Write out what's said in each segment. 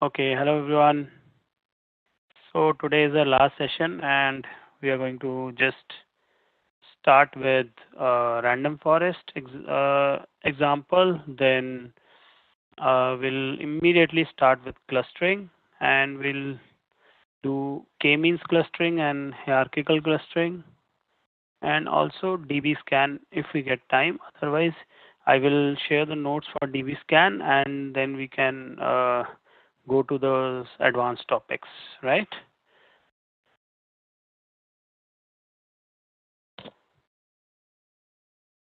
Okay, hello everyone. So today is the last session, and we are going to just start with random forest example. Then we'll immediately start with clustering, and we'll do k-means clustering and hierarchical clustering, and also DB scan if we get time. Otherwise, I will share the notes for DB scan, and then we can go to those advanced topics, right?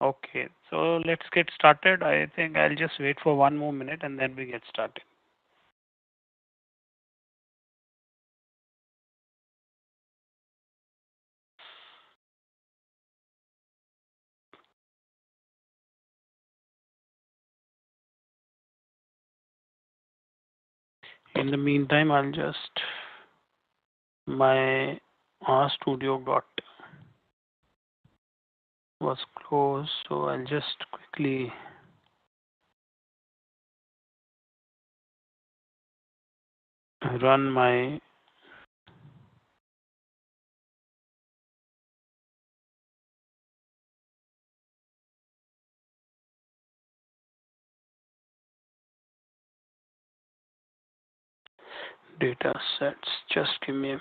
Okay, so let's get started. I think I'll just wait for 1 more minute and then we get started. In the meantime, I'll just my RStudio got was closed, so I'll just quickly run my data sets. Just give me a minute.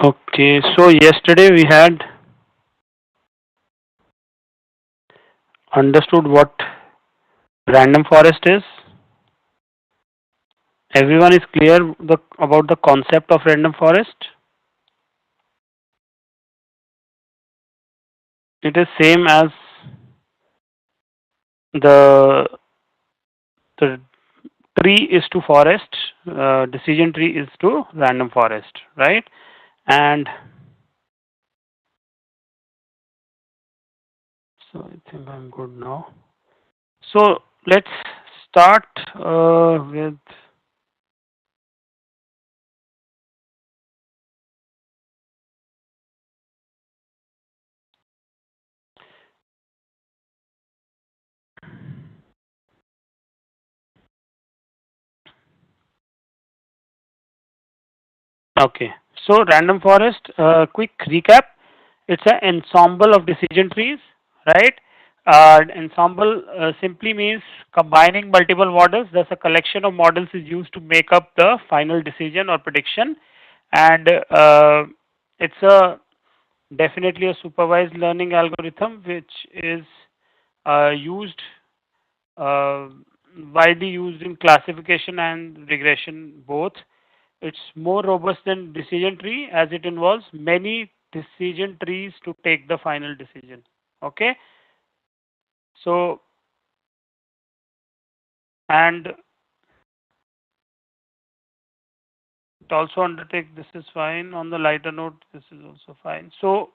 Okay, so yesterday we had understood what random forest is. Everyone is clear about the concept of random forest. It is same as the the tree is to forest, decision tree is to random forest, right? And so I think I'm good now. So let's start with. Okay, so random forest, quick recap. It's an ensemble of decision trees, right? Ensemble simply means combining multiple models. Thus, a collection of models is used to make up the final decision or prediction, and it's a definitely a supervised learning algorithm which is used uh, widely used in classification and regression both. It's more robust than decision tree as it involves many decision trees to take the final decision. Okay, so and it also undertake this is fine. On the lighter note, this is also fine. So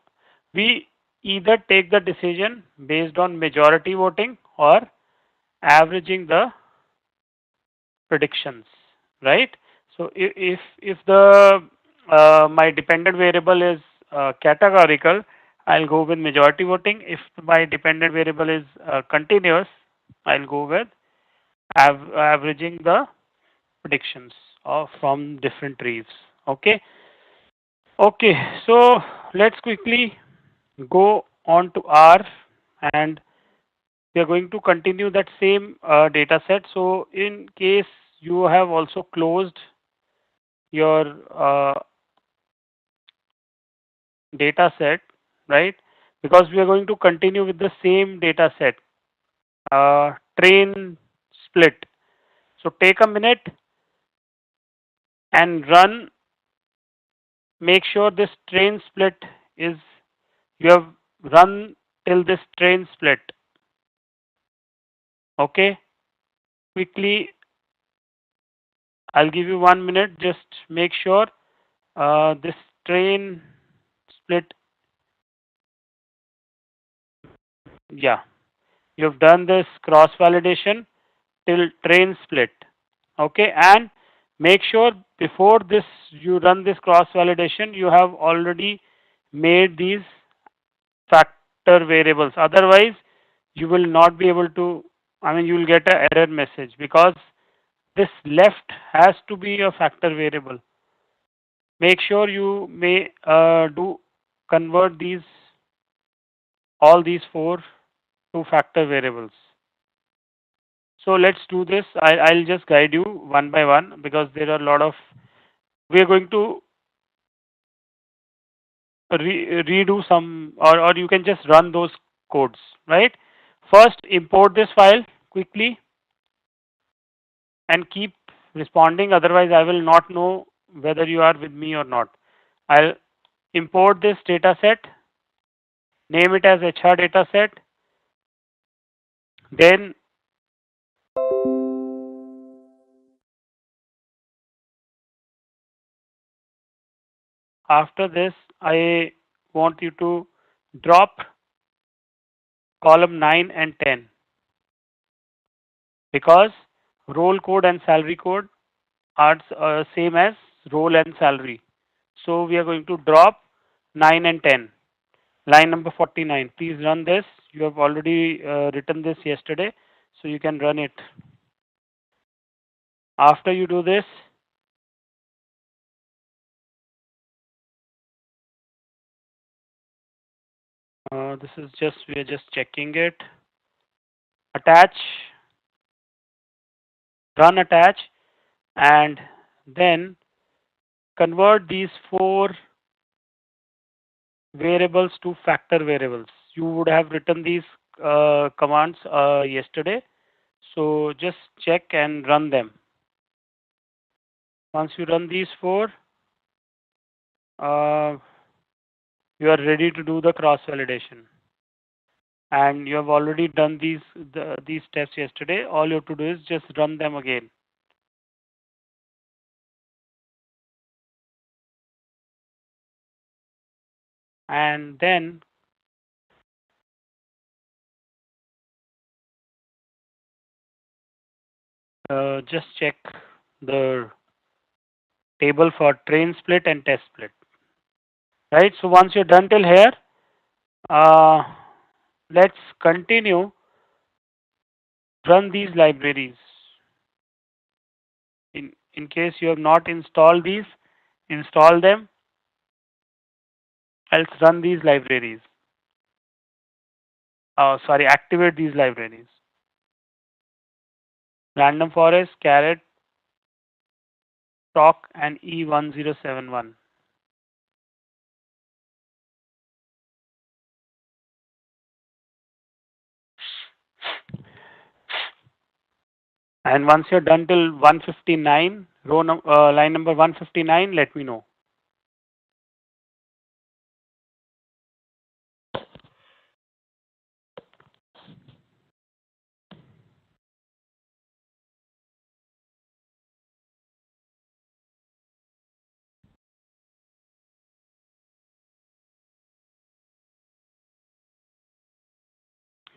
we either take the decision based on majority voting or averaging the predictions, right? So if the my dependent variable is categorical, I'll go with majority voting. If my dependent variable is continuous, I'll go with averaging the predictions of from different trees. Okay. Okay. So let's quickly go on to R, and we are going to continue that same data set. So in case you have also closed your data set, right? Because we are going to continue with the same data set, train split. So take a minute and run. Make sure this train split is, you have run till this train split. Okay, quickly, I'll give you 1 minute. Just make sure this train split. Yeah, you've done this cross validation till train split. Okay, and make sure before this you run this cross validation, you have already made these factor variables. Otherwise, you will not be able to, I mean, you will get an error message because this left has to be a factor variable. Make sure you may do convert these, all these four to factor variables. So let's do this. I'll just guide you one by one because there are a lot of, we are going to redo some, or you can just run those codes, right? First, import this file quickly and keep responding. Otherwise, I will not know whether you are with me or not. I'll import this data set, name it as HR data set. Then after this, I want you to drop column 9 and 10 because role code and salary code are same as role and salary. So we are going to drop 9 and 10. Line number 49. Please run this. You have already written this yesterday, so you can run it. After you do this, this is just, we are just checking it. Attach, run attach, and then convert these four variables to factor variables. You would have written these commands yesterday, so just check and run them. Once you run these four, uh, you are ready to do the cross validation. And you have already done these steps yesterday. All you have to do is just run them again. And then just check the table for train split and test split. Right. So once you're done till here, uh, let's continue. Run these libraries. In case you have not installed these, install them. Else run these libraries. Sorry, activate these libraries. Random forest, caret, proc, and E1071. And once you're done till 159, line number 159, let me know.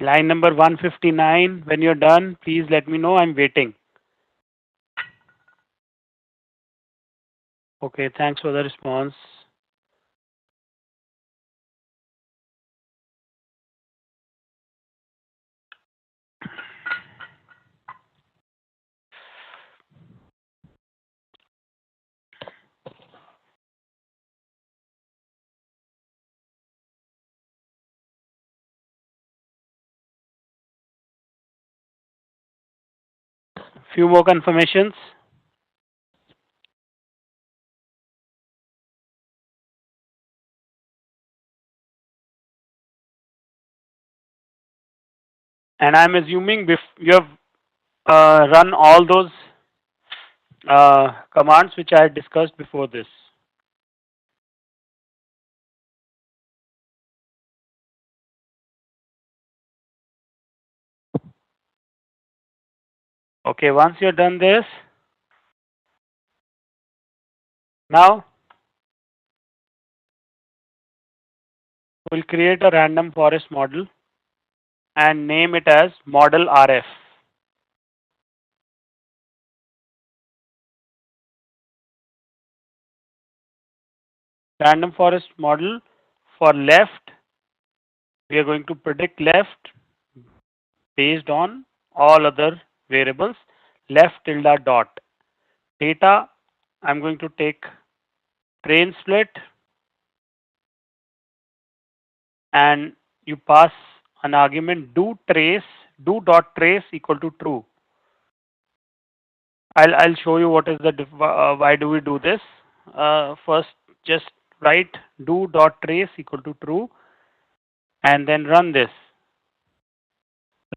Line number 159, when you're done, please let me know. I'm waiting. Okay, thanks for the response. Few more confirmations. And I'm assuming you have run all those commands which I had discussed before this. Okay, once you're done this, now we'll create a random forest model and name it as model RF. Random forest model for left, we are going to predict left based on all other variables, left tilde dot. Data, I'm going to take train split and you pass an argument do trace, do dot trace equal to true. I'll show you what is the why do we do this. First, just write do dot trace equal to true and then run this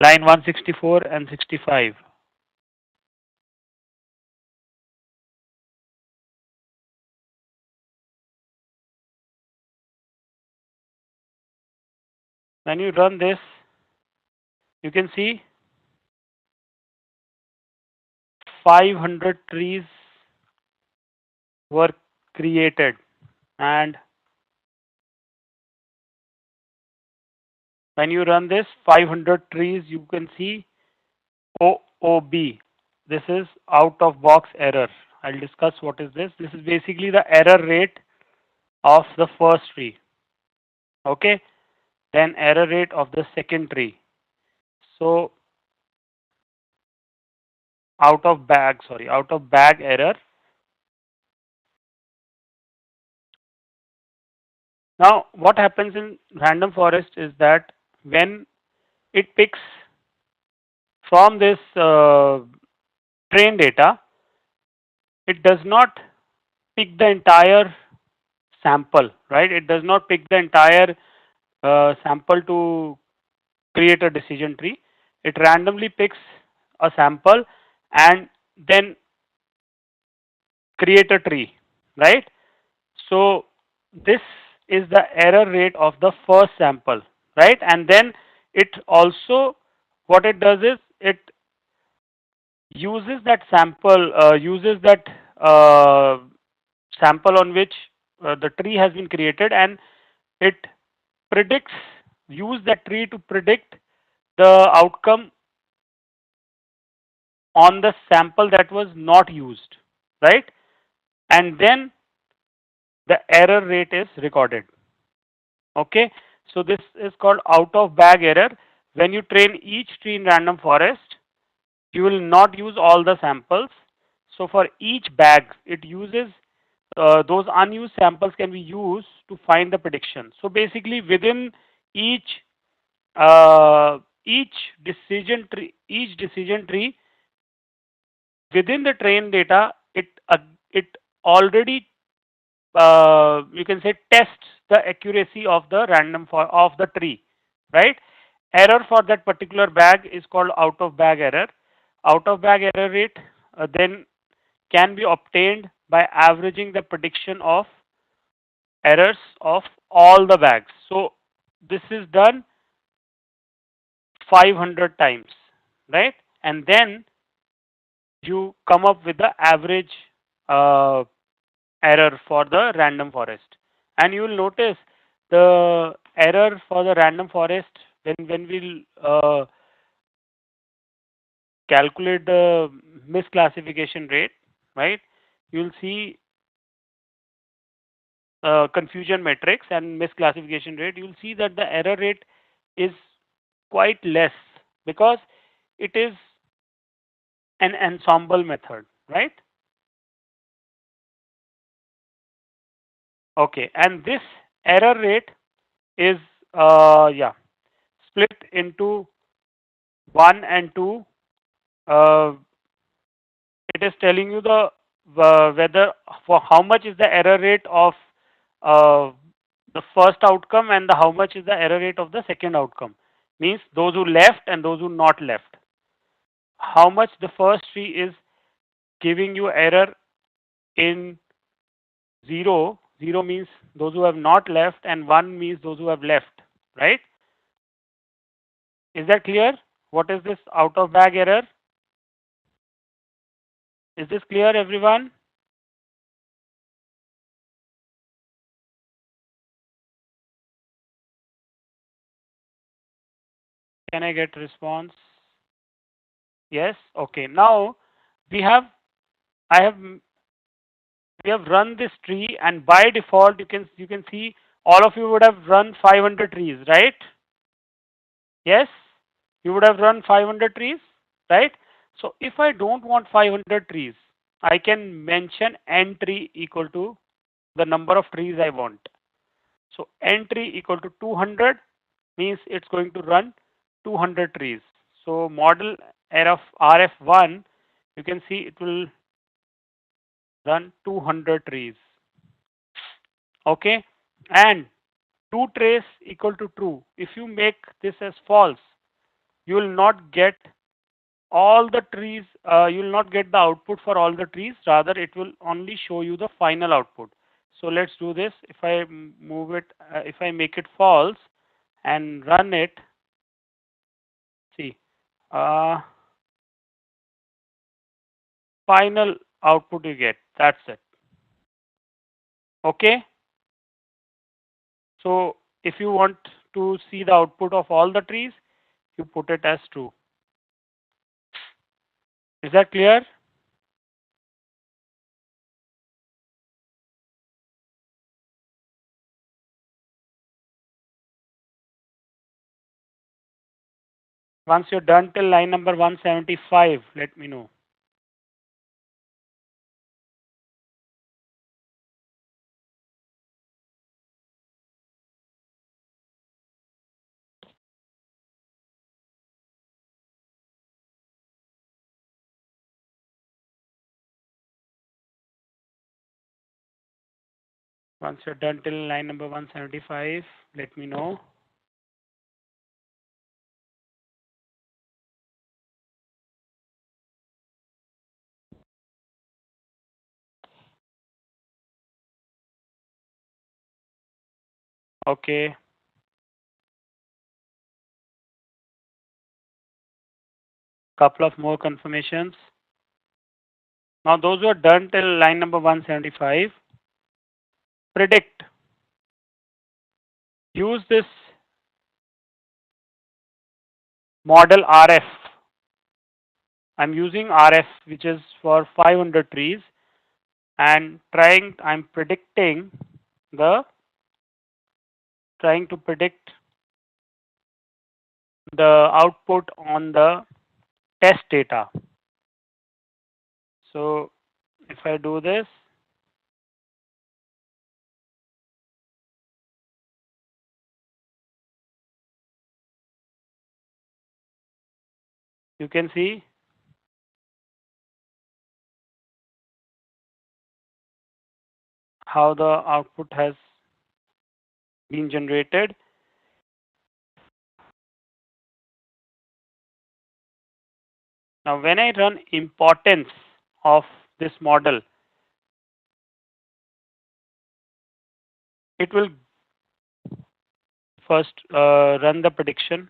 line 164 and 65. When you run this, you can see 500 trees were created, and when you run this 500 trees, you can see OOB. This is out of box error. I'll discuss what is this. This is basically the error rate of the first tree. Okay, then error rate of the second tree. So out of bag error. Now what happens in random forest is that when it picks from this train data, it does not pick the entire sample, right? It does not pick the entire sample to create a decision tree. It randomly picks a sample and then create a tree, right? So this is the error rate of the first sample, right? And then it also, what it does is it uses that sample, sample on which the tree has been created, and it predicts, use that tree to predict the outcome on the sample that was not used, right? And then the error rate is recorded. Okay, so this is called out of bag error. When you train each tree in random forest, you will not use all the samples. So for each bag, it uses those unused samples can be used to find the prediction. So basically, within each uh, each decision tree within the train data, it already you can say tests the accuracy of the random for of the tree, right? Error for that particular bag is called out of bag error. Out of bag error rate then can be obtained by averaging the prediction of errors of all the bags. So this is done 500 times, right? And then you come up with the average uh, error for the random forest. And you will notice the error for the random forest when we'll calculate the misclassification rate, right? You'll see confusion matrix and misclassification rate. You'll see that the error rate is quite less because it is an ensemble method, right? Okay, and this error rate is yeah, split into 1 and 2. uh, it is telling you the whether for how much is the error rate of uh, the first outcome and the how much is the error rate of the second outcome, means those who left and those who not left, how much the first tree is giving you error in 0. 0 means those who have not left, and 1 means those who have left, right? Is that clear? What is this out of bag error? Is this clear, everyone? Can I get response? Yes. Okay. Now we have I have we have run this tree, and by default you can see all of you would have run 500 trees, right? Yes, you would have run 500 trees, right? So if I don't want 500 trees, I can mention n tree equal to the number of trees I want. So n tree equal to 200 means it's going to run 200 trees. So model of RF1, you can see it will run 200 trees. Okay, and 2 trace equal to true. If you make this as false, you will not get all the trees, you will not get the output for all the trees, rather it will only show you the final output. So let's do this. If I move it, if I make it false and run it, see, uh, final output you get, that's it. Okay, so if you want to see the output of all the trees, you put it as true. Is that clear? Once you're done till line number 175, let me know. Once you're done till line number 175, let me know. Okay. Couple of more confirmations. Now those who are done till line number 175, predict. Use this model RF. I'm using RF, which is for 500 trees, and I'm predicting the, trying to predict the output on the test data. So if I do this, you can see how the output has been generated. Now when I run importance of this model, it will first run the prediction.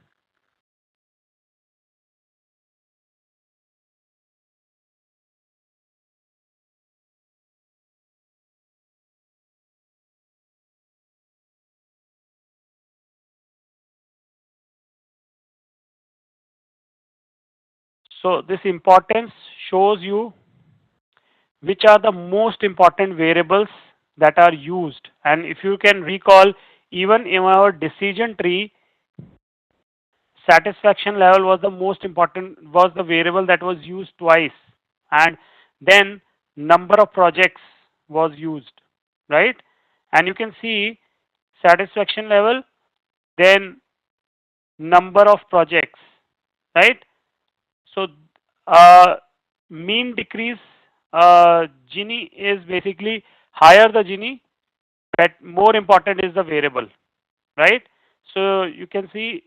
So this importance shows you which are the most important variables that are used. And if you can recall, even in our decision tree, satisfaction level was the most important, was the variable that was used twice. And then number of projects was used, right? And you can see satisfaction level, then number of projects, right? So mean decrease Gini is basically higher the Gini, but more important is the variable, right? So you can see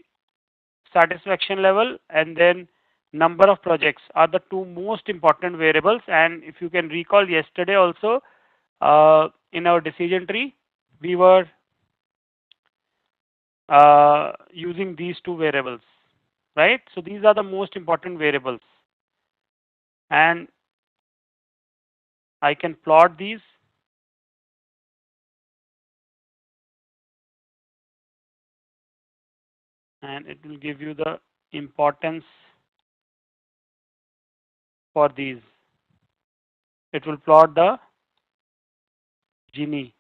satisfaction level and then number of projects are the two most important variables. And if you can recall yesterday also, in our decision tree, we were using these two variables, right? So these are the most important variables, and I can plot these. And it will give you the importance for these. It will plot the Gini.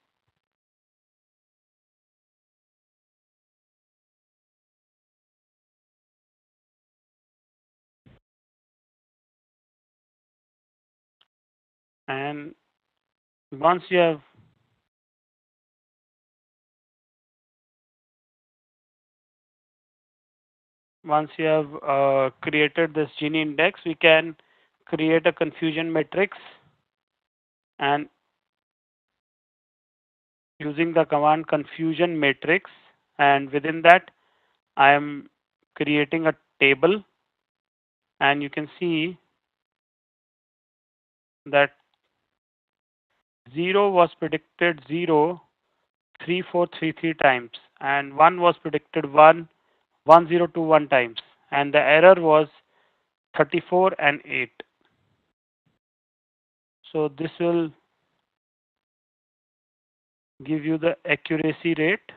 And once you have created this Gini index, we can create a confusion matrix, and using the command confusion matrix, and within that I am creating a table, and you can see that 0 was predicted 0 3433 times, and 1 was predicted 1 1021 times, and the error was 34 and 8. So this will give you the accuracy rate,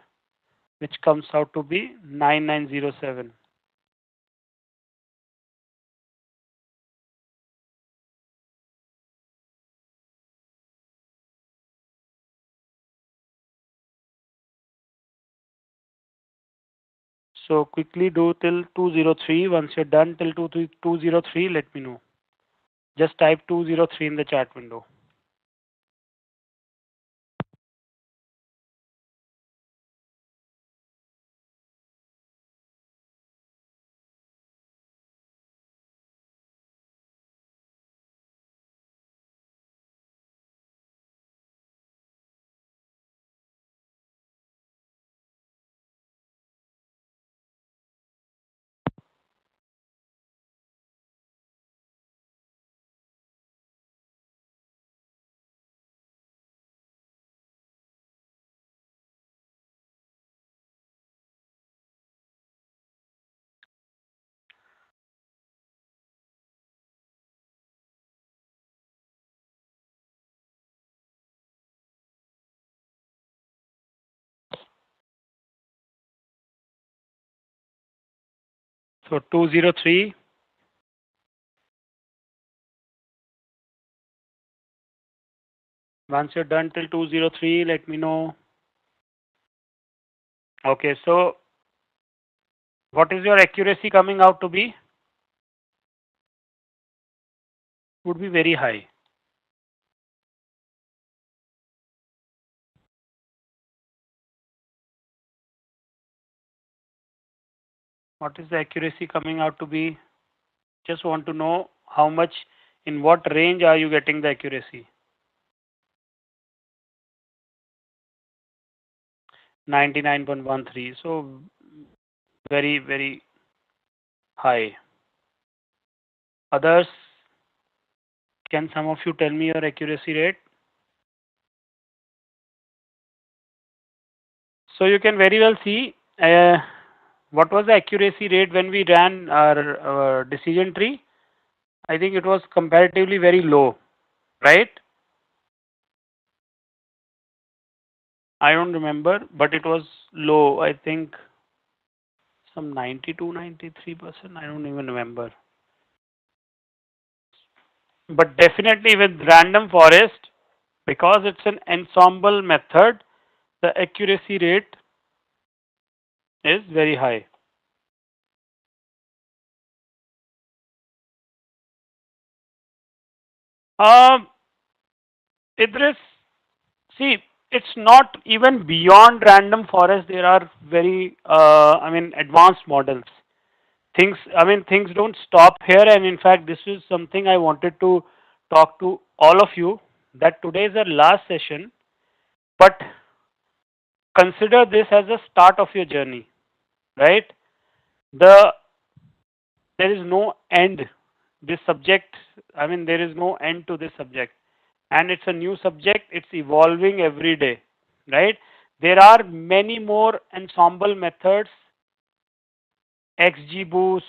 which comes out to be 9907. So quickly do till 203. Once you're done till 203, let me know. Just type 203 in the chat window. So 203. Once you're done till 203, let me know. Okay, so what is your accuracy coming out to be? Would be very high. What is the accuracy coming out to be? Just want to know how much, in what range are you getting the accuracy? 99.13. So very, very high. Others, can some of you tell me your accuracy rate? So you can very well see what was the accuracy rate when we ran our decision tree. I think it was comparatively very low, right? I don't remember, but it was low. I think some 92, 93%. I don't even remember. But definitely with random forest, because it's an ensemble method, the accuracy rate is very high. Idris, see, it's not even beyond random forest. There are very, advanced models. Things don't stop here. And in fact, this is something I wanted to talk to all of you, that today is our last session, but consider this as a start of your journey, right? The there is no end. This subject, I mean, there is no end to this subject, and it's a new subject. It's evolving every day, right? There are many more ensemble methods, XGBoost,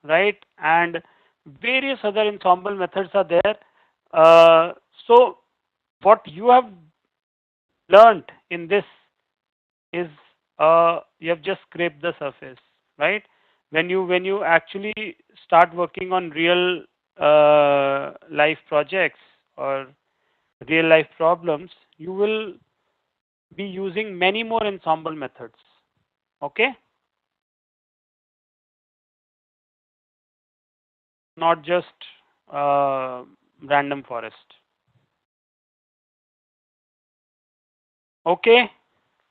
right, and various other ensemble methods are there. So what you have learned in this is you have just scraped the surface, right? When you actually start working on real life projects or real life problems, you will be using many more ensemble methods. Okay, not just uh, random forest. Okay,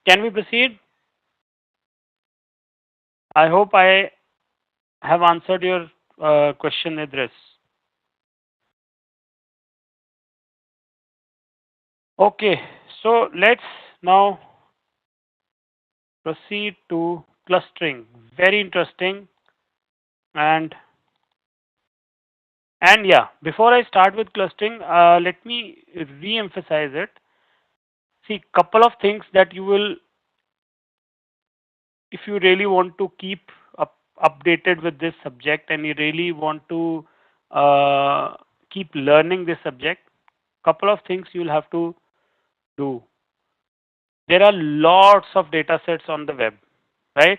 can we proceed? I hope I have answered your question, Idris. Okay, so let's now proceed to clustering. Very interesting. And yeah, before I start with clustering, let me re-emphasize it. See, couple of things that you will, if you really want to keep updated with this subject and you really want to keep learning this subject, couple of things you'll have to do. There are lots of data sets on the web, right?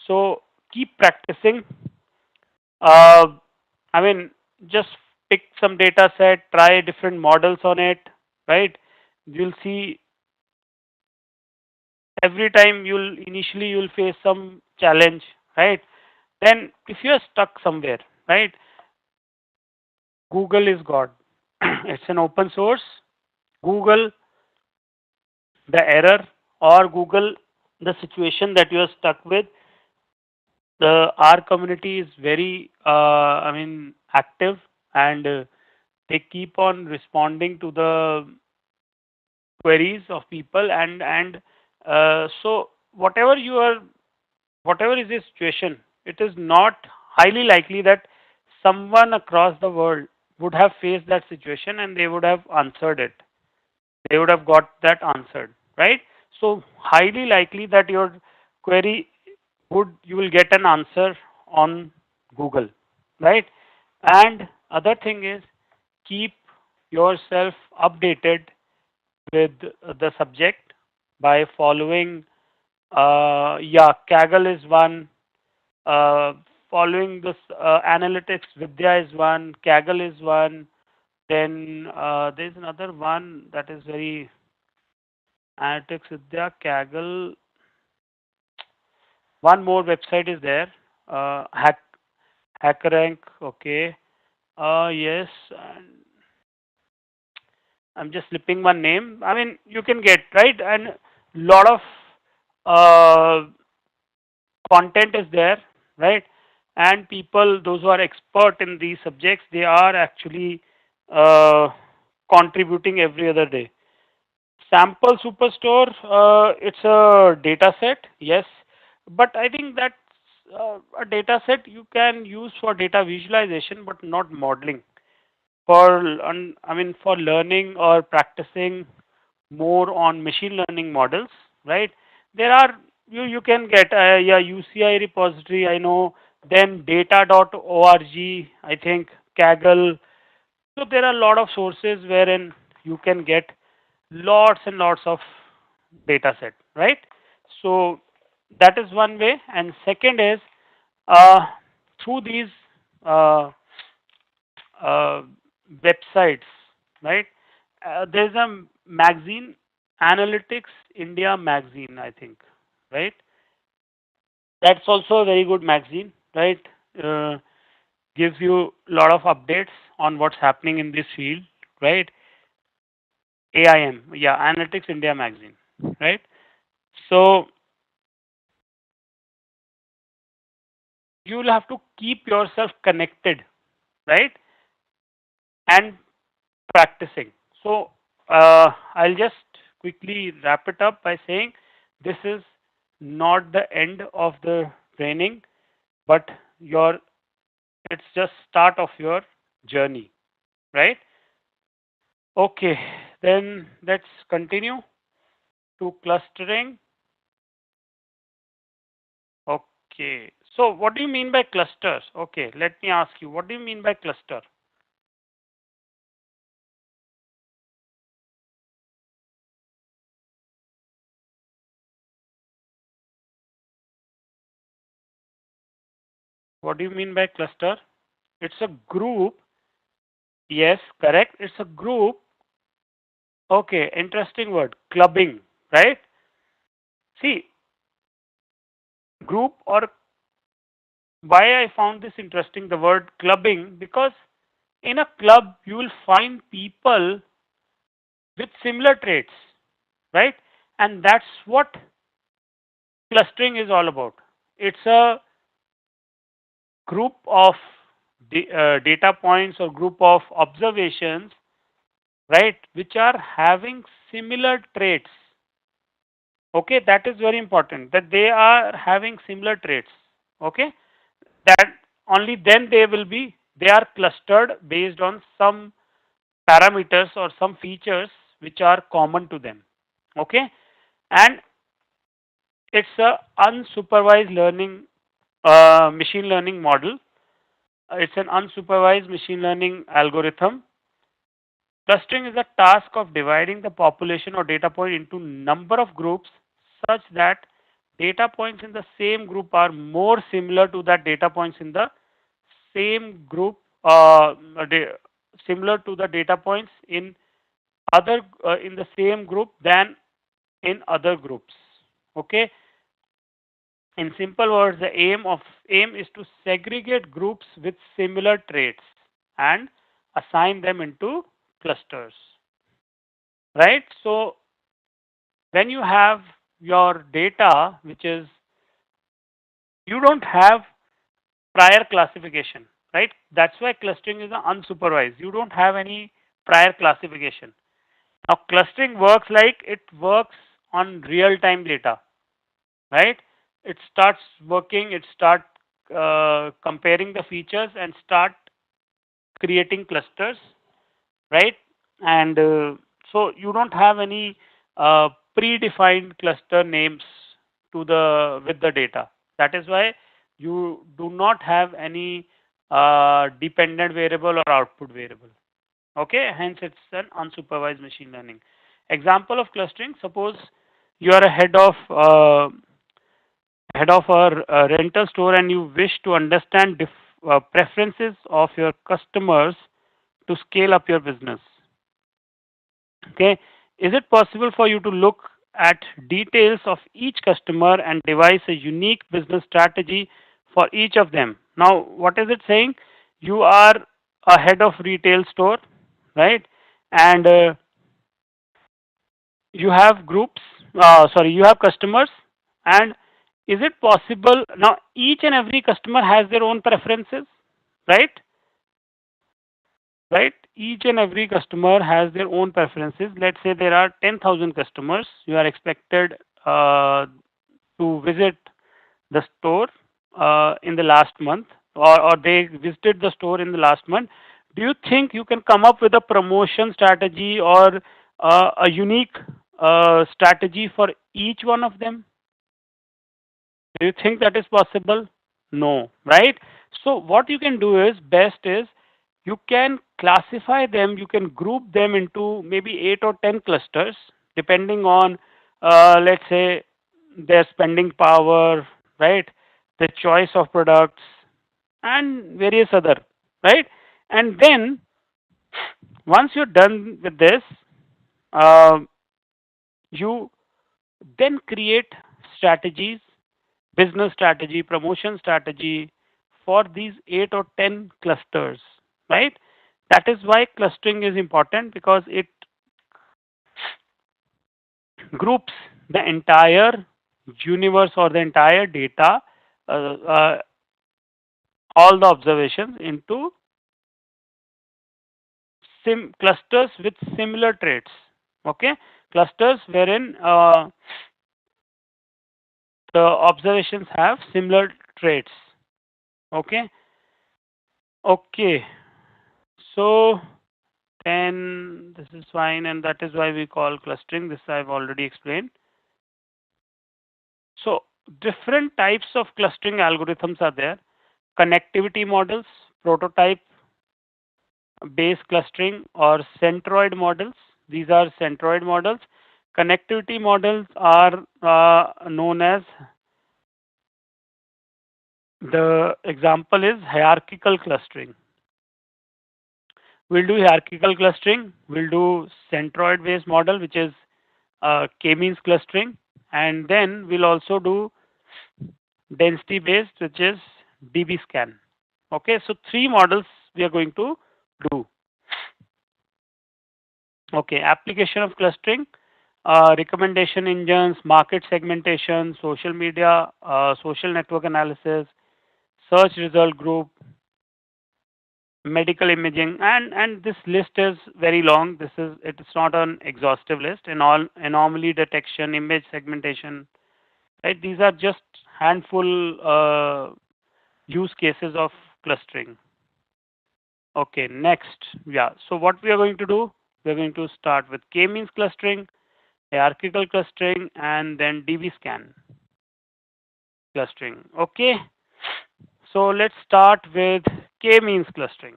So keep practicing. Uh, I mean, just pick some data set, try different models on it, right? You'll see every time you'll face some challenge, right? Then if you're stuck somewhere, right? Google is God. It's an open source. Google the error or Google the situation that you're stuck with. The our community is very active, and they keep on responding to the queries of people, and so whatever is the situation, it is not highly likely that someone across the world would have faced that situation and they would have answered it. They would have got that answered, right? So highly likely that your query would you will get an answer on Google, right? And other thing is, keep yourself updated with the subject by following. Yeah, Kaggle is one. Uh, Following this analytics Vidya is one. Kaggle is one. Then there's another one that is very analytics Vidya, Kaggle. One more website is there. HackerRank. Okay. Yes. And I'm just slipping one name. I mean, you can get right, and lot of uh, content is there, right? And people, those who are expert in these subjects, they are actually uh, contributing every other day. Sample Superstore, it's a data set, yes, but I think that's a data set you can use for data visualization, but not modeling. For learning or practicing more on machine learning models, right? There are you can get yeah, UCI repository, I know, then data.org, I think, Kaggle. So there are a lot of sources wherein you can get lots and lots of data set, right? So that is one way, and second is uh, through these uh, uh, websites, right? There's a magazine, Analytics India magazine, I think, right? That's also a very good magazine, right? Uh, Gives you a lot of updates on what's happening in this field, right? AIM, yeah, Analytics India magazine, right? So you will have to keep yourself connected, right? And practicing. So I'll just quickly wrap it up by saying this is not the end of the training, but your It's just start of your journey, right? Okay, then let's continue to clustering. Okay, so what do you mean by clusters? Okay, let me ask you, what do you mean by cluster? What do you mean by cluster? It's a group. Yes, correct. It's a group. Okay, interesting word. Clubbing, right? See, group or why I found this interesting, the word clubbing, because in a club you will find people with similar traits, right? And that's what clustering is all about. It's a group of data points or group of observations, right, which are having similar traits. Okay, that is very important that they are having similar traits. Okay, that only then they are clustered based on some parameters or some features which are common to them. Okay, and it's a unsupervised learning machine learning model. It's an unsupervised machine learning algorithm. Clustering is the task of dividing the population or data point into number of groups such that data points in the same group are more similar to that data points in the same group, similar to the data points in the same group than in other groups. Okay, in simple words, the aim is to segregate groups with similar traits and assign them into clusters, right? So when you have your data, which is you don't have prior classification, right? That's why clustering is unsupervised. You don't have any prior classification. Now clustering works like it works on real time data, right? It starts working, it start comparing the features and start creating clusters, right? And so you don't have any predefined cluster names to the with the data. That is why you do not have any dependent variable or output variable. Okay, hence it's an unsupervised machine learning. Example of clustering: suppose you are a head of a rental store and you wish to understand preferences of your customers to scale up your business. Okay, is it possible for you to look at details of each customer and devise a unique business strategy for each of them? Now, what is it saying? You are a head of retail store, right? And you have groups, sorry, you have customers, and is it possible now each and every customer has their own preferences, right? Right, each and every customer has their own preferences. Let's say there are 10,000 customers. You are expected to visit the store in the last month, or they visited the store in the last month. Do you think you can come up with a promotion strategy or a unique strategy for each one of them? Do you think that is possible? No, right? So what you can do is best is you can classify them, you can group them into maybe 8 or 10 clusters depending on let's say their spending power, right? The choice of products and various other, right? And then once you're done with this, uh, you then create strategies, business strategy, promotion strategy for these 8 or 10 clusters, right? That is why clustering is important because it groups the entire universe or the entire data, uh, uh, all the observations into clusters with similar traits. Okay, clusters wherein the observations have similar traits. Okay, Okay, so then this is fine, and that is why we call clustering. This I've already explained. So different types of clustering algorithms are there. Connectivity models, prototype based clustering, or centroid models. These are centroid models. Connectivity models are known as, the example is hierarchical clustering. We'll do hierarchical clustering. We'll do centroid based model, which is k-means clustering, and then we'll also do density based, which is dbScan. Okay, so three models we are going to do. Okay, application of clustering, recommendation engines, market segmentation, social media, social network analysis, search result group, medical imaging, and this list is very long. It's not an exhaustive list. In all, anomaly detection, image segmentation, right? These are just handful use cases of clustering. Okay, next. Yeah. So what we are going to do, we're going to start with k-means clustering, hierarchical clustering, and then dbScan clustering. Okay. So let's start with k-means clustering.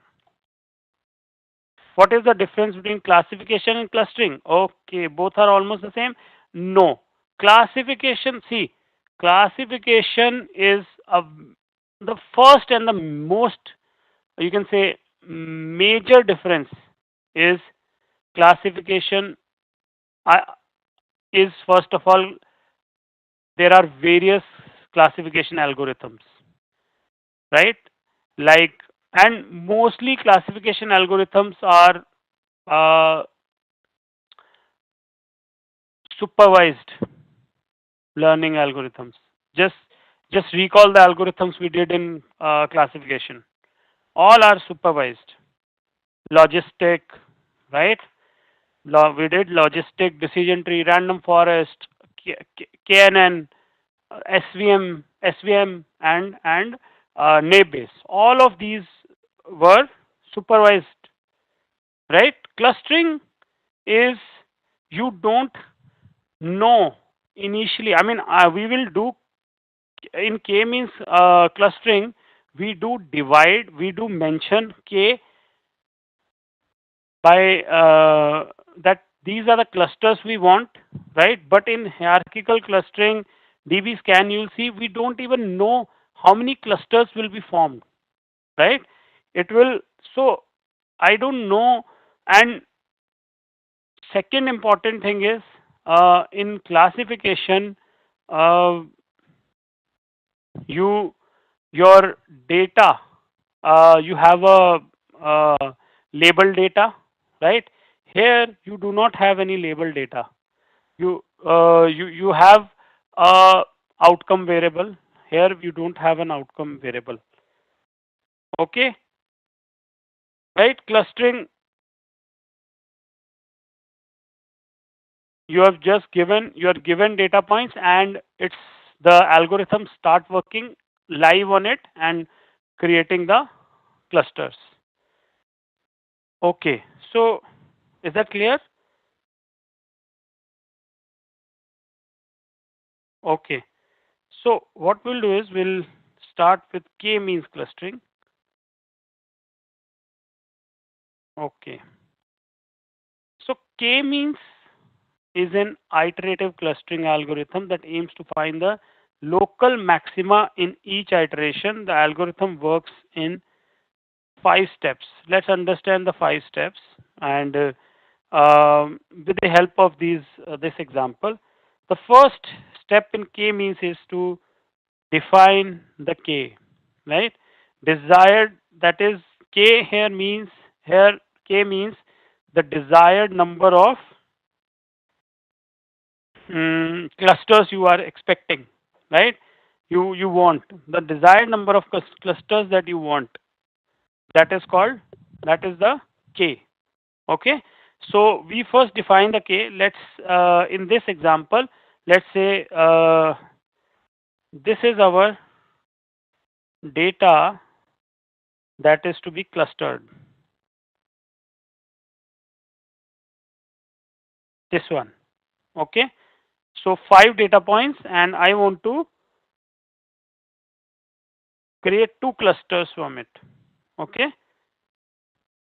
What is the difference between classification and clustering? Okay, both are almost the same. No. Classification, see, classification is the first and the most, you can say, major difference is classification uh, is, first of all, there are various classification algorithms, right? Like, and mostly classification algorithms are uh, supervised learning algorithms. Just just recall the algorithms we did in classification. All are supervised. Logistic, right? We did logistic, decision tree, random forest, KNN, SVM, and naive All of these were supervised, right? Clustering is, you don't know initially. I mean, we will do in k-means clustering. We do divide. We do mention k by that these are the clusters we want, right? But in hierarchical clustering, dbScan, you'll see we don't even know how many clusters will be formed, right? It will, so I don't know. And second important thing is, in classification, uh, you your data, you have a label data, right? Here you do not have any label data. You have a outcome variable. Here you don't have an outcome variable. Okay, right? Clustering, you have just given, you are given data points, and it's the algorithm start working live on it and creating the clusters. Okay, so is that clear? Okay, so what we'll do is we'll start with k-means clustering. Okay, so k-means is an iterative clustering algorithm that aims to find the local maxima in each iteration. The algorithm works in 5 steps. Let's understand the 5 steps, and with the help of this example, the first step in k-means is to define the k, right? Desired, that is, k here means, here k means the desired number of clusters you are expecting, right? You want the desired number of clusters that you want. That is called, that is the k. Okay. So we first define the k. Let's in this example, let's say this is our data that is to be clustered. This one. Okay. So 5 data points, and I want to create 2 clusters from it. Okay.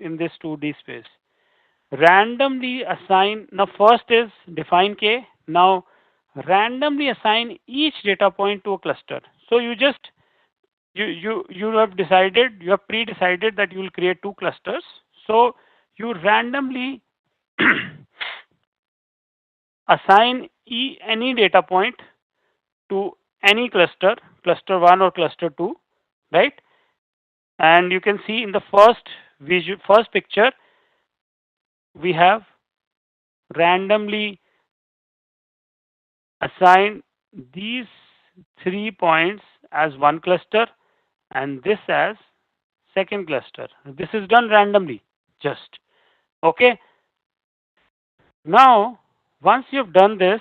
In this 2D space. Randomly assign, now first is define K. Now randomly assign each data point to a cluster. So you just you have decided, you have pre-decided that you will create 2 clusters. So you randomly assign any data point to any cluster, cluster 1 or cluster 2, right? And you can see in the first picture, we have randomly assigned these 3 points as one cluster and this as second cluster. This is done randomly, just. Okay. Now, once you've done this,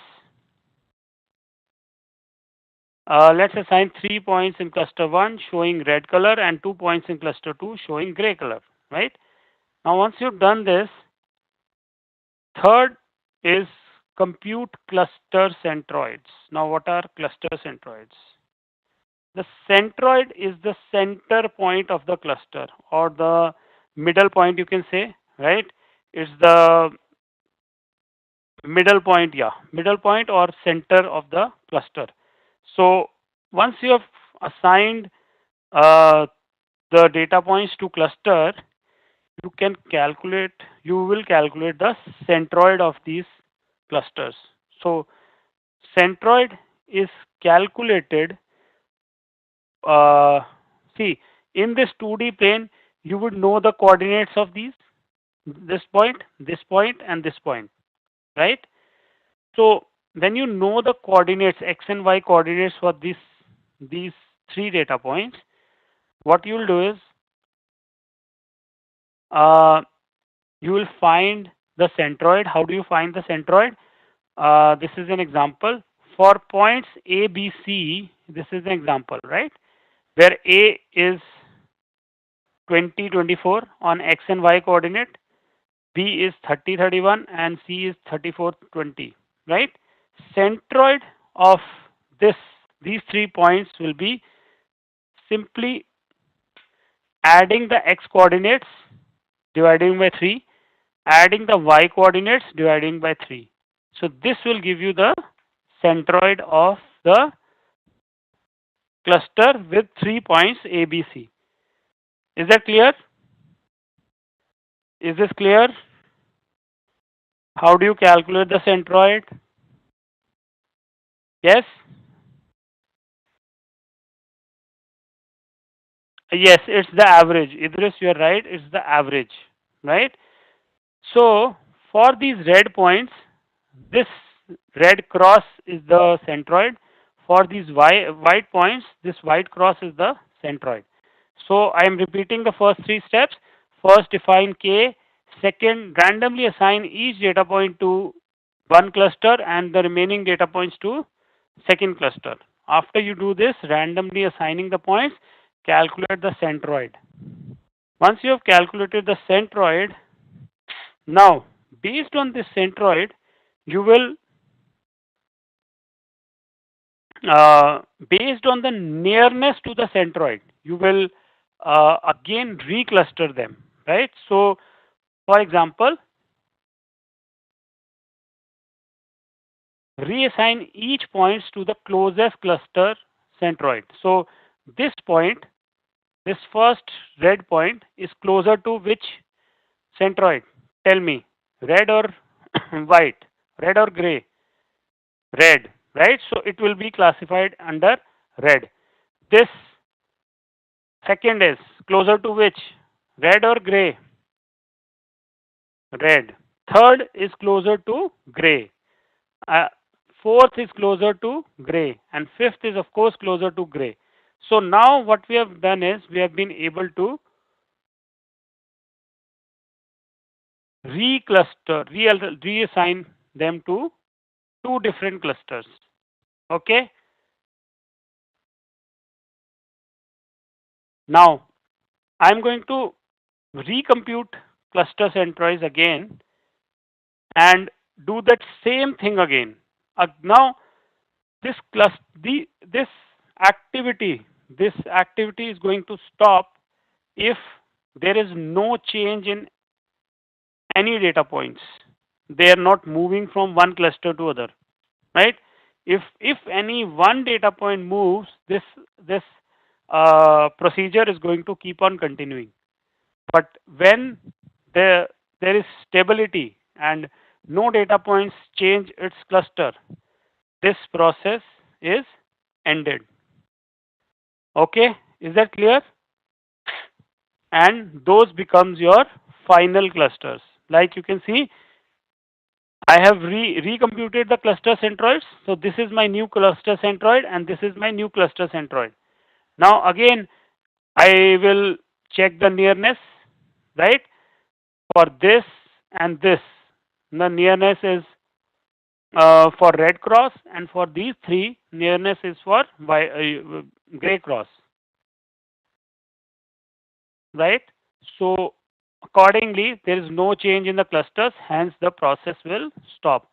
let's assign 3 points in cluster 1 showing red color and 2 points in cluster 2 showing gray color, right? Now, once you've done this, third is compute cluster centroids. Now, what are cluster centroids? The centroid is the center point of the cluster, or the middle point, you can say, right? It's the middle point, yeah, middle point or center of the cluster. So once you have assigned uh, the data points to cluster, you will calculate the centroid of these clusters. So centroid is calculated, uh, see, in this 2D plane, you would know the coordinates of this point, and this point, right? So when you know the coordinates, x and y coordinates for these 3 data points, what you will do is, uh, you will find the centroid. How do you find the centroid? This is an example. For points A, B, C, this is an example, right? Where A is 20, 24 on x and y coordinate, B is 30, 31, and C is 34, 20, right? Centroid of this these 3 points will be simply adding the x coordinates, dividing by 3, adding the y coordinates, dividing by 3. So this will give you the centroid of the cluster with 3 points A, B, C. Is that clear? Is this clear? How do you calculate the centroid? Yes? Yes, it's the average. Idris, you are right. It's the average, right? So for these red points, this red cross is the centroid. For these white points, this white cross is the centroid. So I am repeating the first 3 steps. First, define K. Second, randomly assign each data point to one cluster and the remaining data points to second cluster. After you do this, randomly assigning the points, calculate the centroid. Once you have calculated the centroid, now based on this centroid, you will, based on the nearness to the centroid, you will again recluster them, right? So, for example, reassign each points to the closest cluster centroid. So, this point, this first red point is closer to which centroid? Tell me, red or white, red or gray? Red, right? So it will be classified under red. This second is closer to which? Red or gray? Red. Third is closer to gray. Uh, Fourth is closer to gray. And fifth is, of course, closer to gray. So now what we have done is we have been able to reassign them to 2 different clusters. Okay. Now I'm going to recompute cluster centroids again and do that same thing again. Now this this activity this activity is going to stop if there is no change in any data points. They are not moving from one cluster to other, right? If any one data point moves, this procedure is going to keep on continuing. But when there is stability and no data points change its cluster, this process is ended. Okay, is that clear? And those becomes your final clusters. Like you can see, I have recomputed the cluster centroids. So this is my new cluster centroid and this is my new cluster centroid. Now again, I will check the nearness, right? For this and this, the nearness is for red cross, and for these three, nearness is for gray cross, right? So accordingly, there is no change in the clusters, hence the process will stop.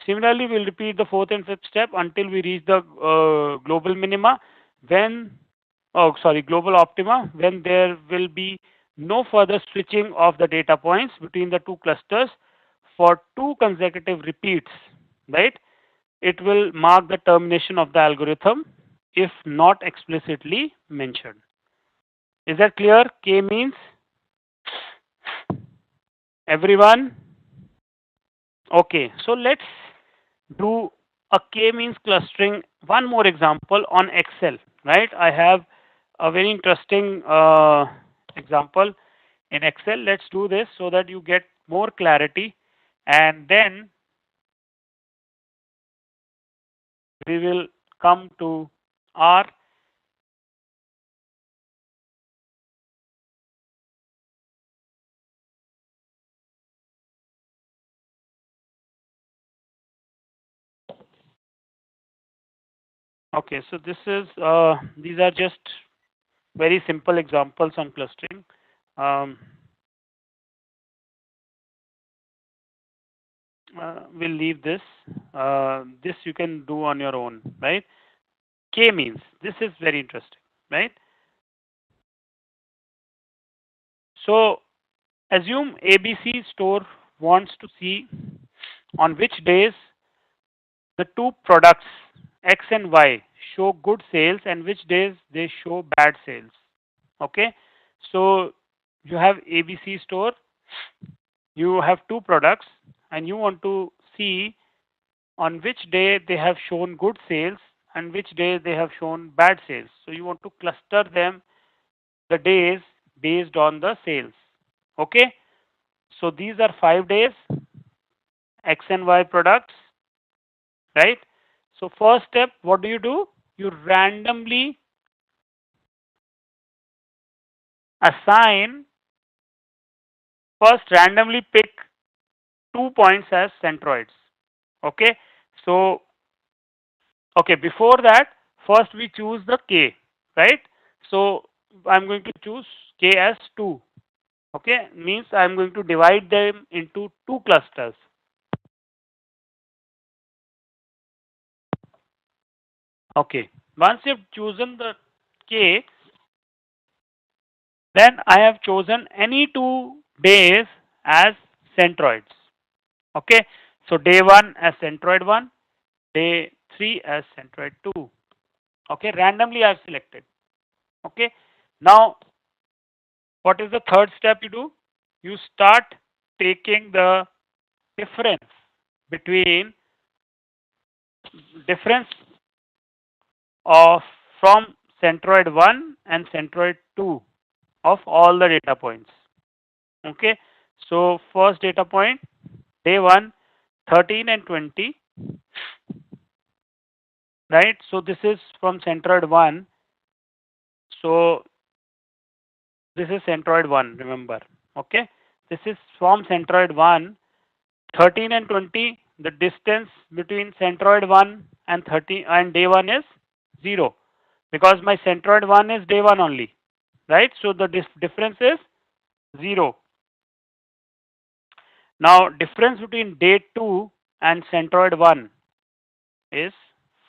Similarly, we'll repeat the fourth and fifth step until we reach the global minima, when, oh sorry, global optima, when there will be no further switching of the data points between the two clusters for two consecutive repeats, right? It will mark the termination of the algorithm if not explicitly mentioned. Is that clear? K means everyone? Okay, so let's do a k-means clustering. One more example on Excel, right? I have a very interesting example in Excel. Let's do this so that you get more clarity, and then we will come to our. Okay, so these are just very simple examples on clustering. Um, we'll leave this. This you can do on your own, right? K means this is very interesting, right? So assume ABC store wants to see on which days the two products X and Y show good sales and which days they show bad sales. Okay, so you have ABC store, you have two products, and you want to see on which day they have shown good sales and which day they have shown bad sales. So you want to cluster them, the days, based on the sales. Okay, so these are 5 days, X and Y products, right? So first step, what do? You randomly assign, first randomly pick 2 points as centroids. Okay, so okay, before that, first we choose the K, right? So I'm going to choose K as 2. Okay, means I'm going to divide them into two clusters. Okay, once you've chosen the K, then I have chosen any 2 days as centroids. Okay, so day 1 as centroid 1, day 3 as centroid 2. Okay, randomly I've selected. Okay, now what is the third step you do? You start taking the difference between difference of from centroid 1 and centroid 2 of all the data points. Okay, so first data point, day 1, 13 and 20, right? So this is from centroid 1. So this is centroid 1, remember. Okay, this is from centroid 1, 13 and 20. The distance between centroid 1 and 30 and day 1 is 0, because my centroid 1 is day 1 only. right? So the difference is 0. Now difference between day 2 and centroid 1 is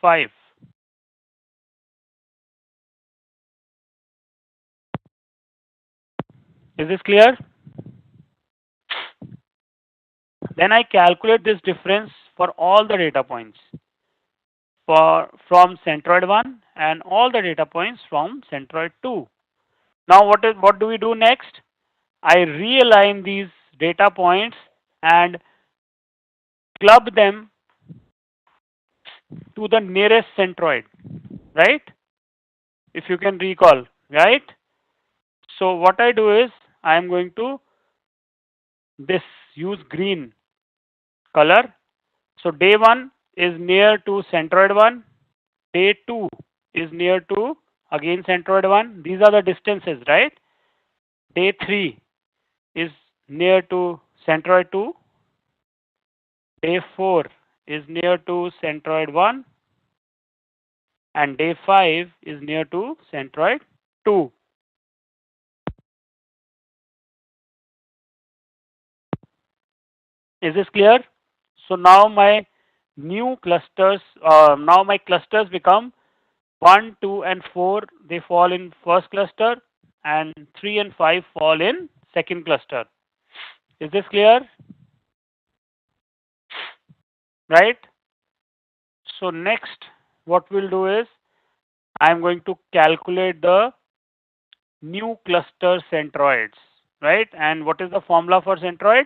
5. Is this clear? Then I calculate this difference for all the data points from centroid 1 and all the data points from centroid 2. Now what do we do next? I realign these data points and club them to the nearest centroid, right? If you can recall, right? So what I do is I am going to this use green color. So day 1 is near to centroid 1, day 2 is near to again centroid 1. These are the distances, right? Day 3 is near to centroid 2, day 4 is near to centroid 1, and day 5 is near to centroid 2. Is this clear? So now my new clusters, now my clusters become 1, 2, and 4. They fall in first cluster, and 3 and 5 fall in second cluster. Is this clear? Right? So next, what we'll do is I'm going to calculate the new cluster centroids, right? And what is the formula for centroid?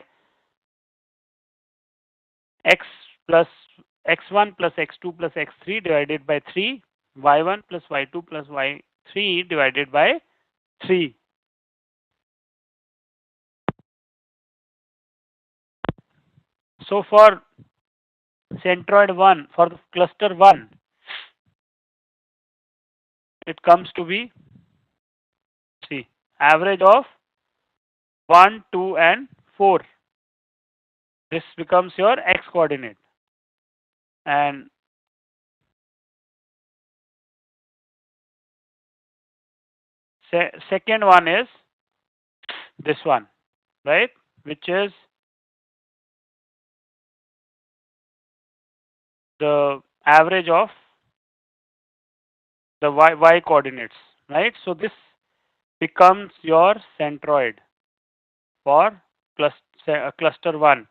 X plus x1 plus x2 plus x3 divided by 3, y1 plus y2 plus y3 divided by 3. So for centroid 1, for the cluster 1, it comes to be, see, average of 1, 2, and 4. This becomes your x coordinate. And second one is this one, right? Which is the average of the y coordinates, right? So this becomes your centroid for cluster 1.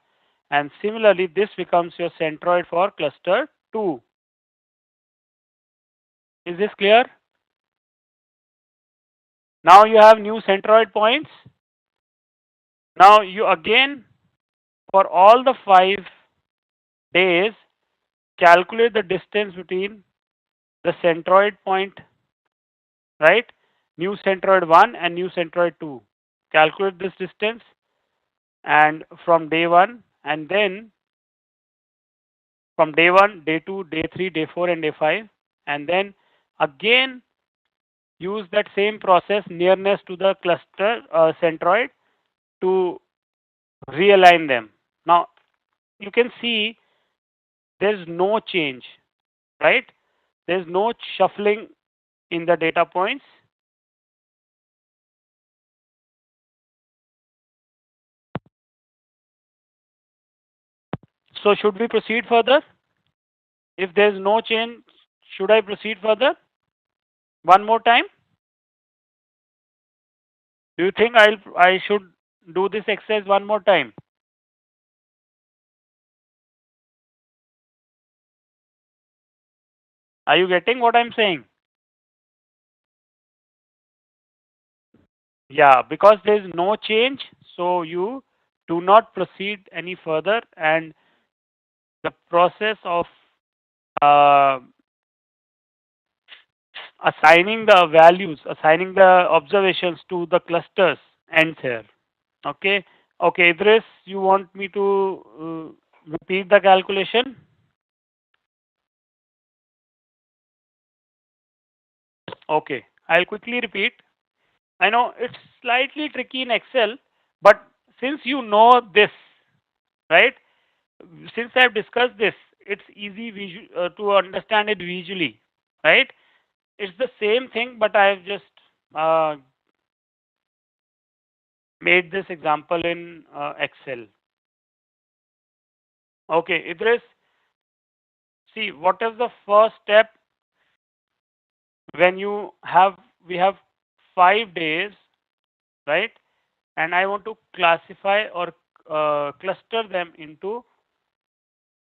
And similarly, this becomes your centroid for cluster 2. Is this clear? Now you have new centroid points. Now you again, for all the 5 days, calculate the distance between the centroid point, right? New centroid 1 and new centroid 2. Calculate this distance and from day 1, and then from day 1, day 2, day 3, day 4, and day 5, and then again use that same process, nearness to the cluster centroid, to realign them. Now you can see there's no change, right? There's no shuffling in the data points. So should we proceed further? If there's no change, should I proceed further? One more time? Do you think I should do this exercise one more time? Are you getting what I'm saying? Yeah, because there is no change, so you do not proceed any further, and the process of uh, assigning the values, assigning the observations to the clusters ends here. Okay. Okay, Idris, you want me to repeat the calculation? Okay, I'll quickly repeat. I know it's slightly tricky in Excel, but since you know this, right? Since I've discussed this, it's easy to understand it visually, right? It's the same thing, but I've just uh, made this example in Excel. Okay, Idris, see what is the first step when we have 5 days, right? And I want to classify or cluster them into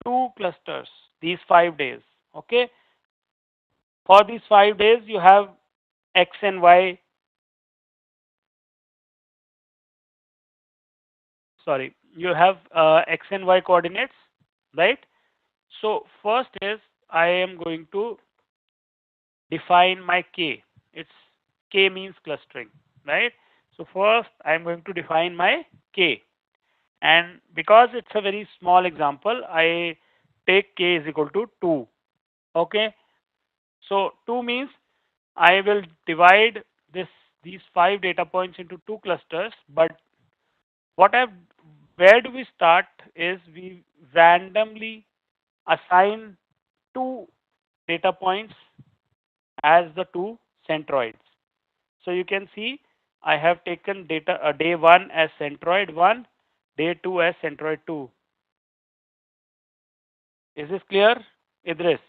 two clusters, these 5 days. Okay, for these 5 days you have X and Y, sorry, you have X and Y coordinates, right? So first is I am going to define my K. It's K means clustering, right? So first I am going to define my K. And because it's a very small example, I take K is equal to 2. Okay. So 2 means I will divide these 5 data points into two clusters. But what I've where do we start is we randomly assign two data points as the two centroids. So you can see I have taken day 1 as centroid 1, day 2 as centroid 2. Is this clear, Idris?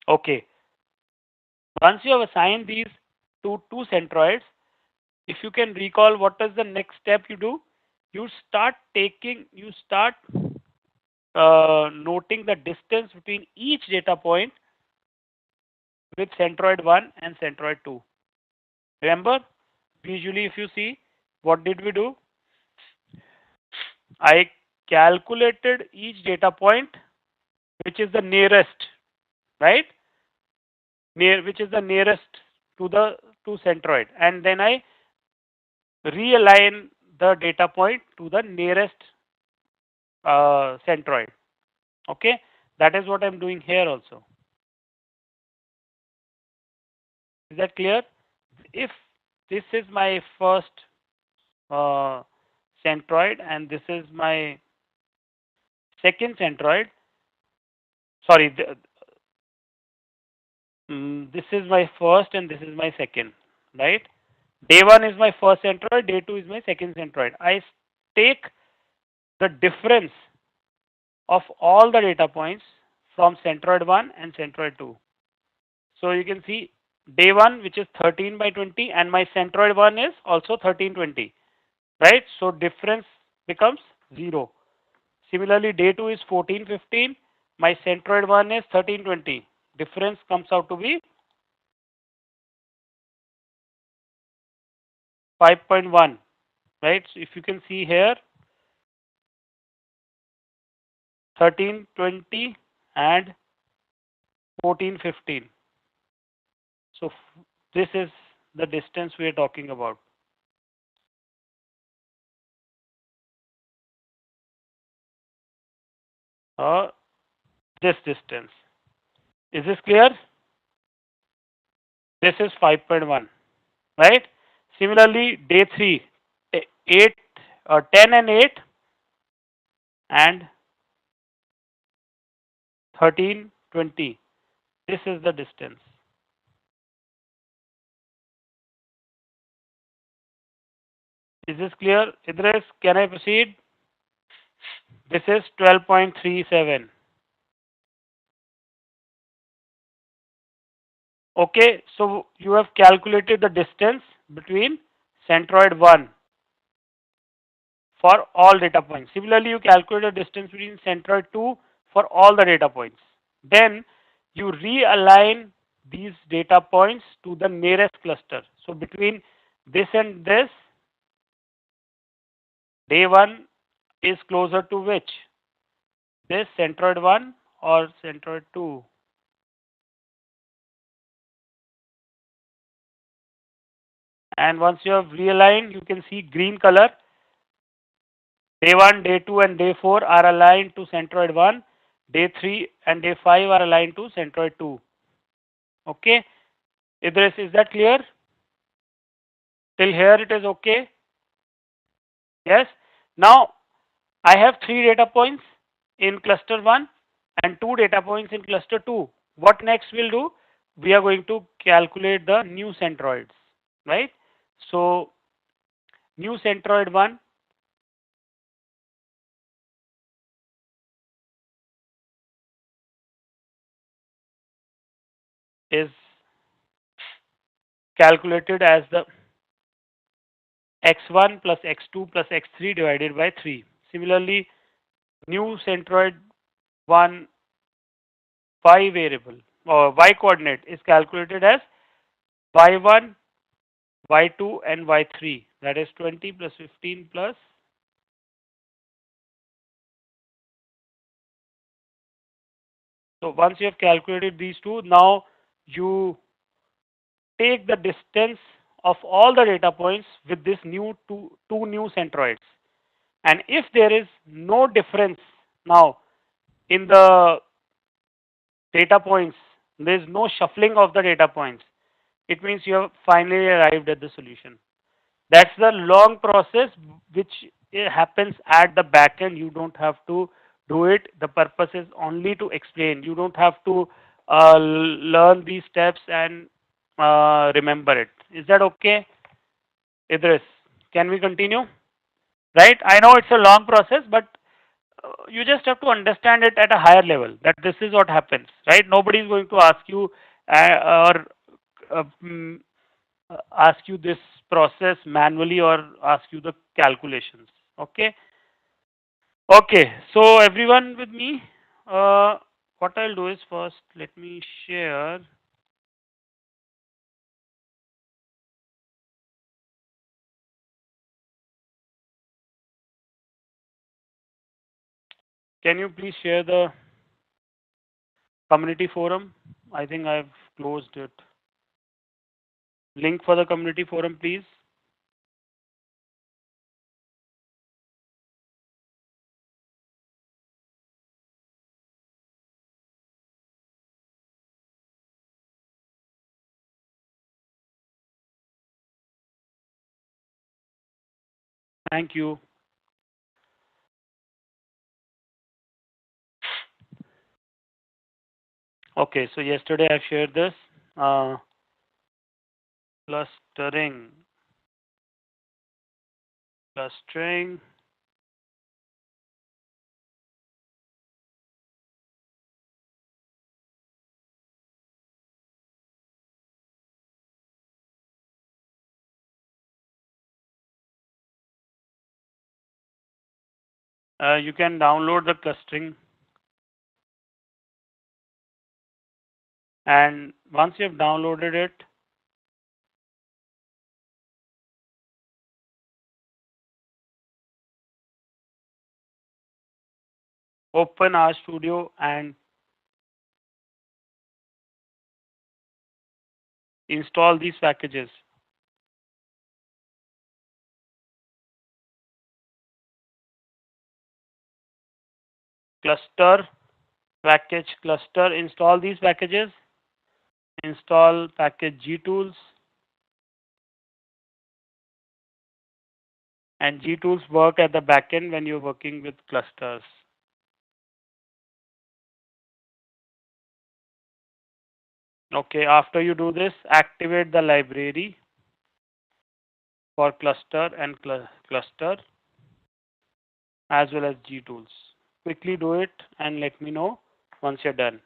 Okay. Once you have assigned these two centroids, if you can recall what is the next step you do, you start noting the distance between each data point with centroid 1 and centroid 2. Remember, visually if you see, what did we do? I calculated each data point which is the nearest, right? Which is the nearest to the centroid, and then I realign the data point to the nearest centroid. Okay, that is what I'm doing here also. Is that clear? If this is my first uh, centroid and this is my second centroid, sorry, this is my first and this is my second, right? Day 1 is my first centroid, day 2 is my second centroid. I take the difference of all the data points from centroid 1 and centroid 2. So you can see day 1 which is 13 by 20 and my centroid 1 is also 1320, right? So difference becomes 0. Similarly, day 2 is 1415, my centroid 1 is 1320. Difference comes out to be 5.1, right? So if you can see here 1320 and 1415. So this is the distance we are talking about. This distance. Is this clear? This is 5.1, right? Similarly, day 3, 8, 10 and 8 and 1320. This is the distance. Is this clear? Idris, can I proceed? This is 12.37. Okay, so you have calculated the distance between centroid 1 for all data points. Similarly, you calculate the distance between centroid 2 for all the data points. Then you realign these data points to the nearest cluster. So between this and this, day 1 is closer to which? This centroid 1 or centroid 2? And once you have realigned, you can see green color. Day 1, day 2 and day 4 are aligned to centroid 1. Day 3 and day 5 are aligned to centroid 2. Okay. Idris, is that clear? Till here it is okay? Yes. Now I have 3 data points in cluster 1 and 2 data points in cluster 2. what next we'll do? We are going to calculate the new centroids, right? So new centroid 1 is calculated as the x1 plus x2 plus x3 divided by 3. Similarly, new centroid 1 y variable or y coordinate is calculated as y1, y2 and y3, that is 20 plus 15 plus. So once you have calculated these two, now you take the distance of all the data points with this new two new centroids. And if there is no difference now in the data points, there is no shuffling of the data points, it means you have finally arrived at the solution. That's the long process which happens at the back end. You don't have to do it. The purpose is only to explain. You don't have to learn these steps and remember it. Is that okay, Idris? Can we continue? Right? I know it's a long process, but you just have to understand it at a higher level that this is what happens, right? Nobody is going to ask you or uh, mm, ask you this process manually or ask you the calculations. Okay. Okay. So everyone with me. Uh, what I'll do is first let me share. Can you please share the community forum? I think I've closed it. Link for the community forum, please. Thank you. Okay. So yesterday I shared this clustering, clustering. You can download the clustering, and once you have downloaded it, open RStudio and install these packages. Cluster, package cluster, install these packages. Install package gtools, and gtools work at the backend when you're working with clusters. Okay, after you do this, activate the library for cluster and cluster as well as gtools. Quickly do it and let me know once you're done.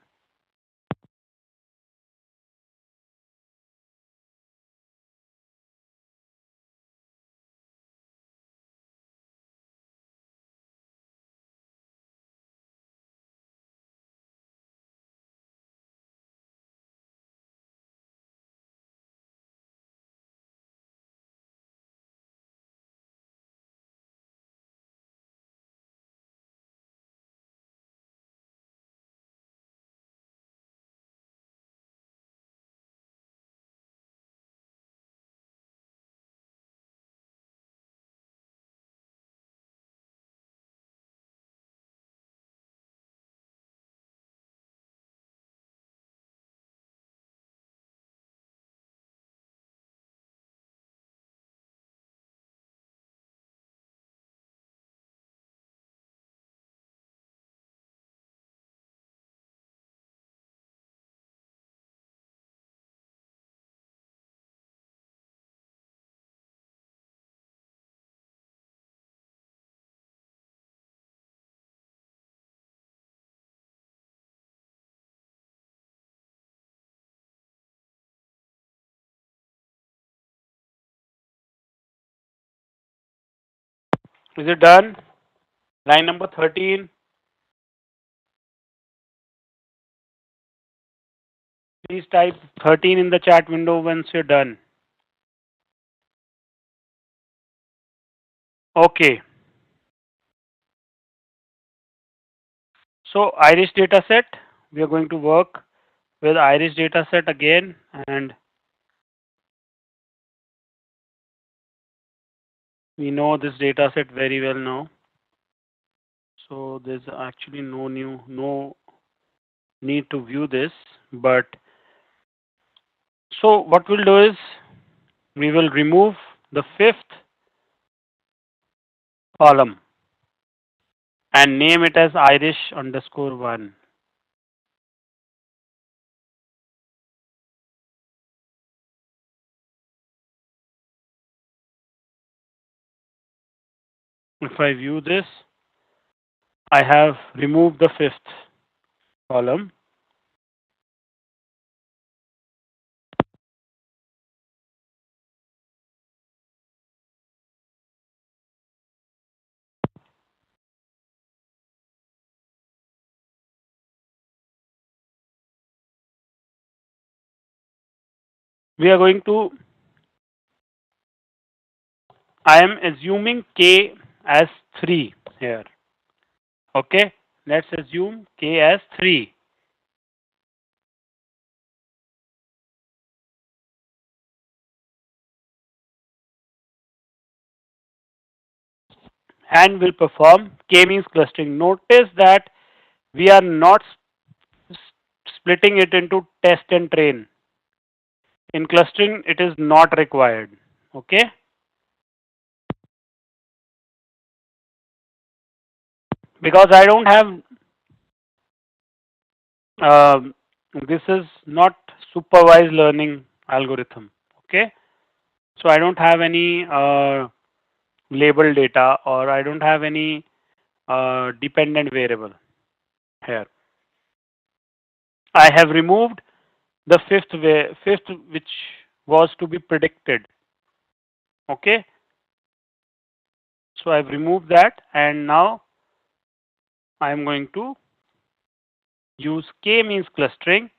Is it done? Line number 13. Please type 13 in the chat window once you're done. Okay. So Irish dataset, we are going to work with Irish dataset again, and we know this dataset very well now. So there's actually no need to view this, but so what we'll do is we will remove the fifth column and name it as Irish underscore one. If I view this, I have removed the fifth column. We are going to, I am assuming K as 3 here. Okay, let's assume K as 3. And will perform K means clustering. Notice that we are not splitting it into test and train. In clustering, it is not required. Okay. Because I don't have, this is not supervised learning algorithm. Okay. So I don't have any label data, or I don't have any dependent variable here. I have removed the fifth which was to be predicted. Okay. So I've removed that, and now I'm going to use K means clustering.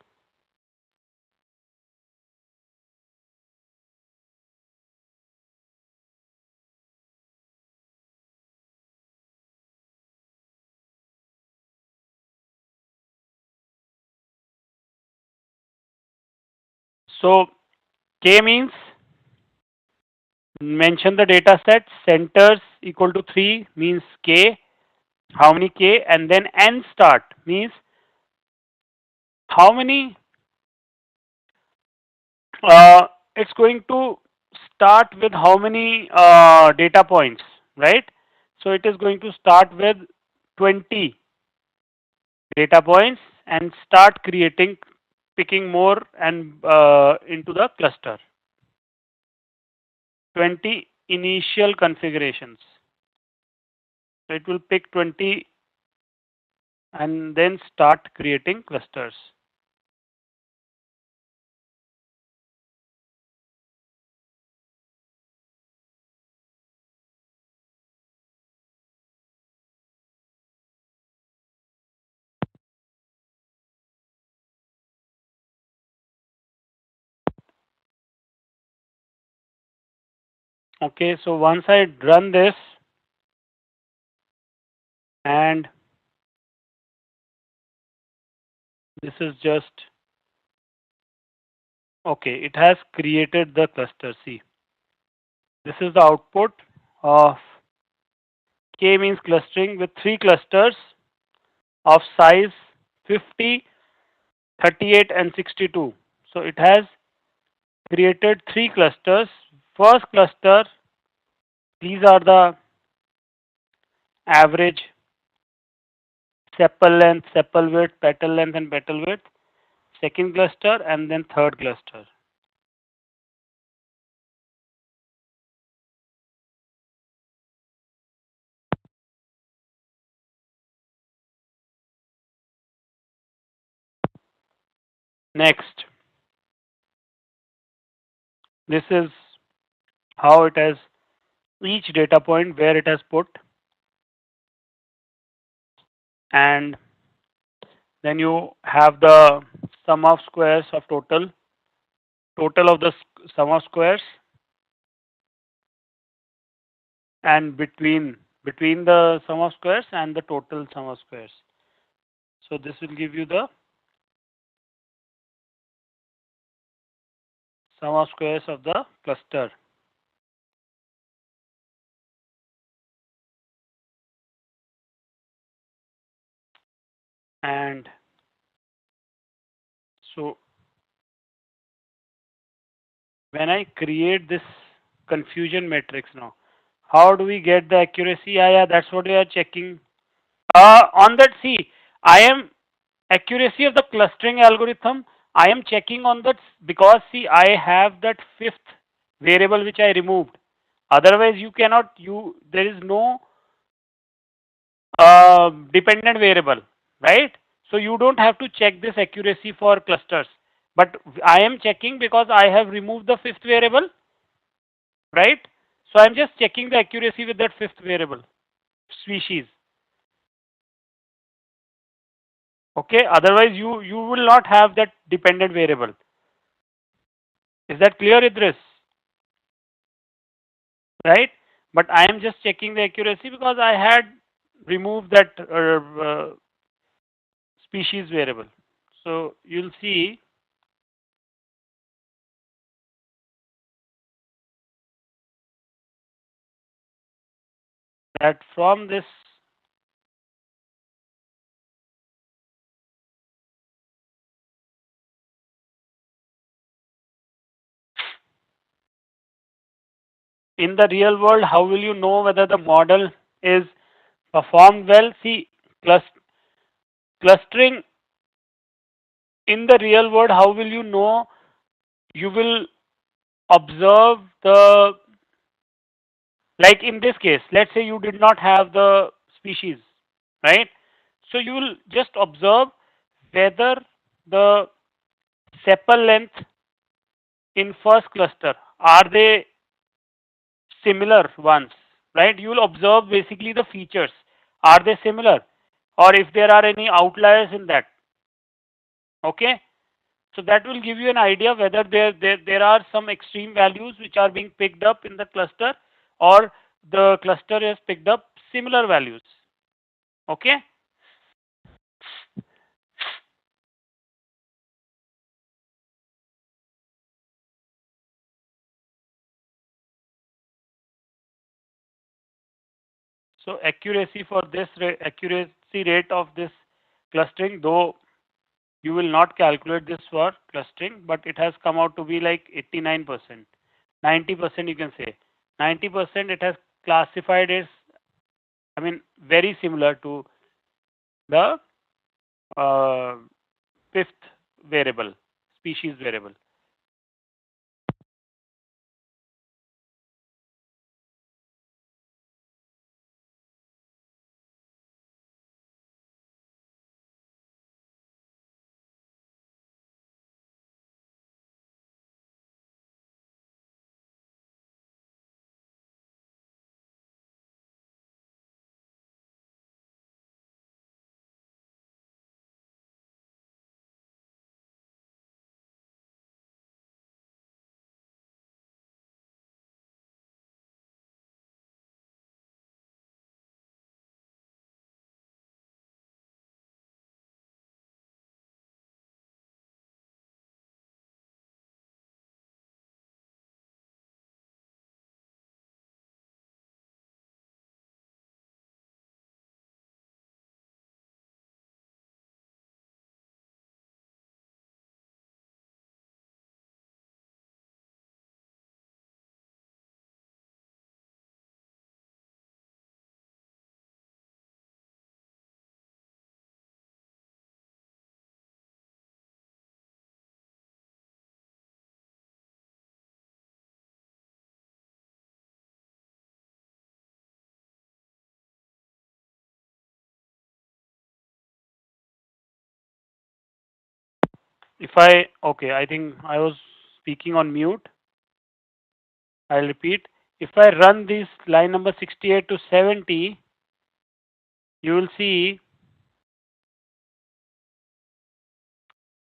So K means mention the data set, centers equal to 3 means K, how many K, and then N start means how many, uh, it's going to start with how many data points, right? So it is going to start with 20 data points and start creating, picking more and into the cluster. 20 initial configurations. So it will pick 20 and then start creating clusters. Okay, so once I run this, and this is just, okay, it has created the cluster. See, this is the output of K means clustering with 3 clusters of size 50, 38 and 62. So it has created 3 clusters. First cluster, these are the average sepal length, sepal width, petal length and petal width. Second cluster, and then third cluster. Next, this is how it has each data point where it has put. and then you have the sum of squares of total of the sum of squares, and between the sum of squares and the total sum of squares. So this will give you the sum of squares of the cluster. And so when I create this confusion matrix now, how do we get the accuracy? Yeah, that's what we are checking. On that, see, I am accuracy of the clustering algorithm. I am checking on that because see, I have that fifth variable which I removed. Otherwise, you cannot. There is no dependent variable, right? So you don't have to check this accuracy for clusters. But I am checking because I have removed the fifth variable, right? So I'm just checking the accuracy with that fifth variable, species. Okay. Otherwise, you will not have that dependent variable. Is that clear, Idris? Right? But I am just checking the accuracy because I had removed that species variable. So you'll see that from this in the real world, how will you know whether the model is performed well? See, clustering in the real world, how will you know? You will observe the, like in this case, let's say you did not have the species, right? So you will just observe whether the sepal length in first cluster, are they similar ones, right? You will observe basically the features. Are they similar? Or if there are any outliers in that. Okay? So that will give you an idea whether there are some extreme values which are being picked up in the cluster, or the cluster has picked up similar values. Okay? So accuracy for this accuracy rate of this clustering, though you will not calculate this for clustering, but it has come out to be like 89%, 90% you can say. 90% it has classified as, I mean, very similar to the uh, fifth variable, species variable. If I, okay, I think I was speaking on mute. I'll repeat. If I run this line number 68 to 70, you will see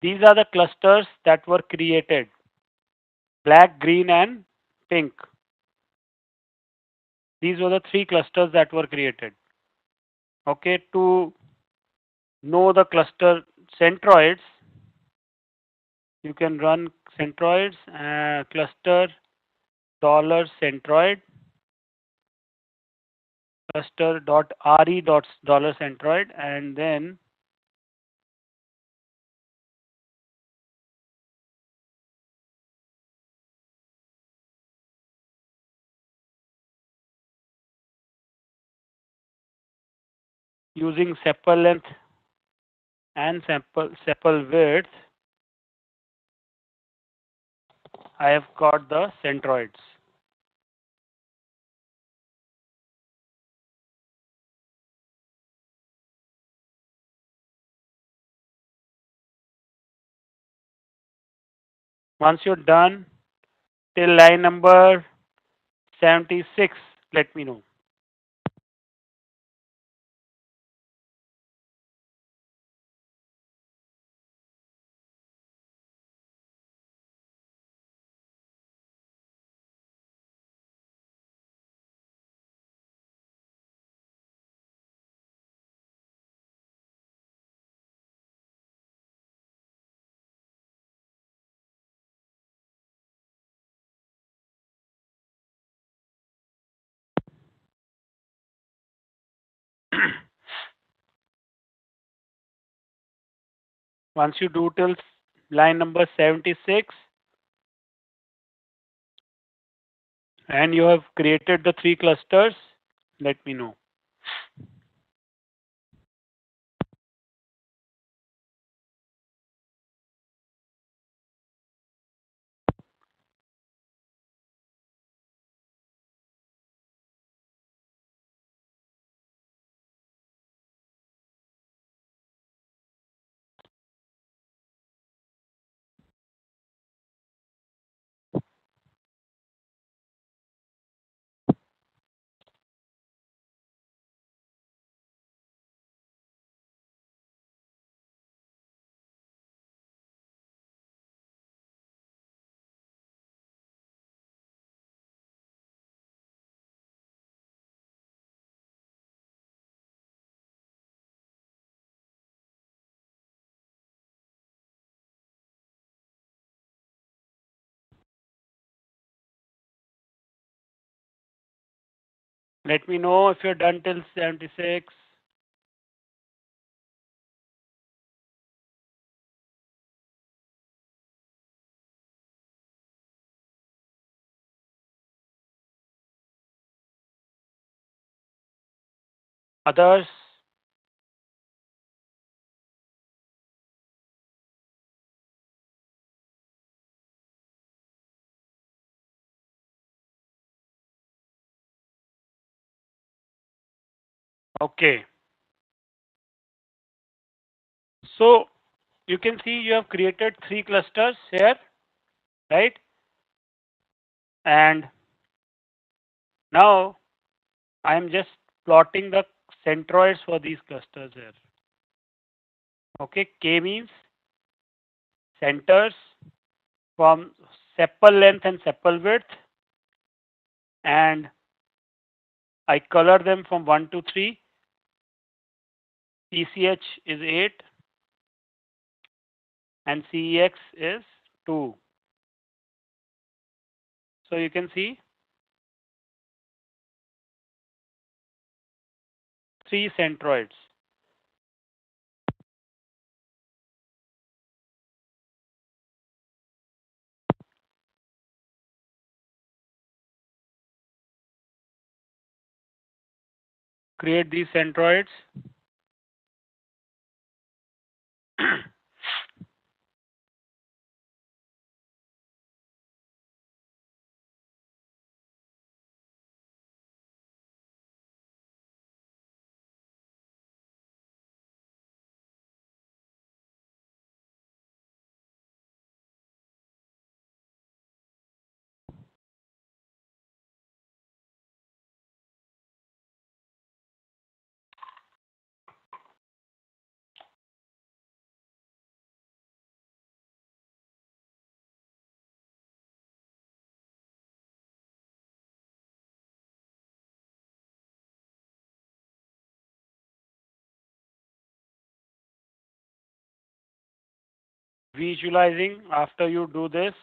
These are the clusters that were created: black, green, and pink. These were the three clusters that were created. Okay, to know the cluster centroids, you can run centroids cluster dollar centroid cluster dot re dot dollar centroid, and then using sepal length and sepal width, I have got the centroids. Once you're done till line number 76, let me know. Once you do till line number 76 and you have created the three clusters, let me know. Let me know if you're done till 76. Others, okay. So you can see you have created three clusters here, right? And now I am just plotting the centroids for these clusters here. Okay, K means centers from sepal length and sepal width, and I color them from 1 to 3. PCH is 8 and CEX is 2. So you can see three centroids. Create these centroids. visualizing after you do this.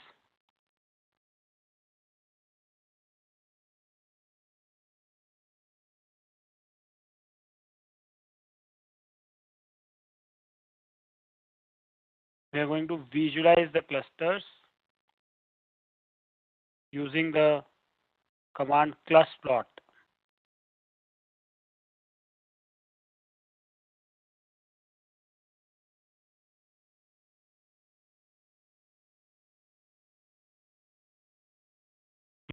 We are going to visualize the clusters using the command clustplot.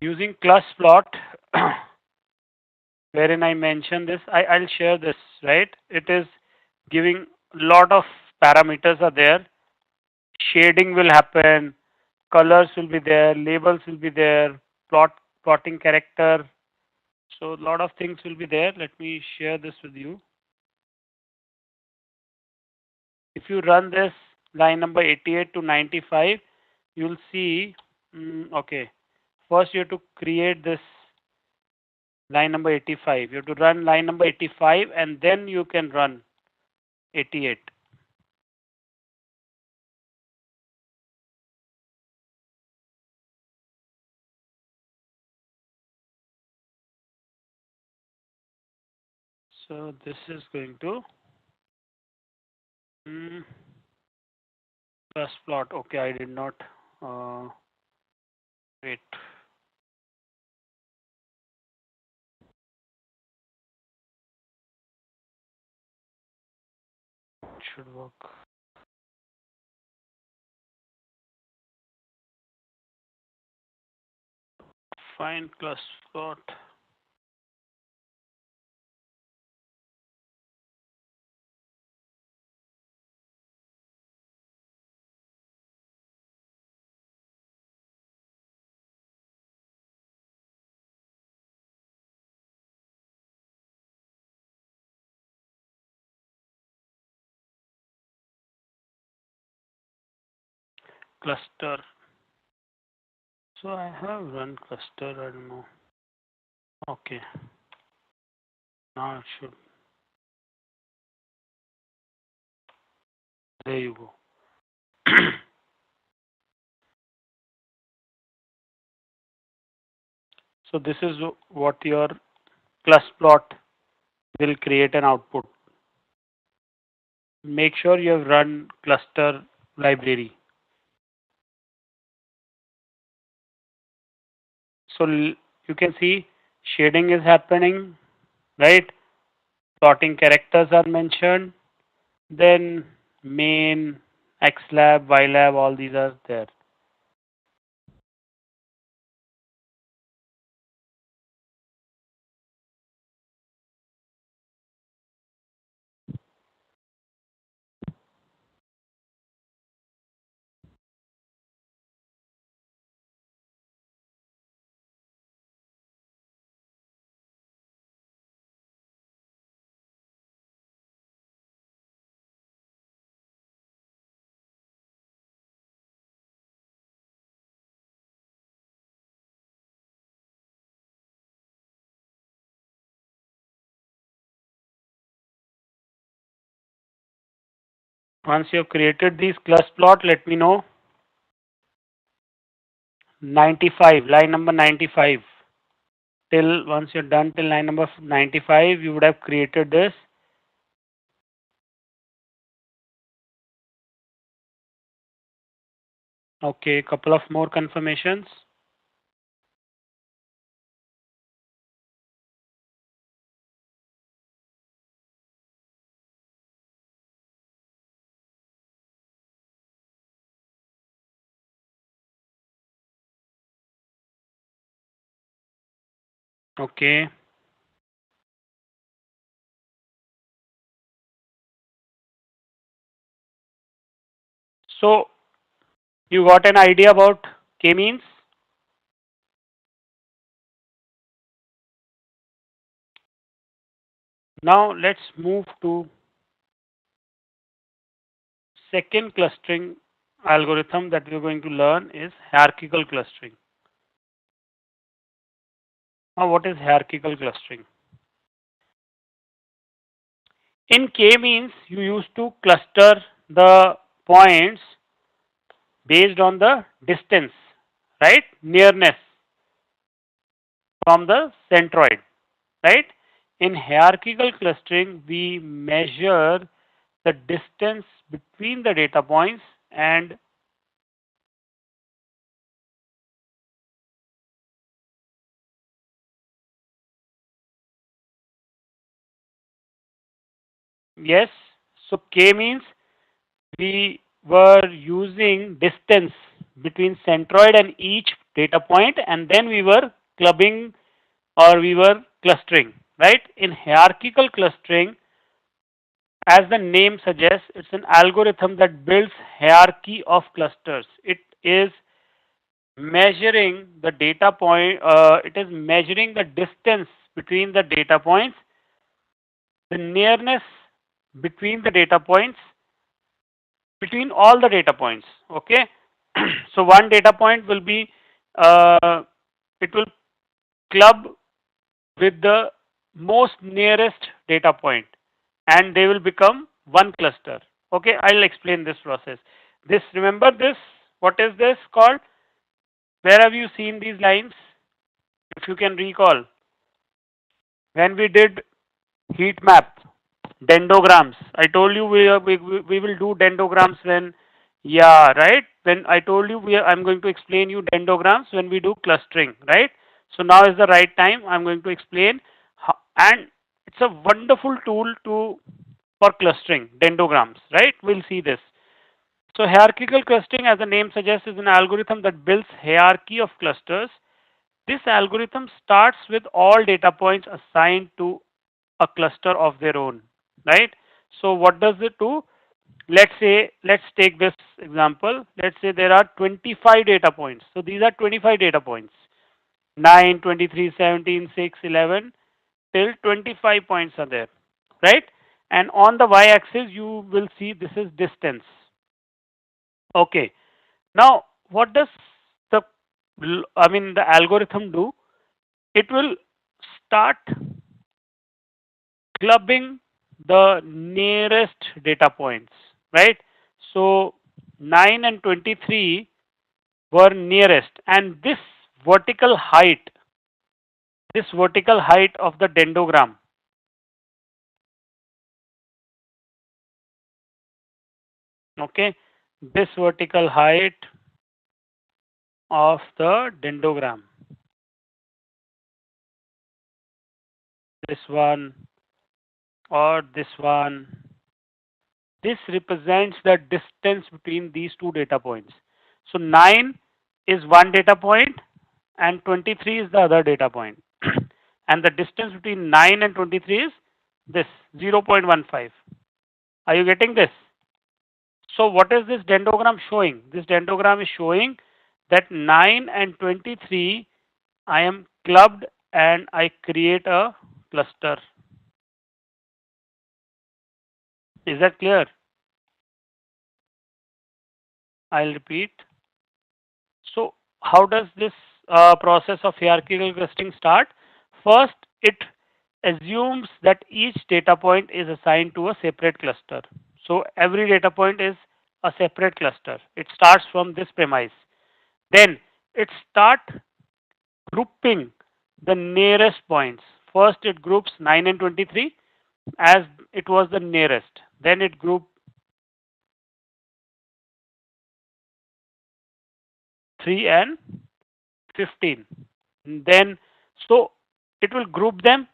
Using clustplot, wherein I mention this, I'll share this, right? It is giving lot of parameters are there. Shading will happen, colors will be there, labels will be there, plotting character. So a lot of things will be there. Let me share this with you. If you run this line number 88 to 95, you'll see, okay, first you have to create this line number 85. You have to run line number 85 and then you can run 88. So this is going to plus plot. Okay, I did not wait. It should work. Find plus plot. Cluster. So I have run cluster. I don't know. Okay, now it should. There you go. So this is what your clustplot will create an output. Make sure you have run cluster library. So you can see shading is happening, right? Plotting characters are mentioned. Then main, xlab, ylab, all these are there. Once you have created these clustplot, let me know. 95, line number 95. Till once you're done till line number 95, you would have created this. Okay, couple of more confirmations. Okay. So you got an idea about k-means? Now let's move to second clustering algorithm that we're going to learn is hierarchical clustering. Now what is hierarchical clustering? In k-means, you used to cluster the points based on the distance, right? Nearness from the centroid, right? In hierarchical clustering, we measure the distance between the data points and yes, so K means we were using distance between centroid and each data point, and then we were clubbing or we were clustering, right? In hierarchical clustering, as the name suggests, it's an algorithm that builds hierarchy of clusters. It is measuring the data point, it is measuring the distance between the data points, the nearness between the data points, between all the data points. Okay, so one data point will be, it will club with the most nearest data point, and they will become one cluster. Okay, I'll explain this process. This, remember this, what is this called? Where have you seen these lines? If you can recall, when we did heat map, dendrograms, I told you we will do dendrograms when, yeah, right? When I told you I'm going to explain you dendrograms when we do clustering, right? So now is the right time. I'm going to explain how, and it's a wonderful tool to for clustering dendrograms, right? We'll see this. So hierarchical clustering, as the name suggests, is an algorithm that builds hierarchy of clusters. This algorithm starts with all data points assigned to a cluster of their own, right? So what does it do? Let's say, let's take this example. Let's say there are 25 data points. So these are 25 data points. 9, 23, 17, 6, 11, till 25 points are there, right? And on the y-axis, you will see this is distance. Okay. Now, what does the, the algorithm do? It will start clubbing the nearest data points, right? So 9 and 23 were nearest, and this vertical height of the dendrogram, okay, this vertical height of the dendrogram, this one or this one, this represents the distance between these two data points. So 9 is one data point and 23 is the other data point. And the distance between 9 and 23 is this 0.15. Are you getting this? So what is this dendrogram showing? This dendrogram is showing that 9 and 23 I am clubbed and I create a cluster. Is that clear? I'll repeat. So how does this process of hierarchical clustering start? First, it assumes that each data point is assigned to a separate cluster. So every data point is a separate cluster. It starts from this premise. Then it starts grouping the nearest points. First, it groups 9 and 23 as it was the nearest. Then it grouped 3 and 15. Then, so it will group them,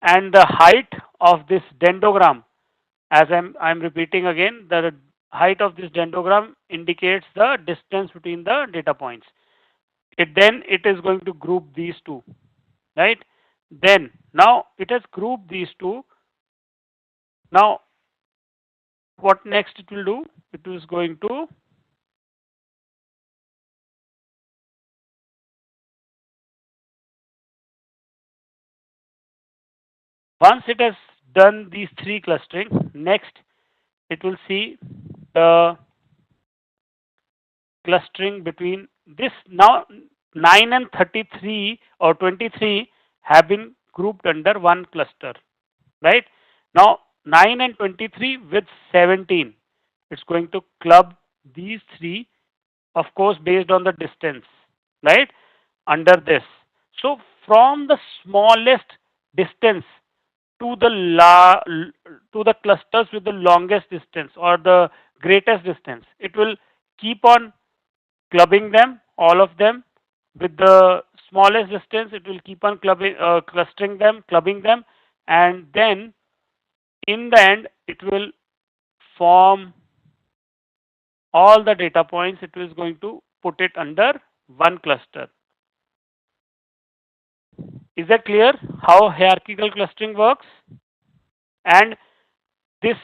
and the height of this dendrogram, as I'm repeating again, the height of this dendrogram indicates the distance between the data points. It is going to group these two, right? Then now it has grouped these two. Now what next it will do? It is going to, once it has done these three clustering, next it will see the clustering between this. Now 9 and 33 or 23 have been grouped under one cluster, right? Now 9 and 23 with 17, it's going to club these three of course based on the distance, right, under this. So from the smallest distance to the to the clusters with the longest distance or the greatest distance, it will keep on clubbing them, all of them. With the smallest distance, it will keep on clustering them, clubbing them, and then in the end, it will form all the data points. It is going to put it under one cluster. Is that clear how hierarchical clustering works? And this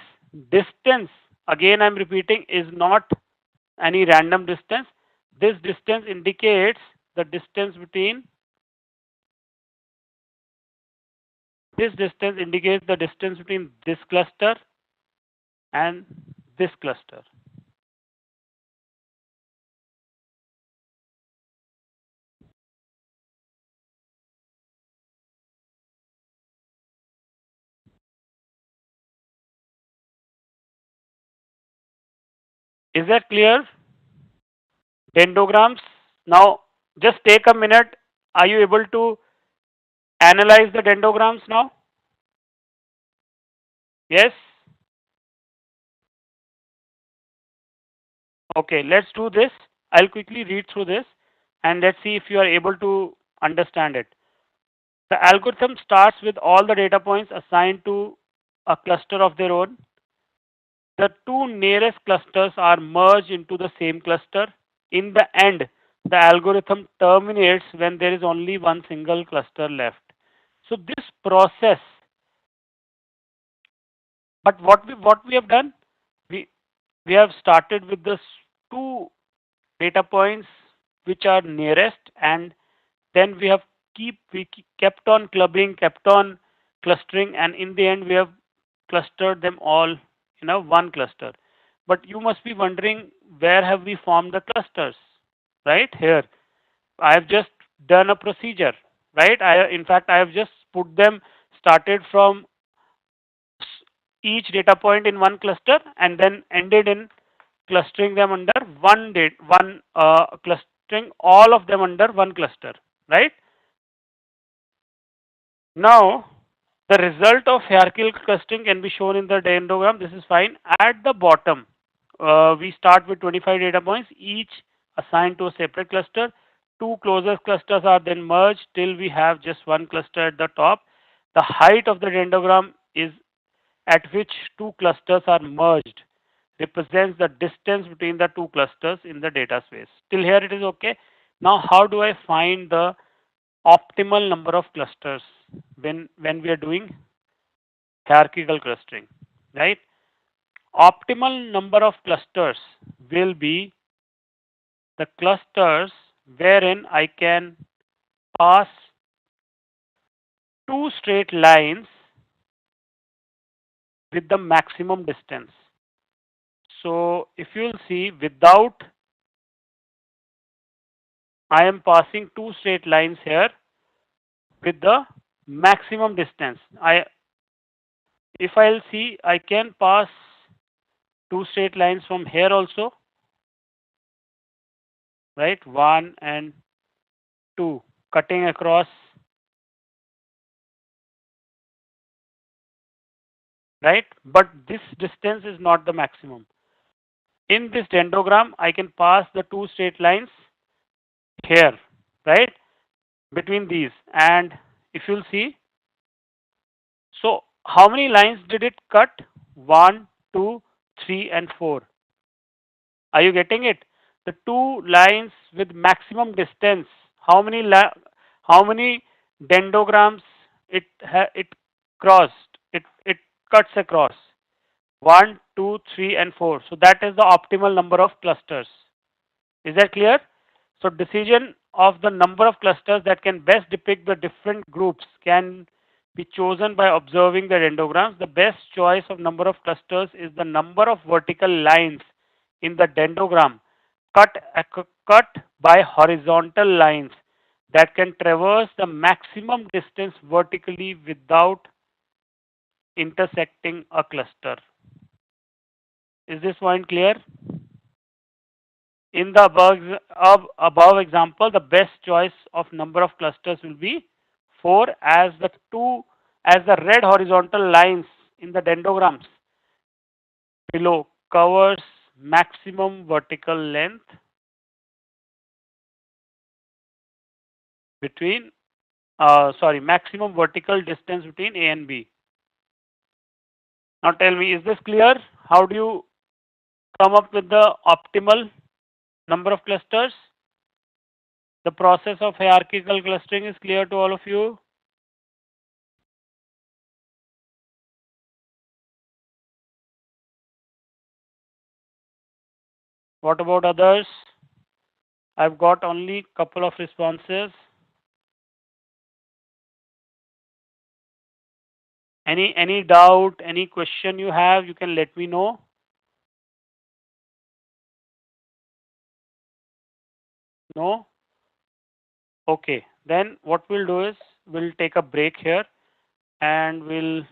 distance, again I'm repeating, is not any random distance. This distance indicates the distance between this cluster and this cluster. Is that clear? Dendrograms. Now, just take a minute. Are you able to analyze the dendrograms now? Yes? Okay, let's do this. I'll quickly read through this and let's see if you are able to understand it. The algorithm starts with all the data points assigned to a cluster of their own. The two nearest clusters are merged into the same cluster. In the end, the algorithm terminates when there is only one single cluster left. So this process, but what we have done, we we have started with the two data points which are nearest, and then we kept on clubbing, kept on clustering, and in the end we have clustered them all in a one cluster. But you must be wondering, where have we formed the clusters? Right here, I have just done a procedure, right? In fact, I have just put them, started from each data point in one cluster and then ended in clustering them under clustering all of them under one cluster, right? Now, the result of hierarchical clustering can be shown in the dendrogram. This is fine. At the bottom, we start with 25 data points, each assigned to a separate cluster. Two closest clusters are then merged till we have just one cluster at the top. The height of the dendrogram is at which two clusters are merged represents the distance between the two clusters in the data space. Till here it is okay. Now how do I find the optimal number of clusters when we are doing hierarchical clustering, right? Optimal number of clusters will be the clusters wherein I can pass two straight lines with the maximum distance. So if you'll see, without, I am passing two straight lines here with the maximum distance. If I'll see, I can pass two straight lines from here also, right? One and two, cutting across, right? But this distance is not the maximum. In this dendrogram, I can pass the two straight lines here, right? Between these. And if you'll see, so how many lines did it cut? One, two, three, and four. Are you getting it? The two lines with maximum distance. How many how many dendrograms it crossed? It cuts across. One, two, three, and four. So that is the optimal number of clusters. Is that clear? So decision of the number of clusters that can best depict the different groups can be chosen by observing the dendrograms. The best choice of number of clusters is the number of vertical lines in the dendrogram cut by horizontal lines that can traverse the maximum distance vertically without intersecting a cluster. Is this point clear? In the above example, the best choice of number of clusters will be 4, as the red horizontal lines in the dendrograms below covers maximum vertical length between maximum vertical distance between A and B. Now tell me, is this clear? How do you come up with the optimal number of clusters? The process of hierarchical clustering is clear to all of you? What about others? I've got only couple of responses. Any doubt, any question you have, you can let me know. No? Okay. Then what we'll do is we'll take a break here and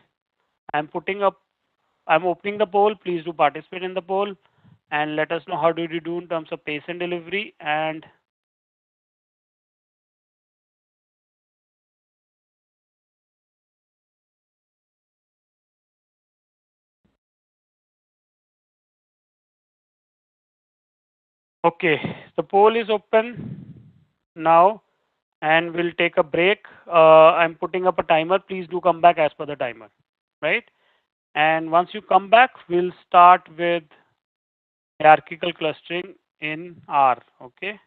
I'm putting up I'm opening the poll. Please do participate in the poll and let us know how did you do in terms of pace and delivery. And okay, the poll is open now and we'll take a break. I'm putting up a timer. Please do come back as per the timer, right? And once you come back, we'll start with hierarchical clustering in R. Okay.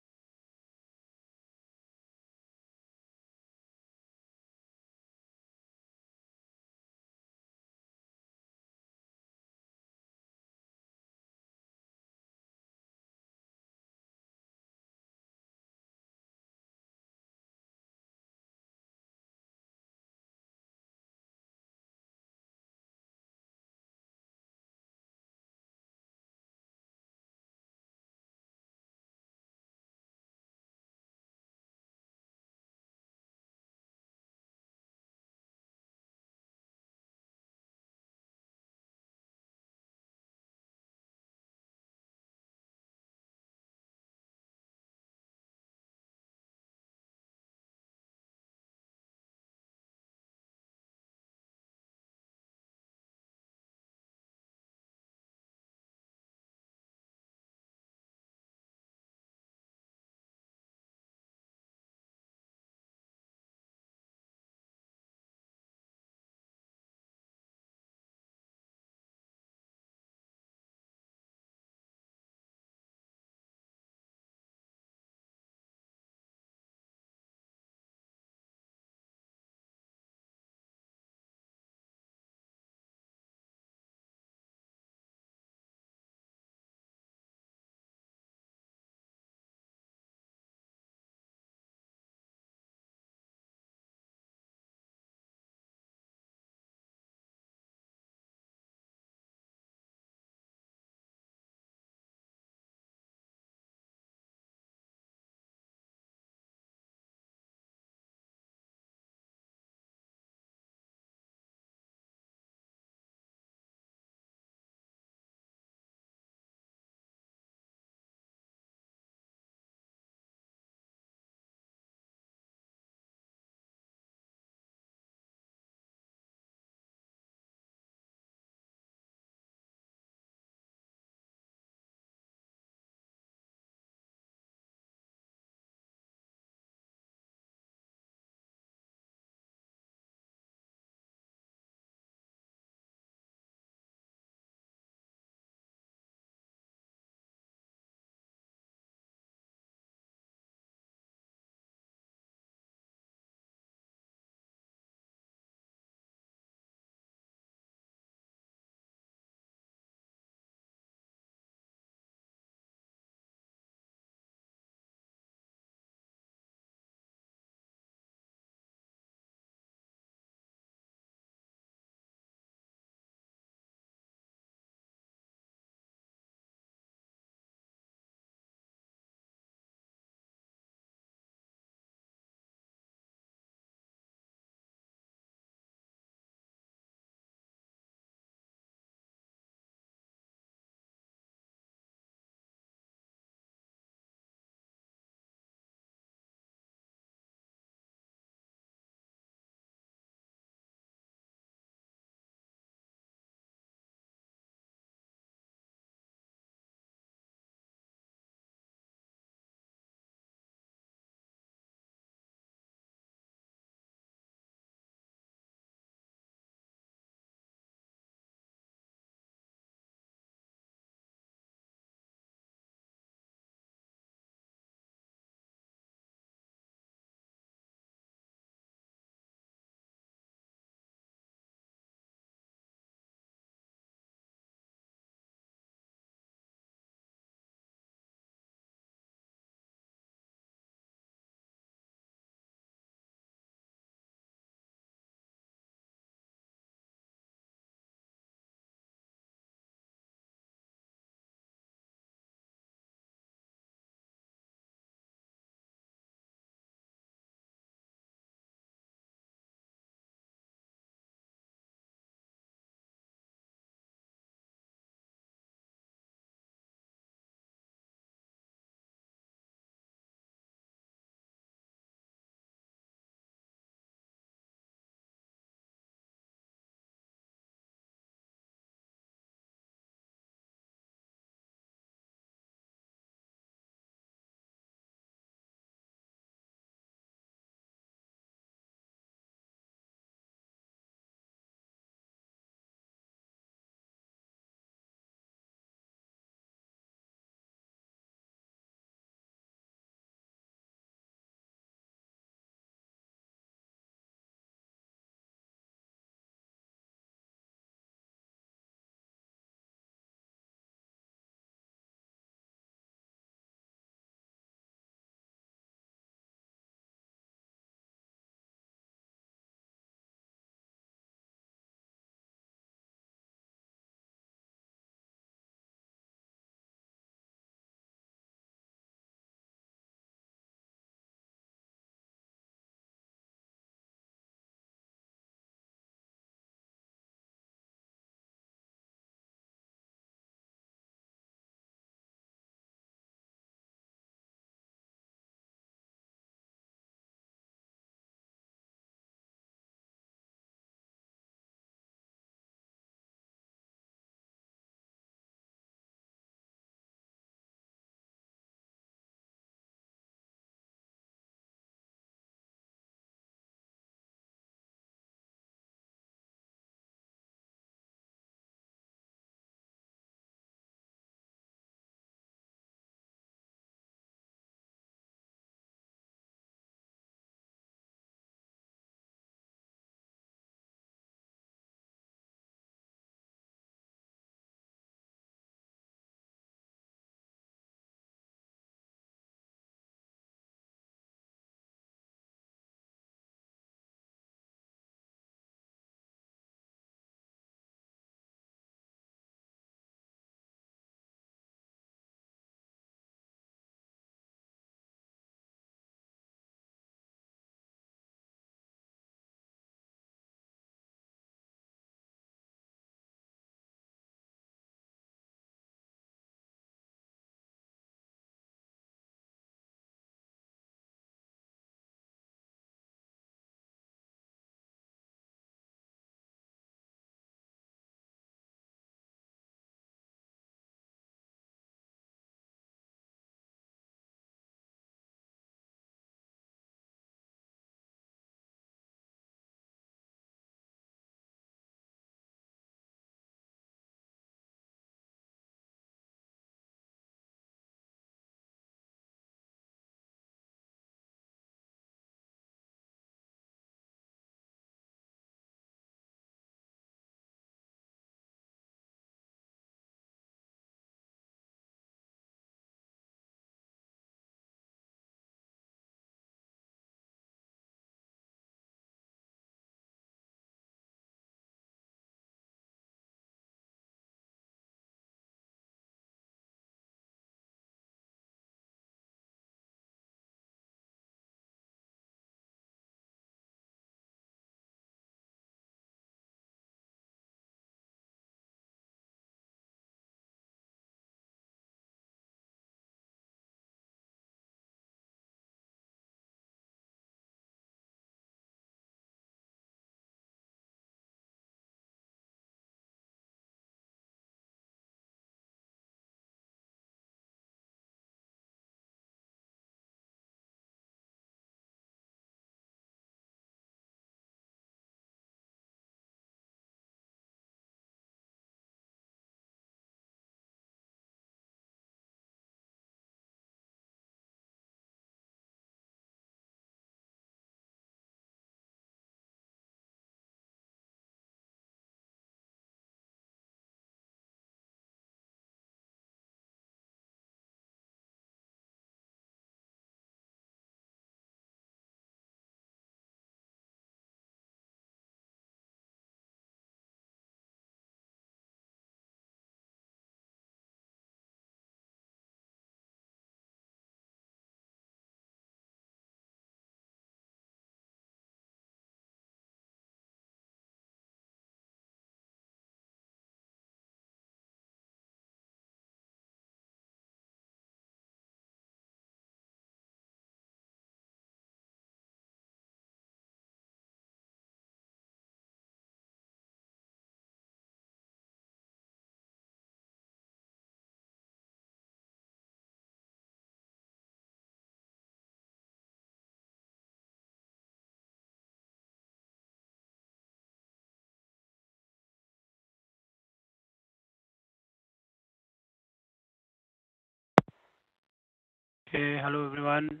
Okay, hello everyone.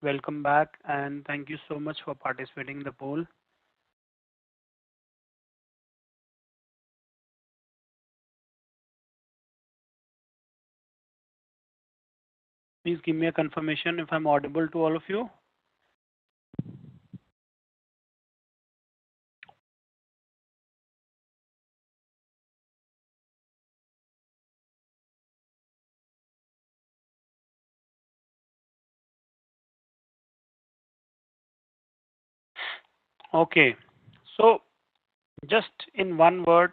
Welcome back and thank you so much for participating in the poll. Please give me a confirmation if I'm audible to all of you. Okay, so just in one word,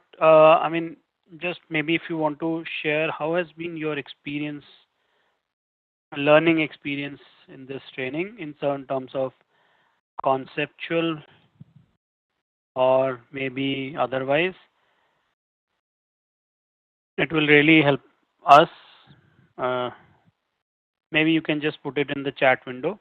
just maybe if you want to share how has been your experience, learning experience in this training in certain terms of conceptual or maybe otherwise. It will really help us. Uh, Maybe you can just put it in the chat window.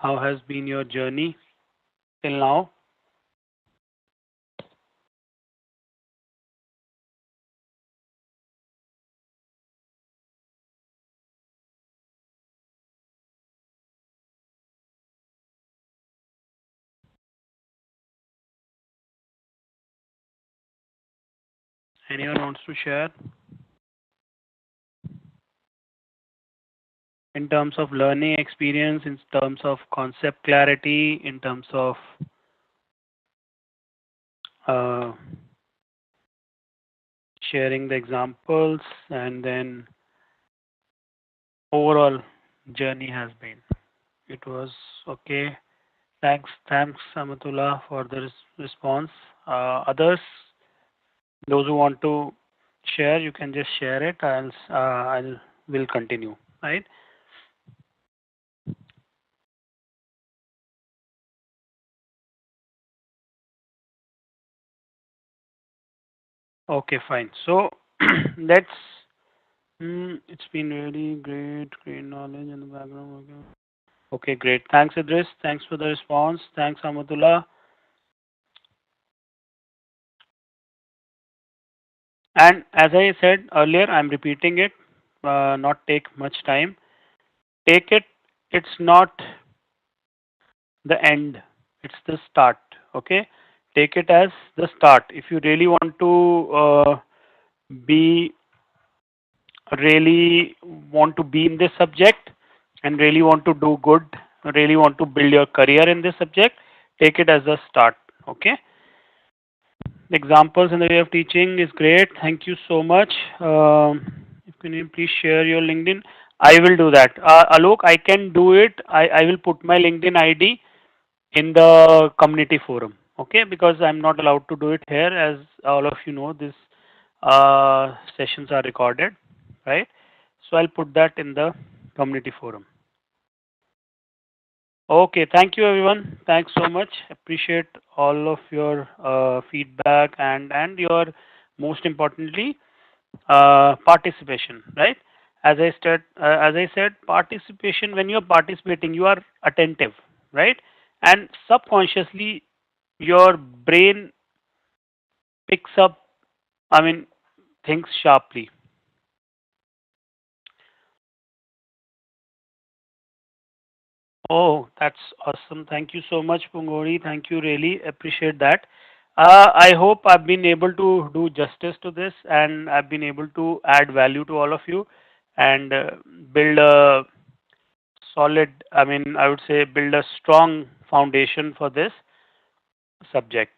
How has been your journey till now? Anyone wants to share in terms of learning experience, in terms of concept clarity, in terms of uh, sharing the examples, and then overall journey has been. It was okay. Thanks, Amatullah, for the response. Others, those who want to share, you can just share it. I'll will continue. Right? Okay, fine. So let's. It's been really great knowledge in the background. Okay. Okay, great. Thanks, Idris. Thanks for the response. Thanks, Amatullah. And as I said earlier, I'm repeating it. Not take much time. Take it. It's not the end. It's the start. Okay. Take it as the start. If you really want to be really want to be in this subject and really want to do good, really want to build your career in this subject, take it as a start. Okay. Examples in the way of teaching is great. Thank you so much. If can you please share your LinkedIn? I will do that. Alok, I can do it. I will put my LinkedIn ID in the community forum. Okay, because I'm not allowed to do it here, as all of you know, this sessions are recorded, right? So I'll put that in the community forum. Okay, thank you everyone. Thanks so much. Appreciate all of your feedback and your most importantly participation. Right? As I said, participation. When you are participating, you are attentive, right? And subconsciously, your brain picks up. I mean, things sharply. Oh, that's awesome. Thank you so much, Pungori. Thank you. Really appreciate that. I hope I've been able to do justice to this and I've been able to add value to all of you and build a solid, I would say, build a strong foundation for this subject.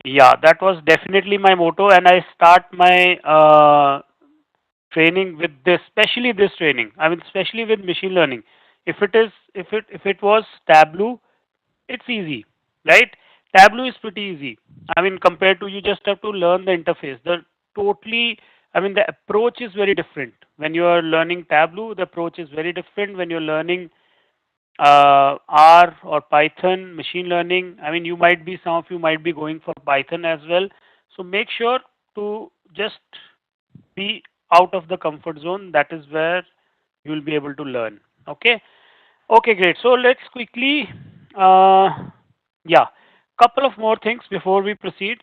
Yeah, that was definitely my motto, and I start my training with this, especially this training. Especially with machine learning. If it was Tableau, it's easy, right? Tableau is pretty easy. Compared to you just have to learn the interface. The approach is very different. When you are learning Tableau, the approach is very different. When you're learning R or Python, machine learning, some of you might be going for Python as well. So make sure to just be out of the comfort zone. That is where you will be able to learn. Okay. Okay, great. So let's quickly Yeah, couple of more things before we proceed.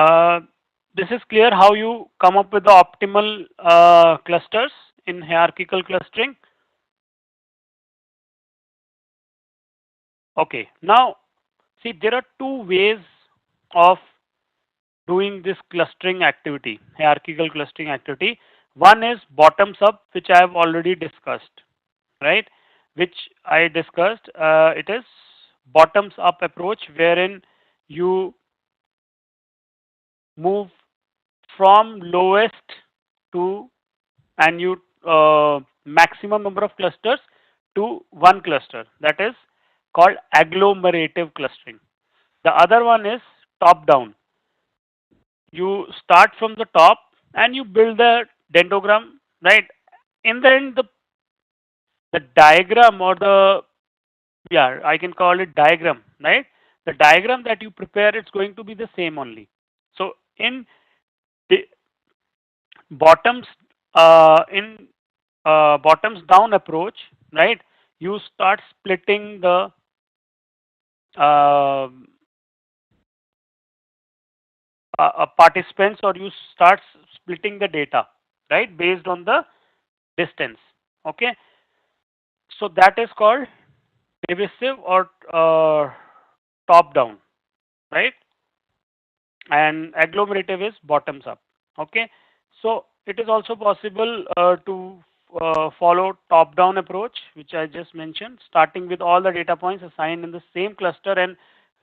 Uh, this is clear how you come up with the optimal clusters in hierarchical clustering. Okay, now see, there are two ways of doing this clustering activity, hierarchical clustering activity. One is bottoms up, which I have already discussed, right? Which I discussed. It is bottoms up approach wherein you move from lowest to and you maximum number of clusters to one cluster. That is called agglomerative clustering. The other one is top down. You start from the top and you build the dendrogram, right? In the end, the diagram or the, yeah, I can call it diagram, right? The diagram that you prepare, it's going to be the same only. So in the bottoms in bottoms down approach, right? You start splitting the uh, participants, or you start splitting the data, right, based on the distance. Okay, so that is called divisive or top down, right? And agglomerative is bottoms up. Okay, so it is also possible to follow top down approach, which I just mentioned, starting with all the data points assigned in the same cluster and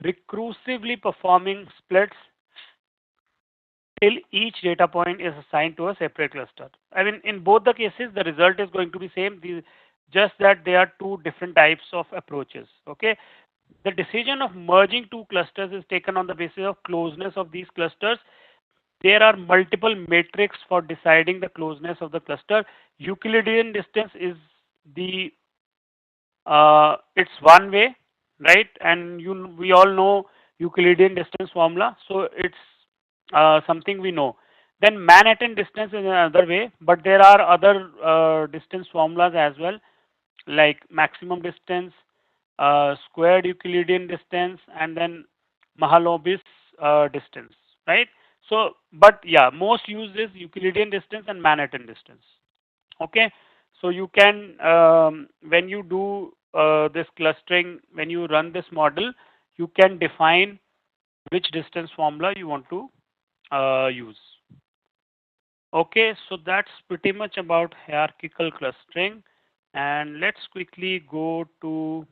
recursively performing splits till each data point is assigned to a separate cluster. I mean, in both the cases, the result is going to be same, just that they are two different types of approaches. Okay, the decision of merging two clusters is taken on the basis of closeness of these clusters. There are multiple metrics for deciding the closeness of the cluster. Euclidean distance is the it's one way, right? And we all know Euclidean distance formula, so it's something we know. Then Manhattan distance is another way, but there are other distance formulas as well, like maximum distance, squared Euclidean distance, and then Mahalanobis distance, right? So, but yeah, most used is Euclidean distance and Manhattan distance. Okay, so you can when you do this clustering, when you run this model, you can define which distance formula you want to use. Okay, so that's pretty much about hierarchical clustering, and let's quickly go to,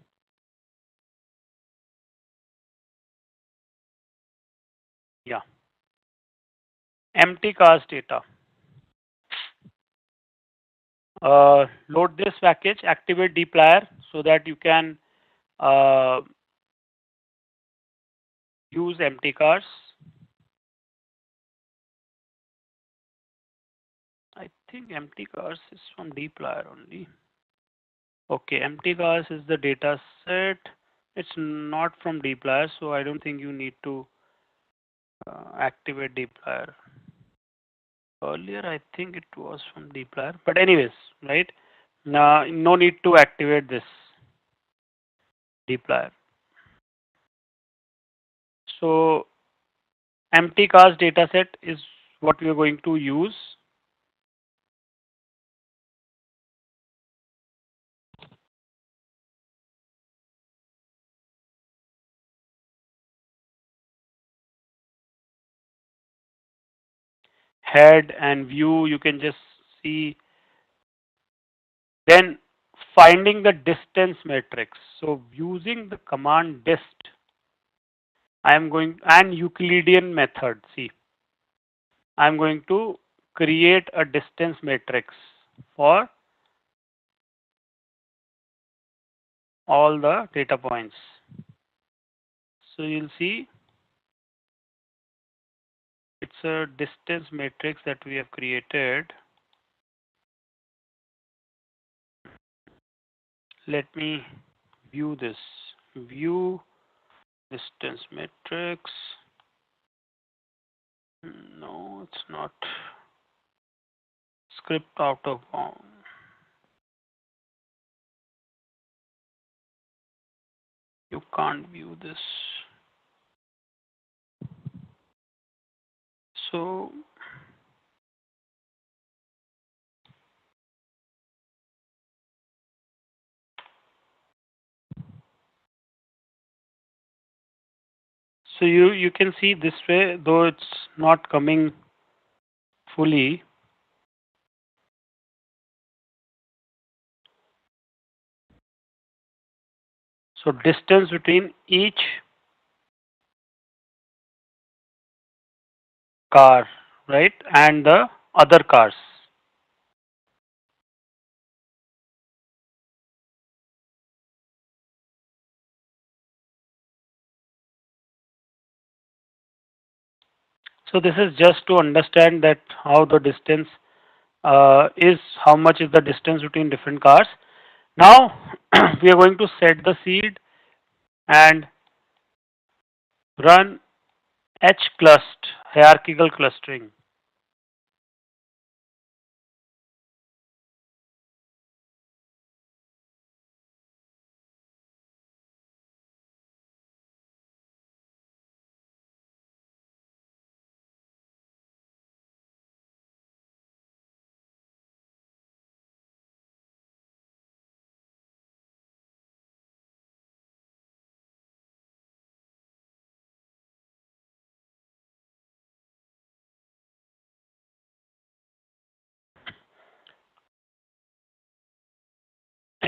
yeah, empty cars data. Load this package, activate dplyr so that you can uh, use empty cars. I think empty cars is from dplyr only. Okay, empty cars is the data set. It's not from dplyr, so I don't think you need to activate dplyr. Earlier, I think it was from dplyr, but anyways, right? No need to activate this dplyr. So empty cars dataset is what we are going to use. Head and view, you can just see. Then finding the distance matrix. So using the command dist, I am going, and Euclidean method. See, I am going to create a distance matrix for all the data points. So you'll see it's a distance matrix that we have created. Let me view this. View distance matrix. No, it's not. Script out of bound. You can't view this. So you can see this way, though it's not coming fully. So distance between each car, right, and the other cars. So this is just to understand that how the distance is, how much is the distance between different cars. Now we are going to set the seed and run hclust hierarchical clustering.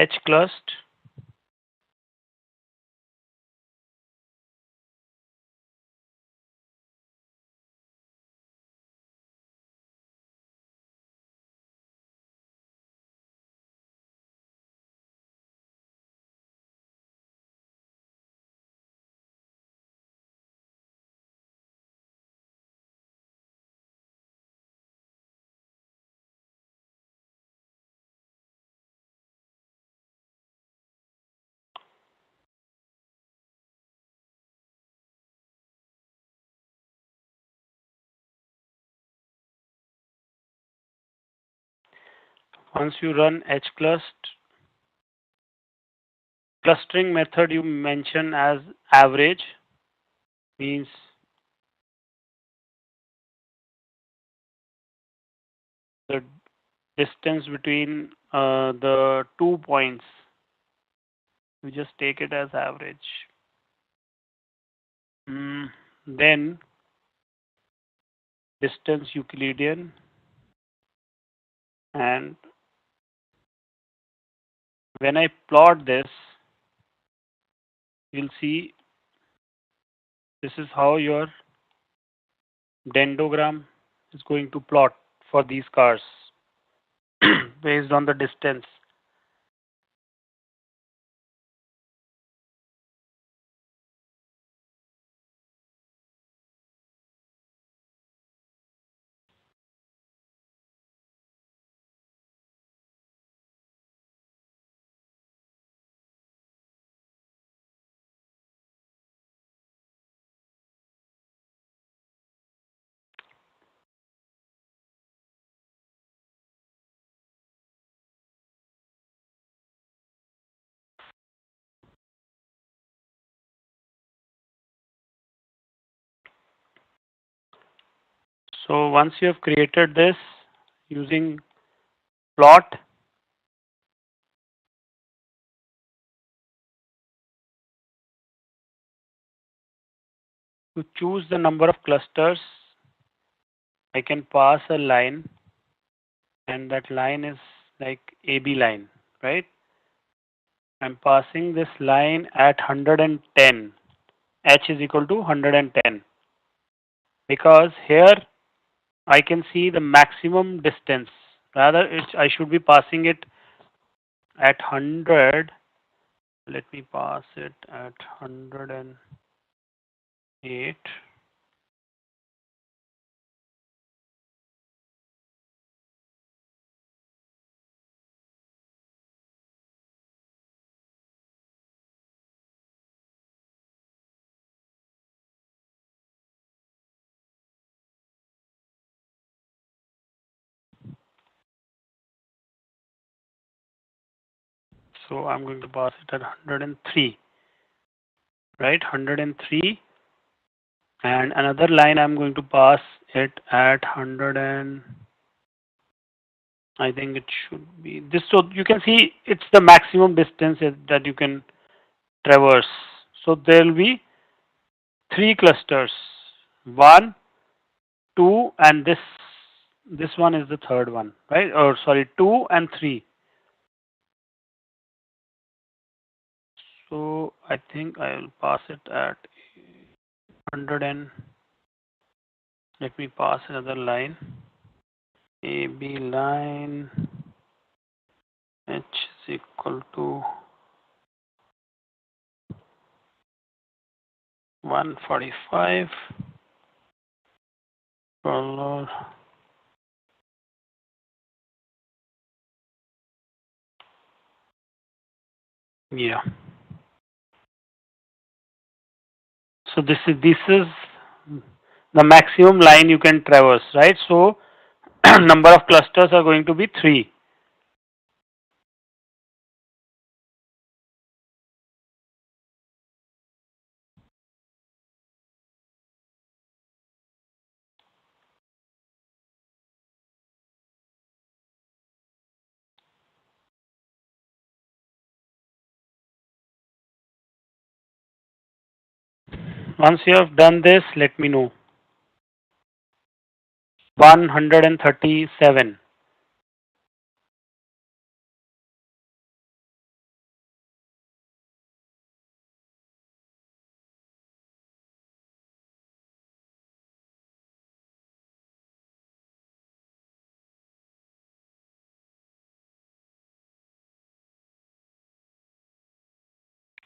Hclust Once you run hclust clustering method, you mention as average, means the distance between the 2 points. You just take it as average. Then distance Euclidean, and when I plot this, you'll see this is how your dendrogram is going to plot for these cars based on the distance. So once you have created this using plot, to choose the number of clusters, I can pass a line, and that line is like AB line, right? I'm passing this line at 110. H is equal to 110, because here I can see the maximum distance. Rather, I should be passing it at 100. Let me pass it at 108. So I'm going to pass it at 103, right? 103, and another line I'm going to pass it at 100 and I think it should be this. So you can see it's the maximum distance that you can traverse. So there will be three clusters, one, two, and this one is the third one, right? Or sorry, two and three. So I think I will pass it at 100 and let me pass another line. AB line H is equal to 145 color. Yeah. So this is the maximum line you can traverse, right? So number of clusters are going to be three. Once you have done this, let me know. 137.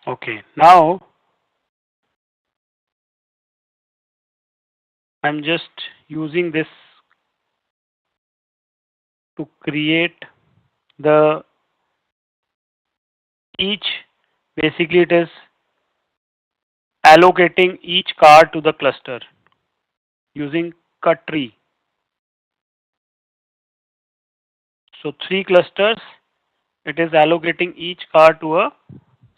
Okay, now I'm just using this to create the each. Basically, it is allocating each card to the cluster using cut tree. So three clusters, it is allocating each card to a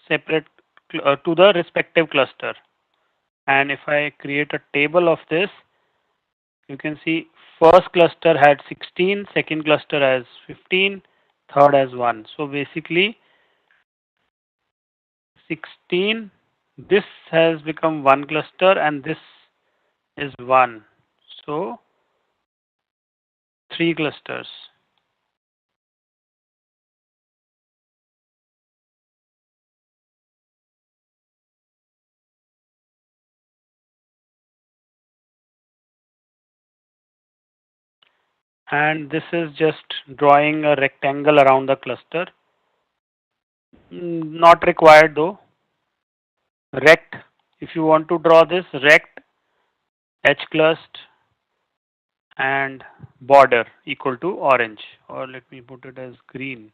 separate to the respective cluster. And if I create a table of this, you can see first cluster had 16, second cluster has 15, third has 1. So basically 16, this has become one cluster and this is 1. So three clusters. And this is just drawing a rectangle around the cluster. Not required though. Rect, if you want to draw this, rect hclust and border equal to orange, or let me put it as green.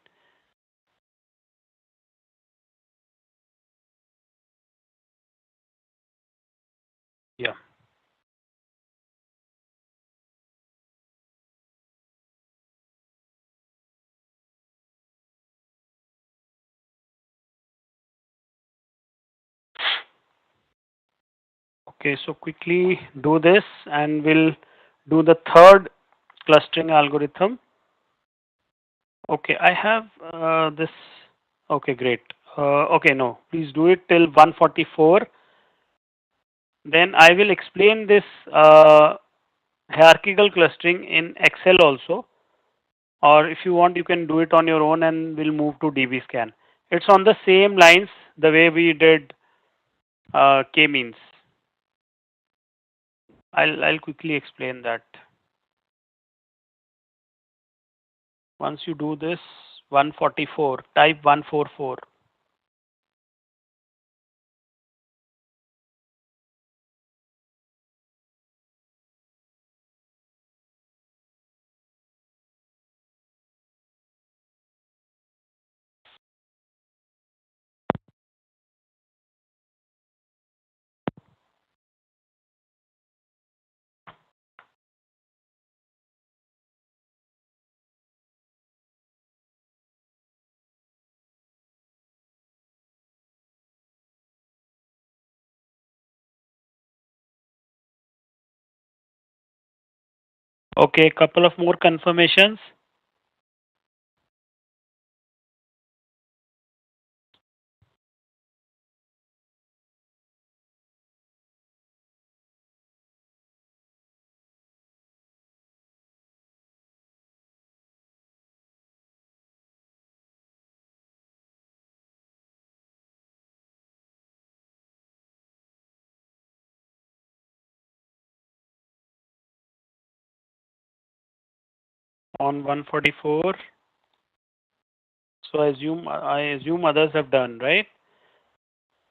Yeah. Okay, so quickly do this and we'll do the third clustering algorithm. Okay, I have this. Okay, great. Okay, no, please do it till 144. Then I will explain this hierarchical clustering in Excel also. Or if you want, you can do it on your own and we'll move to DBScan. It's on the same lines the way we did k-means. I'll quickly explain that. Once you do this, 144, type 144. Okay, couple of more confirmations. On 144. So I assume others have done, right?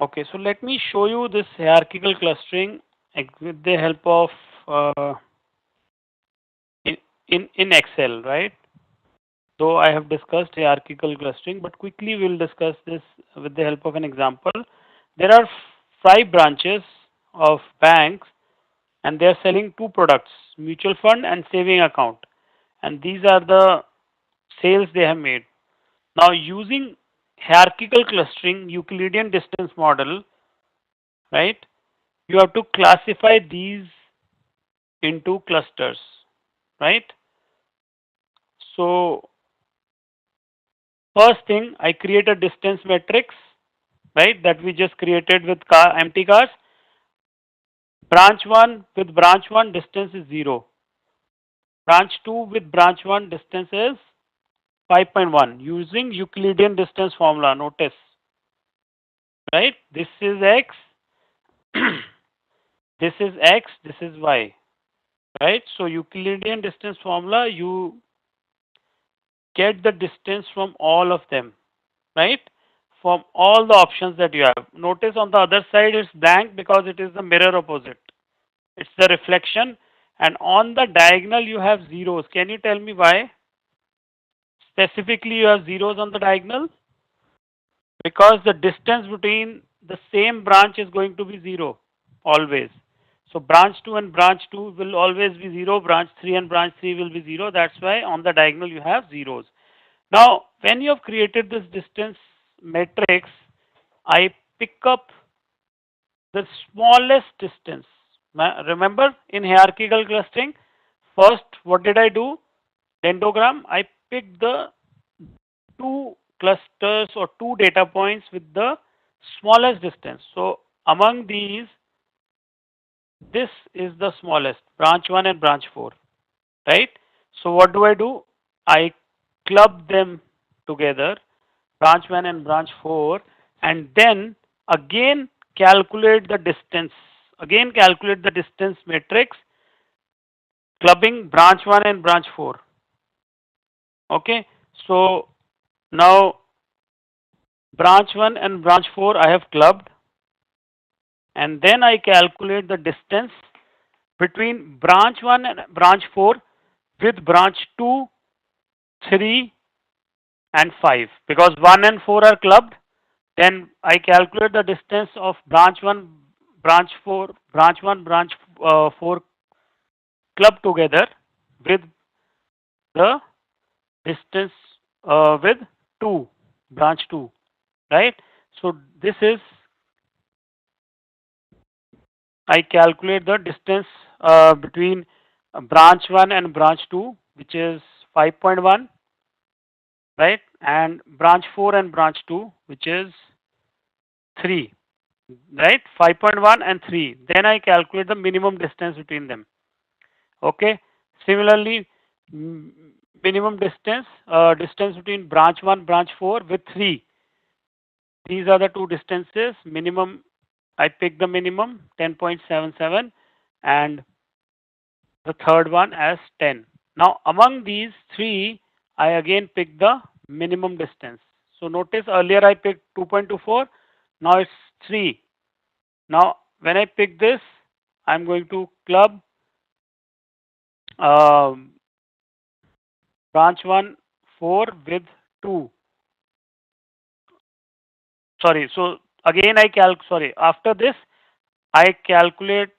Okay, so let me show you this hierarchical clustering with the help of uh, in Excel, right? So I have discussed hierarchical clustering, but quickly we'll discuss this with the help of an example. There are five branches of banks, and they are selling two products: mutual fund and saving account. And these are the sales they have made. Now, using hierarchical clustering, Euclidean distance model, right? You have to classify these into clusters, right? So, first thing, I create a distance matrix, right? That we just created with empty cars. Branch 1 with branch 1 distance is 0. Branch 2 with branch 1 distance is 5.1 using Euclidean distance formula. Notice, right? This is x, this is x, this is y, right? So Euclidean distance formula, you get the distance from all of them, right? From all the options that you have. Notice on the other side it's blank because it is the mirror opposite. It's the reflection. And on the diagonal you have zeros. Can you tell me why? Specifically you have zeros on the diagonal? Because the distance between the same branch is going to be 0 always. So branch 2 and branch 2 will always be 0, branch 3 and branch 3 will be 0. That's why on the diagonal you have zeros. Now, when you have created this distance matrix, I pick up the smallest distance. Remember in hierarchical clustering, first what did I do? Dendrogram, I picked the two clusters or two data points with the smallest distance. So among these, this is the smallest, branch 1 and branch 4, right? So what do? I club them together, branch 1 and branch 4, and then again calculate the distance. Again calculate the distance matrix, clubbing branch 1 and branch 4. Okay, so now branch 1 and branch 4 I have clubbed, and then I calculate the distance between branch 1 and branch 4 with branch 2, 3 and 5, because 1 and 4 are clubbed. Then I calculate the distance of branch 1, branch 4, branch 1, branch 4 clubbed together with the distance with 2, branch 2, right? So this is, I calculate the distance between branch 1 and branch 2, which is 5.1, right? And branch 4 and branch 2, which is 3, right? 5.1 and 3. Then I calculate the minimum distance between them. Okay. Similarly, minimum distance between branch 1, branch 4 with 3. These are the two distances. Minimum, I pick the minimum 10.77 and the third one as 10. Now among these three, I again pick the minimum distance. So notice earlier I picked 2.24, now it's 3. Now when I pick this, I'm going to club um, branch 1 4 with 2. Sorry, so again after this I create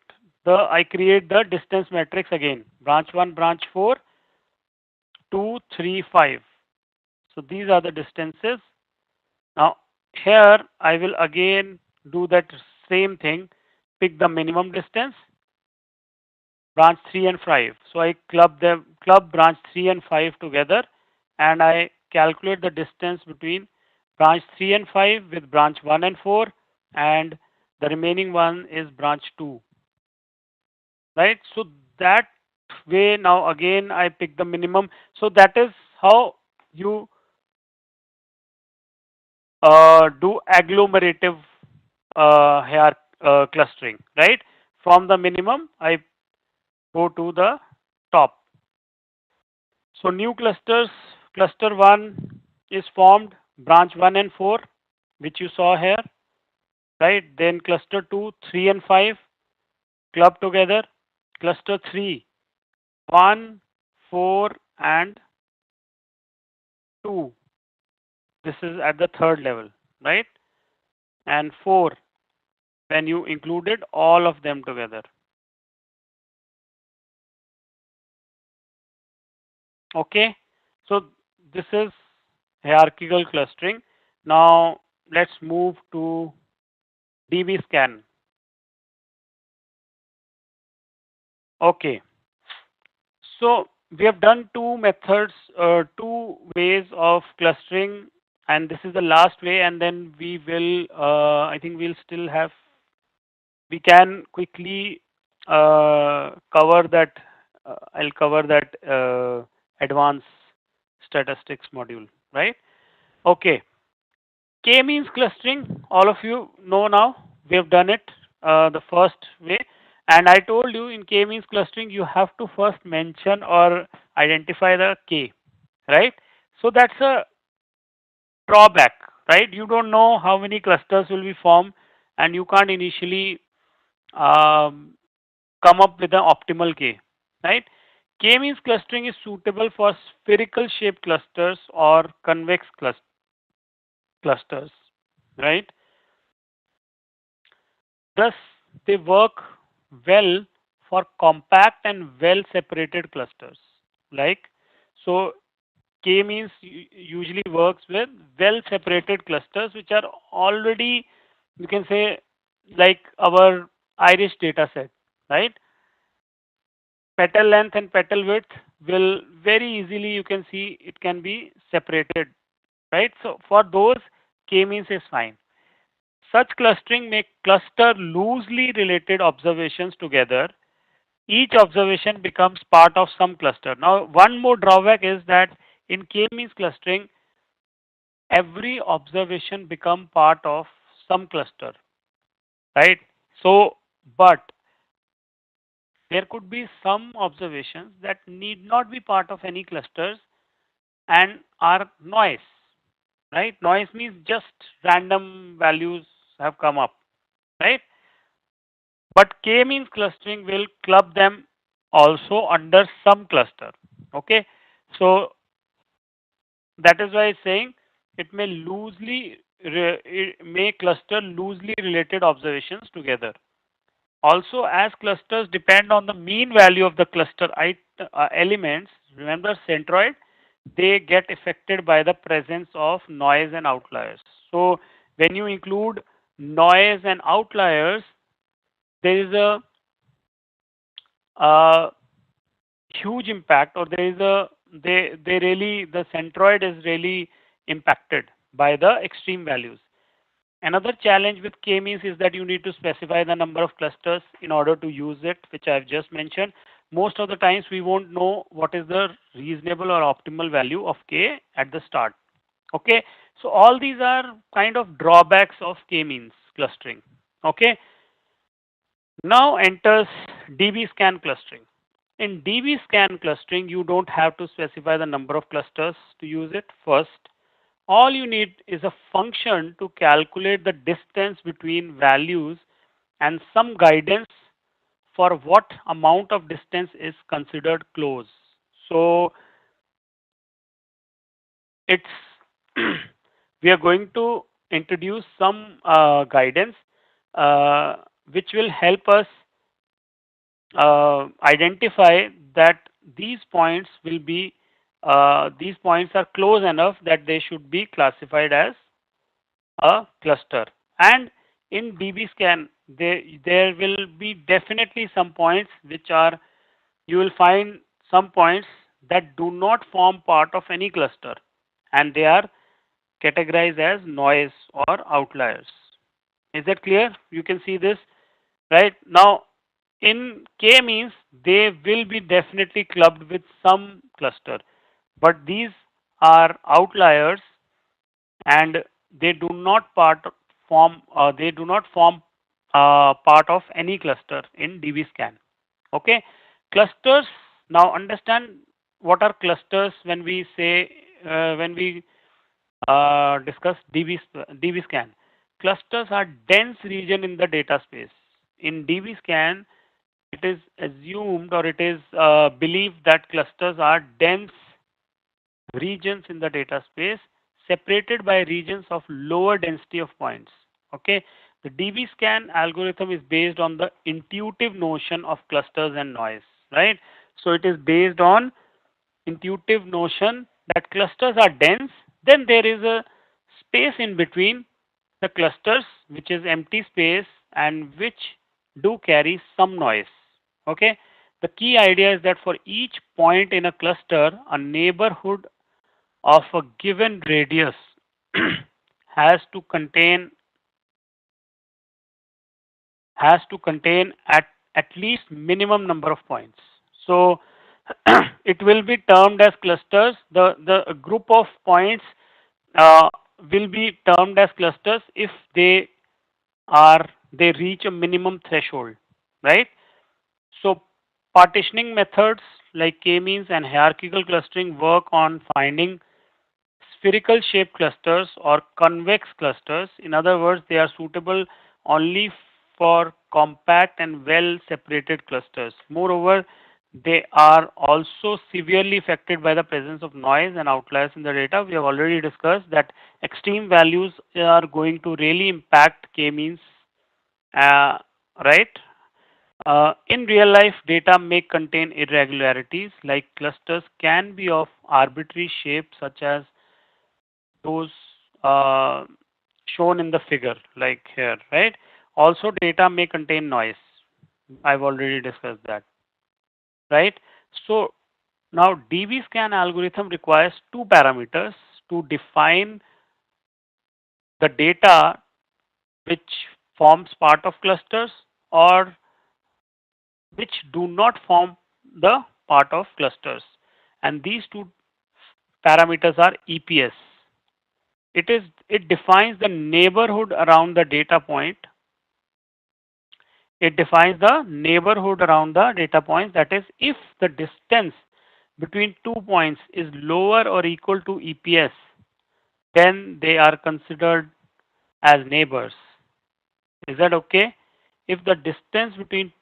the distance matrix again. Branch 1, branch 4, 2, 3, 5. So these are the distances. Now here I will again do that same thing, pick the minimum distance branch 3 and 5. So I club branch 3 and 5 together, and I calculate the distance between branch 3 and 5 with branch 1 and 4, and the remaining one is branch 2, right? So that way, now again I pick the minimum. So that is how you do agglomerative clustering, right? From the minimum, I go to the top. So new clusters, cluster 1 is formed, branch 1 and 4, which you saw here, right? Then cluster 2, 3 and 5 club together. Cluster 3, 1, 4 and 2. This is at the third level, right? And 4 when you included all of them together. Okay, so this is hierarchical clustering. Now let's move to DB-scan. Okay, so we have done two methods, two ways of clustering, and this is the last way, and then we will, I think we'll still have, we can quickly cover that, I'll cover that advanced statistics module, right? Okay, K-means clustering, all of you know now. We have done it the first way. And I told you in K-means clustering, you have to first mention or identify the K, right? So that's a drawback, right? You don't know how many clusters will be formed, and you can't initially um, come up with an optimal K, right? K-means clustering is suitable for spherical shaped clusters or convex clusters, right? Thus, they work well for compact and well separated clusters. Like, so K means usually works with well separated clusters which are already, you can say, like our iris data set, right? Petal length and petal width will very easily, you can see, it can be separated, right? So for those, K means is fine. Such clustering may cluster loosely related observations together. Each observation becomes part of some cluster. Now, one more drawback is that in K-means clustering, every observation become part of some cluster, right? So, but there could be some observations that need not be part of any clusters and are noise, right? Noise means just random values have come up, right? But K-means clustering will club them also under some cluster. Okay, so that is why it's saying it may it may cluster loosely related observations together. Also, as clusters depend on the mean value of the cluster elements, remember centroid, they get affected by the presence of noise and outliers. So when you include noise and outliers, there is a uh, huge impact, or there is a they really, the centroid is really impacted by the extreme values. Another challenge with K-means is that you need to specify the number of clusters in order to use it, which I've just mentioned. Most of the times we won't know what is the reasonable or optimal value of K at the start. Okay, so all these are kind of drawbacks of K-means clustering. Okay, now enters DB-scan clustering. In DB-scan clustering, you don't have to specify the number of clusters to use it first. All you need is a function to calculate the distance between values and some guidance for what amount of distance is considered close. So it's we are going to introduce some guidance uh, which will help us identify that these points will be these points are close enough that they should be classified as a cluster. And in DB scan, there will be definitely some points which are you will find some points that do not form part of any cluster, and they are categorized as noise or outliers. Is that clear? You can see this right now. In K means they will be definitely clubbed with some cluster, but these are outliers and they do not form part of any cluster in DB-scan. Okay, clusters. Now understand what are clusters when we say when we discuss DB-scan. Clusters are dense region in the data space. In DB-scan, it is assumed or it is believed that clusters are dense regions in the data space separated by regions of lower density of points. Okay, the DB scan algorithm is based on the intuitive notion of clusters and noise, right? So it is based on intuitive notion that clusters are dense, then there is a space in between the clusters which is empty space and which do carry some noise. Okay, the key idea is that for each point in a cluster, a neighborhood of a given radius has to contain at least minimum number of points. So it will be termed as clusters. The group of points uh, will be termed as clusters if they reach a minimum threshold, right? So partitioning methods like k-means and hierarchical clustering work on finding spherical shaped clusters or convex clusters. In other words, they are suitable only for compact and well separated clusters. Moreover, they are also severely affected by the presence of noise and outliers in the data. We have already discussed that extreme values are going to really impact k-means, uh, right? In real life, data may contain irregularities, like clusters can be of arbitrary shape, such as those uh, shown in the figure, like here, right? Also, data may contain noise. I've already discussed that, right? So now DB scan algorithm requires two parameters to define the data which forms part of clusters or which do not form the part of clusters. And these two parameters are EPS. It defines the neighborhood around the data point. It defines the neighborhood around the data points. That is, if the distance between 2 points is lower or equal to EPS, then they are considered as neighbors. Is that okay? If the distance between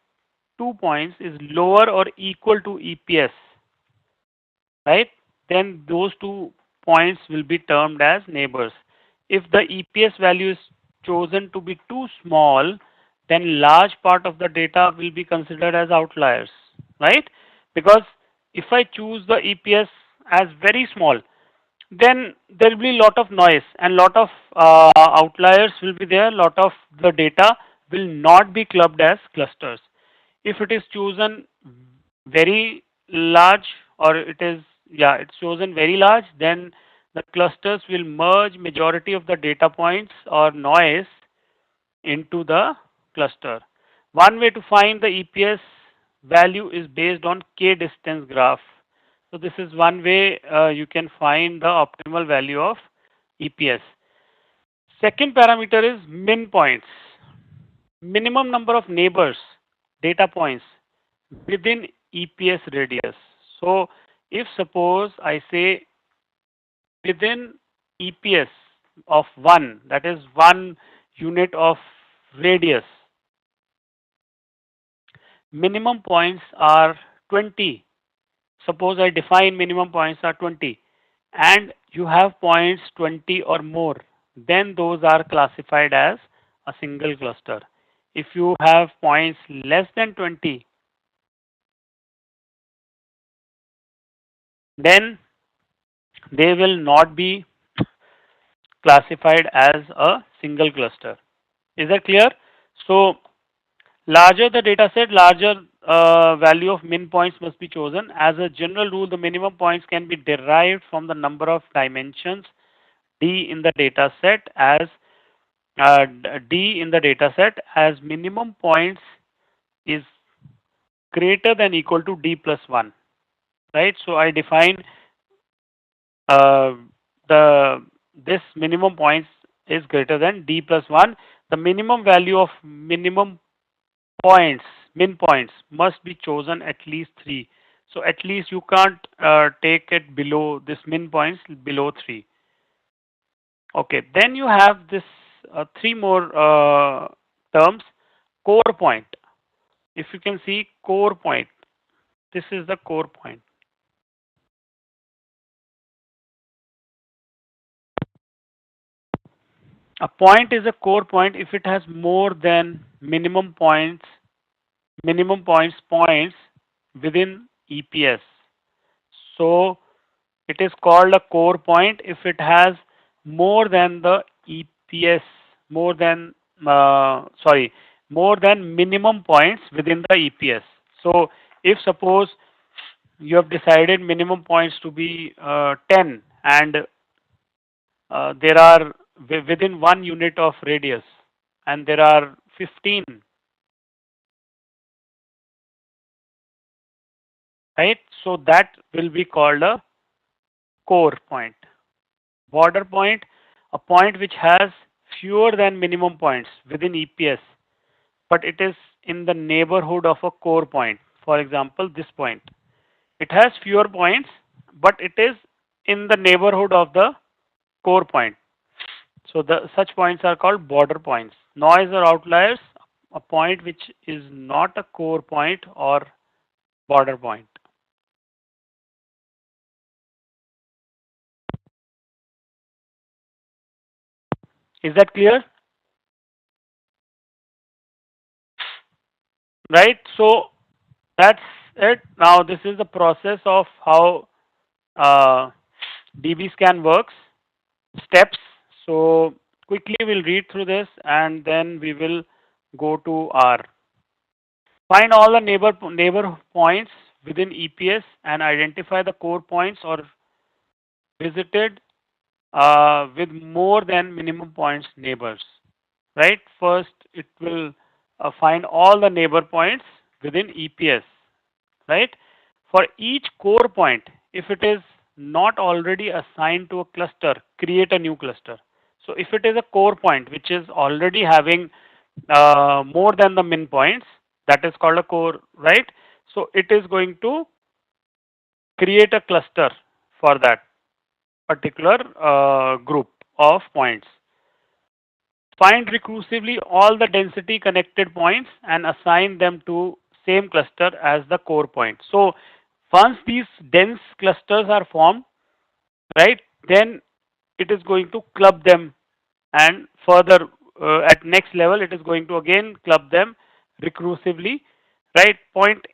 2 points is lower or equal to EPS, right, then those 2 points will be termed as neighbors. If the EPS value is chosen to be too small, then large part of the data will be considered as outliers, right? Because if I choose the EPS as very small, then there will be lot of noise and lot of outliers will be there. Lot of the data will not be clubbed as clusters. If it is chosen very large, or it is, yeah, it's chosen very large, then the clusters will merge majority of the data points or noise into the cluster. One way to find the EPS value is based on k distance graph. So this is one way you can find the optimal value of EPS. Second parameter is min points, minimum number of neighbors, data points within EPS radius. So if suppose I say within EPS of 1, that is 1 unit of radius, minimum points are 20. Suppose I define minimum points are 20 and you have points 20 or more, then those are classified as a single cluster. If you have points less than 20, then they will not be classified as a single cluster. Is that clear? So larger the data set, larger value of min points must be chosen. As a general rule, the minimum points can be derived from the number of dimensions D in the data set as D in the data set as minimum points is greater than equal to D plus 1, right? So I define uh, the this minimum points is greater than D plus 1. The minimum value of minimum points, min points, must be chosen at least 3. So at least you can't take it below this min points below 3. Okay, then you have this three more terms. Core point. If you can see core point, this is the core point. A point is a core point if it has more than minimum points within EPS. So it is called a core point if it has more than the EPS, more than sorry, more than minimum points within the EPS. So if suppose you have decided minimum points to be 10 and there are within 1 unit of radius and there are 15, right? So that will be called a core point. Border point, a point which has fewer than minimum points within EPS, but it is in the neighborhood of a core point. For example, this point. It has fewer points, but it is in the neighborhood of the core point. So the such points are called border points. Noise or outliers, a point which is not a core point or border point. Is that clear? Right? So that's it. Now this is the process of how uh, DBScan works. Steps. So quickly we'll read through this and then we will go to R. Find all the neighbor points within EPS and identify the core points or visited with more than minimum points neighbors. Right? First, it will find all the neighbor points within EPS. Right? For each core point, if it is not already assigned to a cluster, create a new cluster. So if it is a core point which is already having more than the min points, that is called a core, right? So it is going to create a cluster for that particular group of points. Find recursively all the density connected points and assign them to same cluster as the core point. So once these dense clusters are formed, right, then it is going to club them and further at next level it is going to again club them recursively, right? Point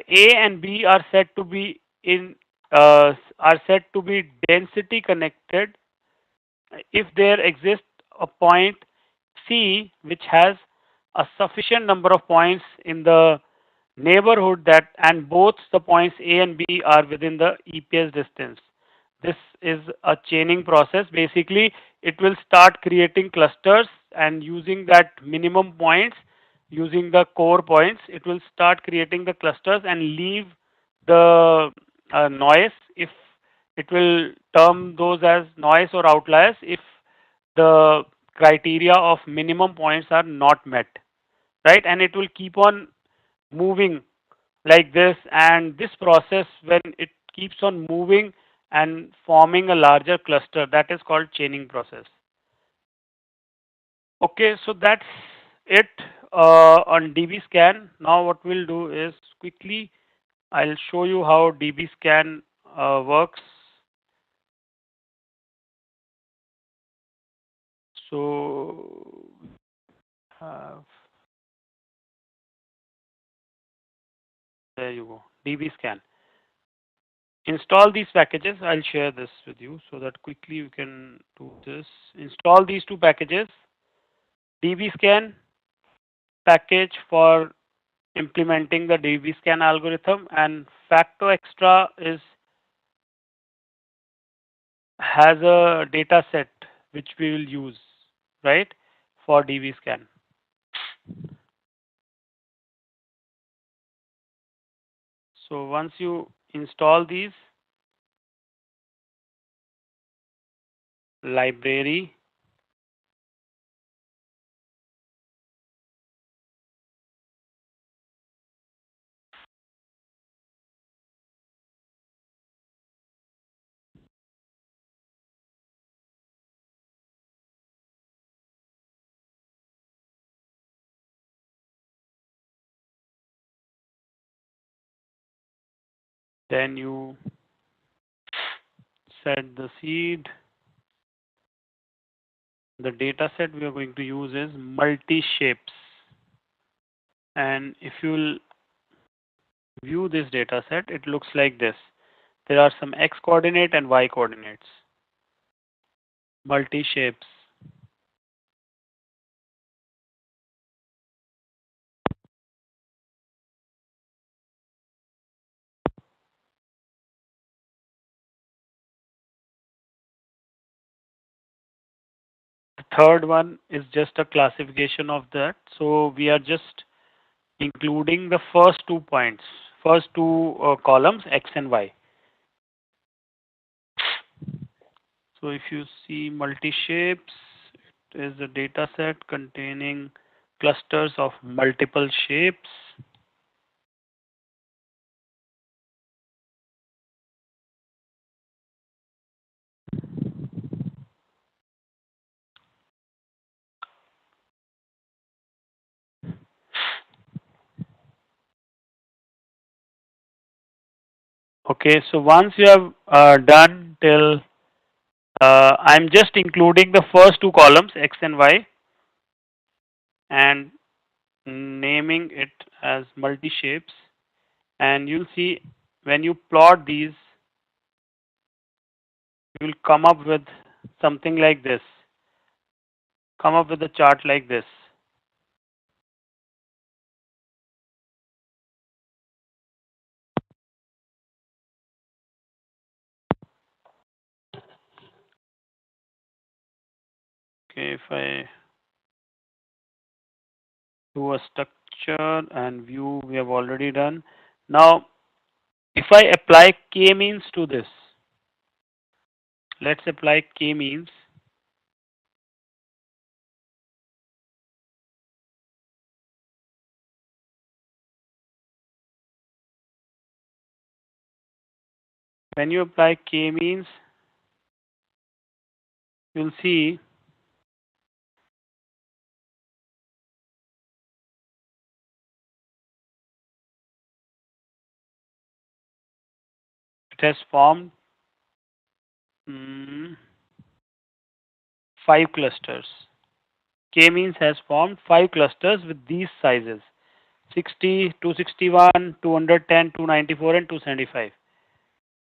A and B are said to be in are said to be density connected if there exists a point C which has a sufficient number of points in the neighborhood that and both the points A and B are within the EPS distance. This is a chaining process. Basically, it will start creating clusters and using that minimum points, using the core points, it will start creating the clusters and leave the noise if it will term those as noise or outliers if the criteria of minimum points are not met, right? And it will keep on moving like this, and this process when it keeps on moving and forming a larger cluster, that is called chaining process. Okay, so that's it on DBScan. Now what we'll do is quickly I'll show you how DBScan works. So uh, there you go, DBScan. Install these packages. I'll share this with you so that quickly you can do this. Install these two packages. DBScan package for implementing the DBScan algorithm, and FactoExtra is has a data set which we will use, right, for DBScan. So once you install these, library, then you set the seed. The data set we are going to use is multi-shapes. And if you'll view this data set, it looks like this. There are some x coordinate and y coordinates. Multi-shapes. The third one is just a classification of that. So we are just including the first 2 points, first two columns, x and y. So if you see multi-shapes, it is a data set containing clusters of multiple shapes. Okay, so once you have done till, I'm just including the first two columns, x and y, and naming it as multi-shapes. And you'll see when you plot these, you will come up with something like this. Come up with a chart like this. Okay, if I do a structure and view, we have already done. Now, if I apply k-means to this, let's apply k-means. When you apply k-means, you'll see it has formed 5 clusters. K-means has formed 5 clusters with these sizes: 60, 261, 210, 294, and 275.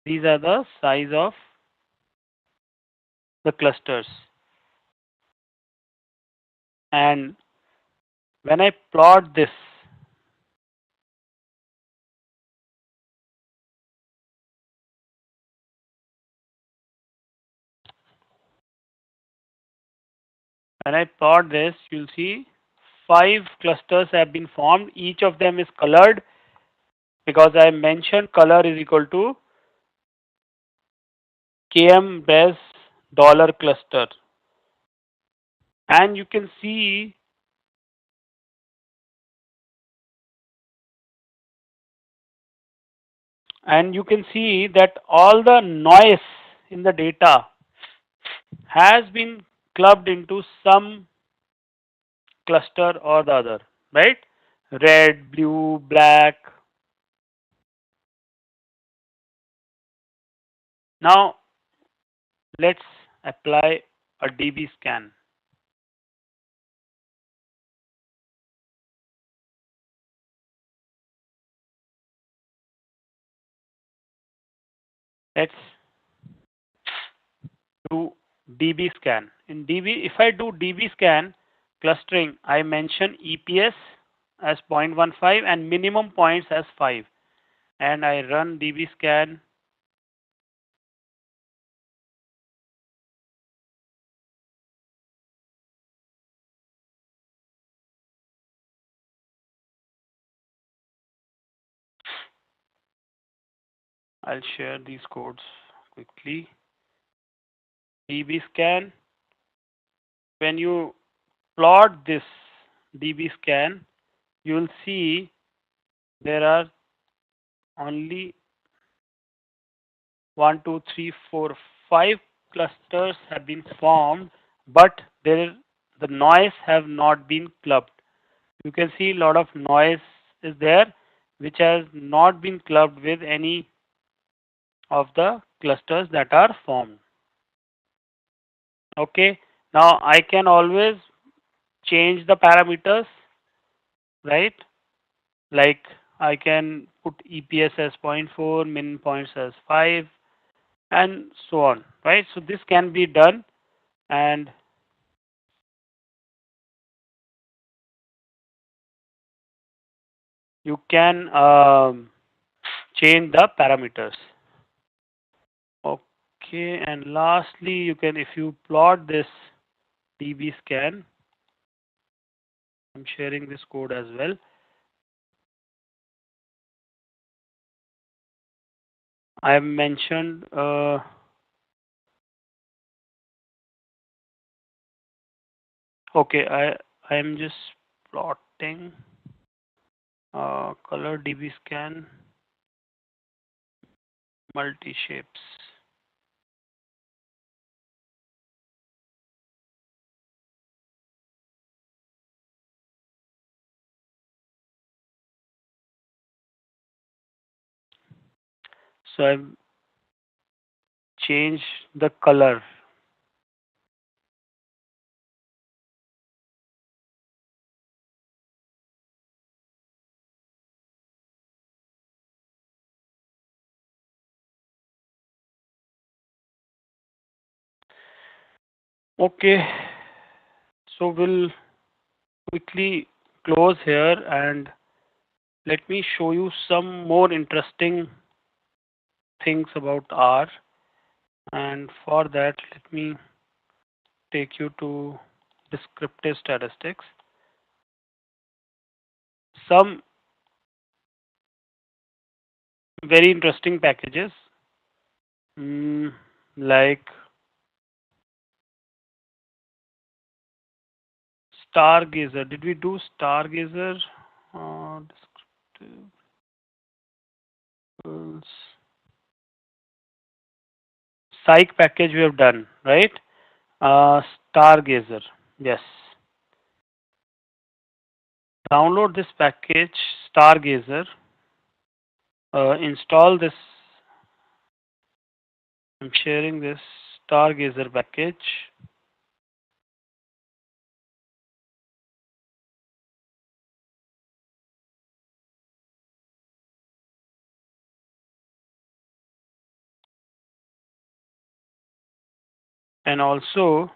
These are the size of the clusters. And when I plot this, you'll see 5 clusters have been formed. Each of them is colored because I mentioned color is equal to km base dollar cluster. And you can see that all the noise in the data has been clubbed into some cluster or the other, right? Red, blue, black. Now let's apply a DBScan. Let's do DBScan. In DB, if I do DBScan clustering, I mention EPS as 0.15 and minimum points as 5. And I run dbscan. I'll share these codes quickly. dbscan, when you plot this dbscan, you will see there are only 1, 2, 3, 4, 5 clusters have been formed, but the noise have not been clubbed. You can see a lot of noise is there, which has not been clubbed with any of the clusters that are formed. Okay, now I can always change the parameters, right? Like I can put EPS as zero point 0.4, min points as 5, and so on, right? So this can be done, and you can change the parameters. Okay, and lastly, you can, if you plot this dbscan, I'm sharing this code as well. I have mentioned okay, I am just plotting color dbscan multi shapes. So I've changed the color. Okay, so we'll quickly close here and let me show you some more interesting things about R. And for that, let me take you to descriptive statistics. Some very interesting packages, like Stargazer. Did we do Stargazer? Descriptive psych package we have done, right? Stargazer. Yes. Download this package, Stargazer. Install this. I'm sharing this Stargazer package. And also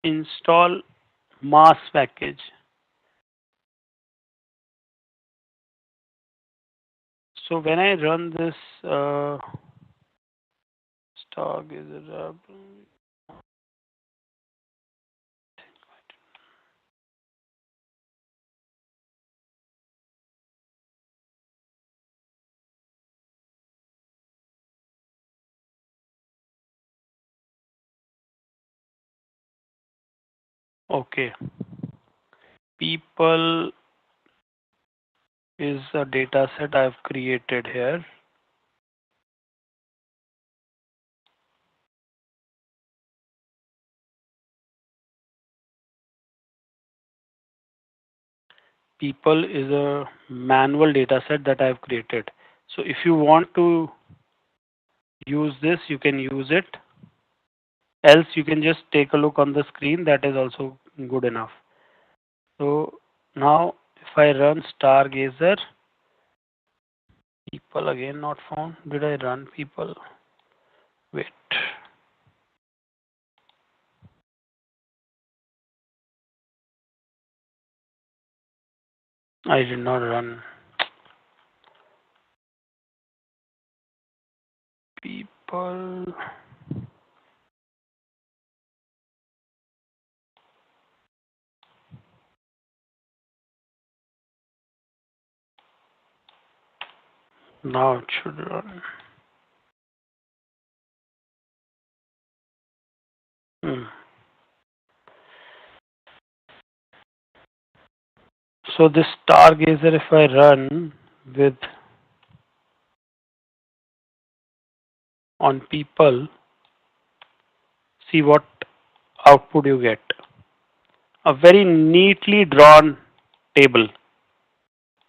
install mass package. So when I run this Stargazer, okay, people is a data set I've created here. People is a manual data set that I've created. So if you want to use this, you can use it. Else you can just take a look on the screen. That is also good enough. So now if I run Stargazer, people again not found. Did I run people? Wait. I did not run. People. Now it should run. Hmm. So this Stargazer, if I run with on people, see what output you get. A very neatly drawn table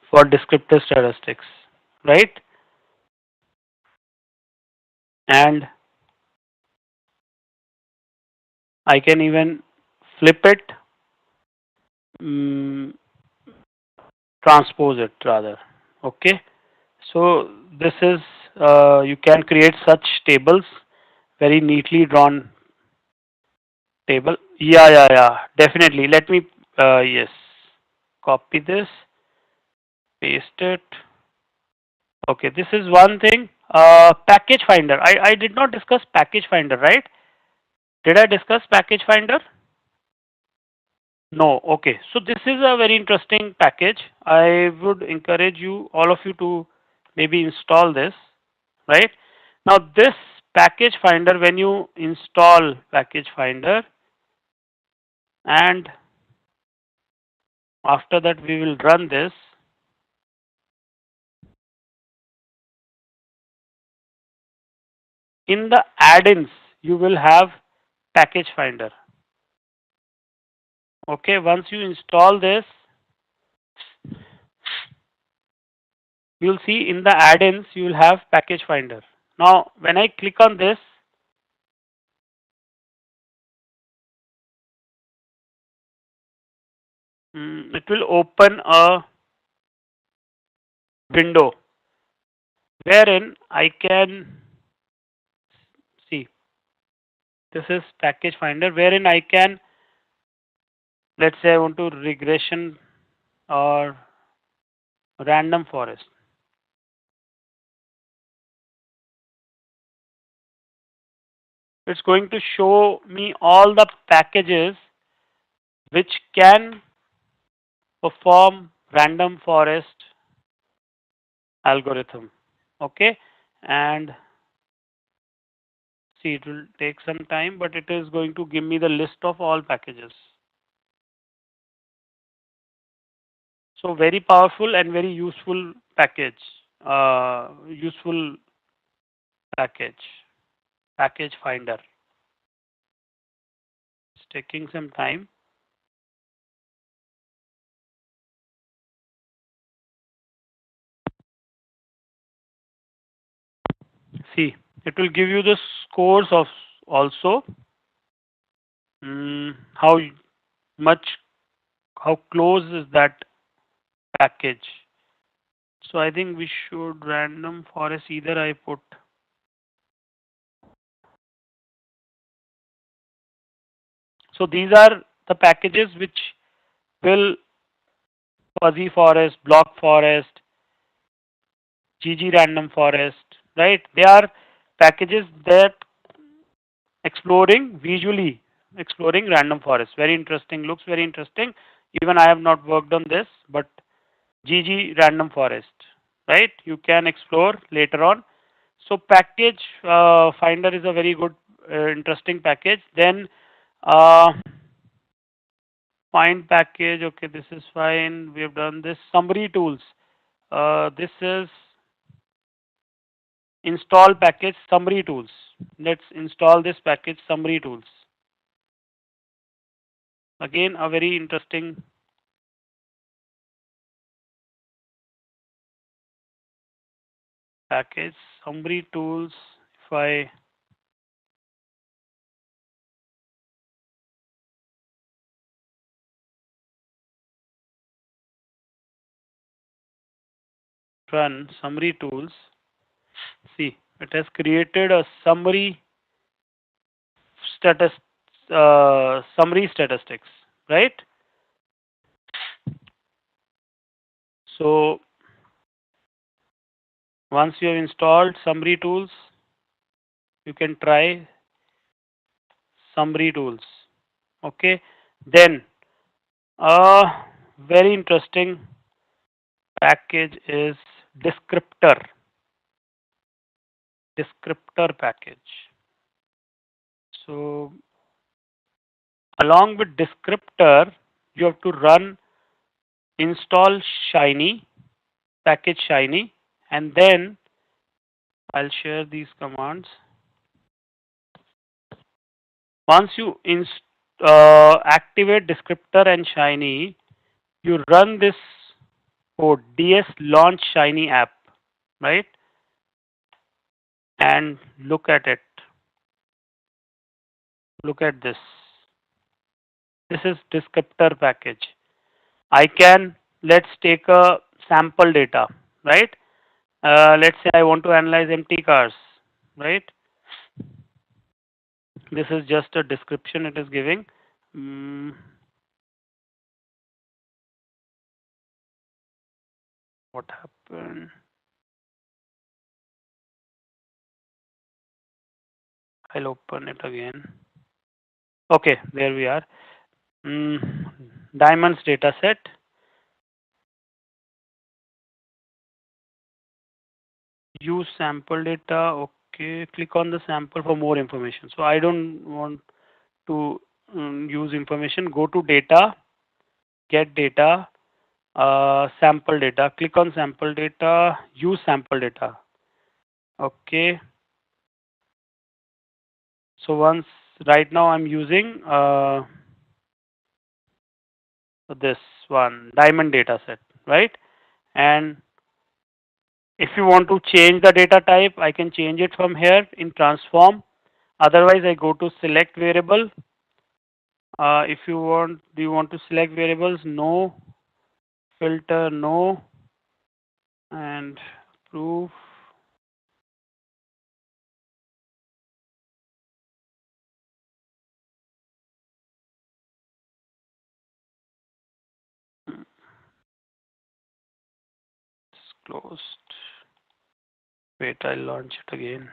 for descriptive statistics, right? And I can even flip it, mm, transpose it rather. Okay. So this is you can create such tables, very neatly drawn table. Yeah, yeah, yeah. Definitely. Let me yes, copy this, paste it. Okay, this is one thing. Package finder. I did not discuss package finder, right? Did I discuss package finder? No. Okay. So this is a very interesting package. I would encourage you, all of you, to maybe install this, right? Now this package finder, when you install package finder, and after that we will run this, in the add-ins you will have package finder. Okay, once you install this, you'll see in the add-ins you will have package finder. Now when I click on this, it will open a window wherein I can see, this is package finder, wherein I can, let's say I want to regression or random forest. It's going to show me all the packages which can perform random forest algorithm. Okay, and see, it will take some time, but it is going to give me the list of all packages. So very powerful and very useful package. Useful package. Package finder. It's taking some time. See, it will give you the scores of also, how much, how close is that package. So I think we should random forest, either I put. So these are the packages which will fuzzy forest, block forest, GG random forest, right? They are packages that exploring visually, exploring random forest. Very interesting, looks very interesting. Even I have not worked on this, but GG random forest, right? You can explore later on. So package finder is a very good, interesting package. Then uh, find package. Okay, this is fine. We have done this. Summary tools. This is install package summary tools. Let's install this package summary tools. Again, a very interesting package summary tools. If I run summary tools, see, it has created a status summary statistics, right? So once you have installed summary tools, you can try summary tools. Okay, then very interesting package is descriptor package. So along with descriptor, you have to run install Shiny package Shiny, and then I'll share these commands. Once you activate descriptor and Shiny, you run this code ds launch Shiny app, right? And look at it. Look at this. This is descriptor package. I can, let's take a sample data, right? Let's say I want to analyze empty cars, right? This is just a description it is giving. What happened? I'll open it again. Okay, there we are. Diamonds data set. Use sample data. Okay, click on the sample for more information. So I don't want to use information. Go to data, get data, sample data. Click on sample data. Use sample data. Okay. So once right now I'm using this one diamond data set, right? And if you want to change the data type, I can change it from here in transform. Otherwise, I go to select variable. If you want, do you want to select variables? No. Filter, no. And proof. It's closed. Wait, I'll launch it again.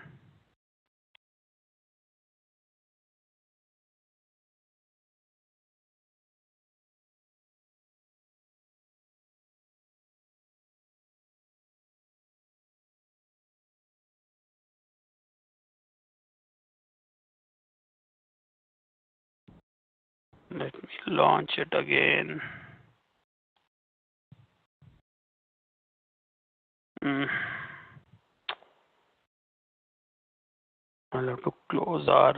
Let me launch it again. I'll have to close our.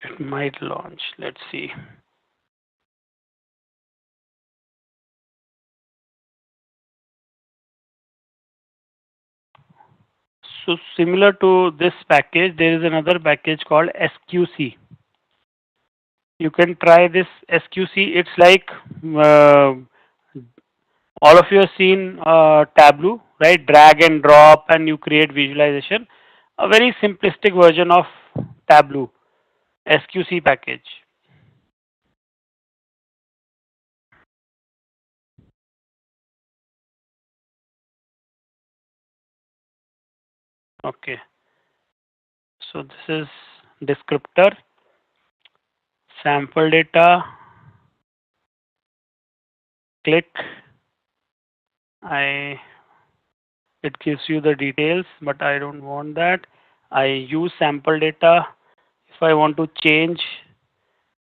It might launch. Let's see. So similar to this package, there is another package called SQC. You can try this SQC. It's like all of you have seen Tableau, right? Drag and drop, and you create visualization. A very simplistic version of Tableau, SQC package. Okay. So this is descriptor, sample data, click. It gives you the details, but I don't want that. I use sample data. If I want to change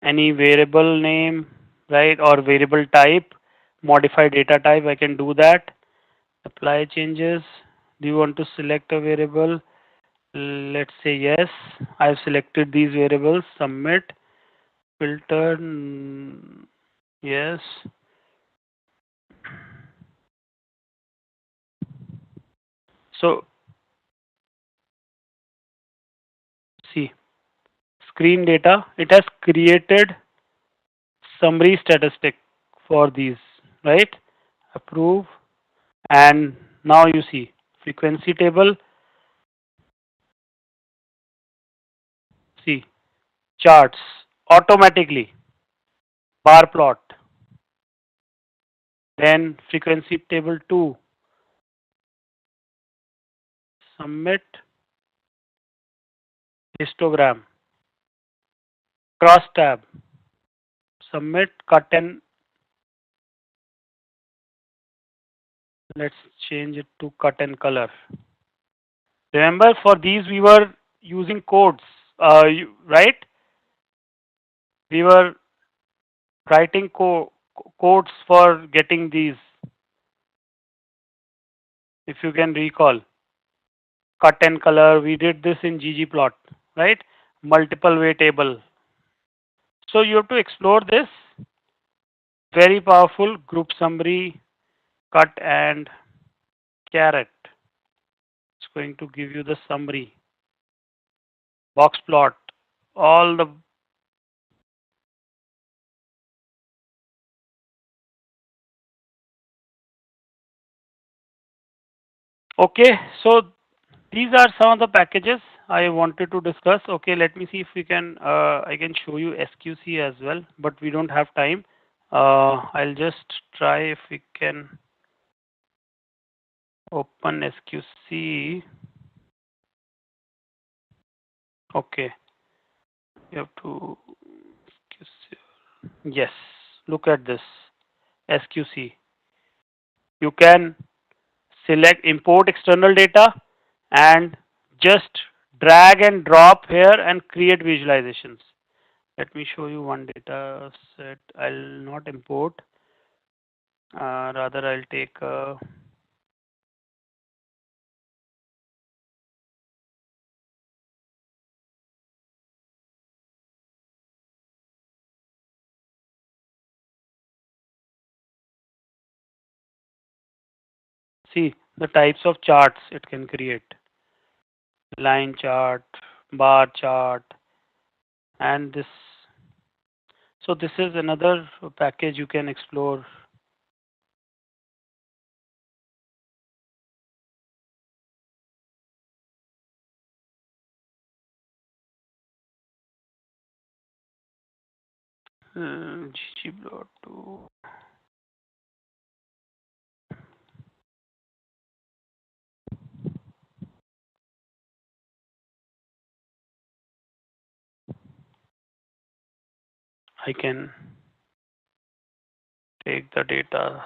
any variable name, right, or variable type, modify data type, I can do that. Apply changes. Do you want to select a variable? Let's say yes. I've selected these variables. Submit. Filter. Yes. So see, screen data. It has created summary statistic for these, right? Approve. And now you see frequency table. charts automatically, bar plot, then frequency table 2, submit histogram, cross tab, submit cut and let's change it to cut and color. Remember, for these we were using codes, right? We were writing codes for getting these, if you can recall. Cut and color, we did this in ggplot, right? Multiple way table. So you have to explore this. Very powerful group summary, cut and caret. It's going to give you the summary. Box plot, all the okay. So these are some of the packages I wanted to discuss. Okay, let me see if we can. I can show you SQC as well, but we don't have time. I'll just try if we can open SQC. Okay, you have to. Yes, look at this SQC. You can select import external data and just drag and drop here and create visualizations. Let me show you one data set. I'll not import. Rather, I'll take. See the types of charts it can create: line chart, bar chart, and this. So this is another package you can explore. ggplot2. I can take the data.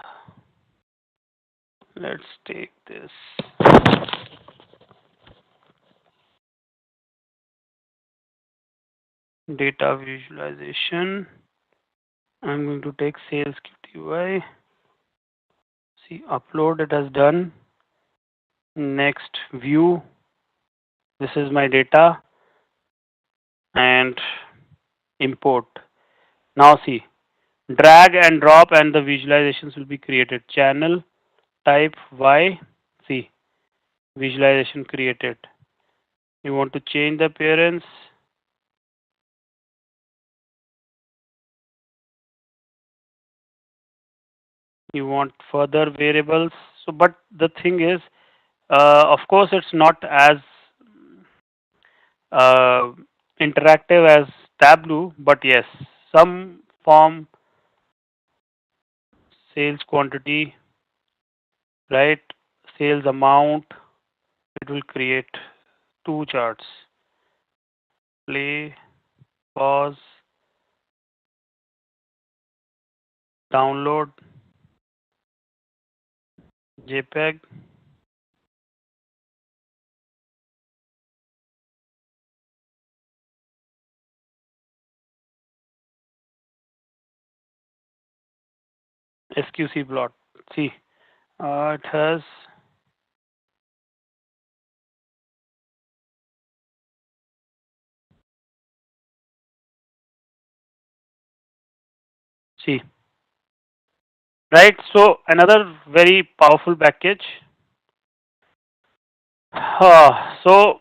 Let's take this. Data visualization. I'm going to take sales QTY. See, upload, it has done. Next, view. This is my data. And import. Now see, drag and drop and the visualizations will be created. Channel, type Y. See, visualization created. You want to change the appearance. You want further variables. So, but the thing is, of course, it's not as uh, interactive as Tableau, but yes, some form, sales quantity, right? Sales amount, it will create two charts. Play, pause, download, JPEG. SQC plot. See, it has. See, right? So another very powerful package. So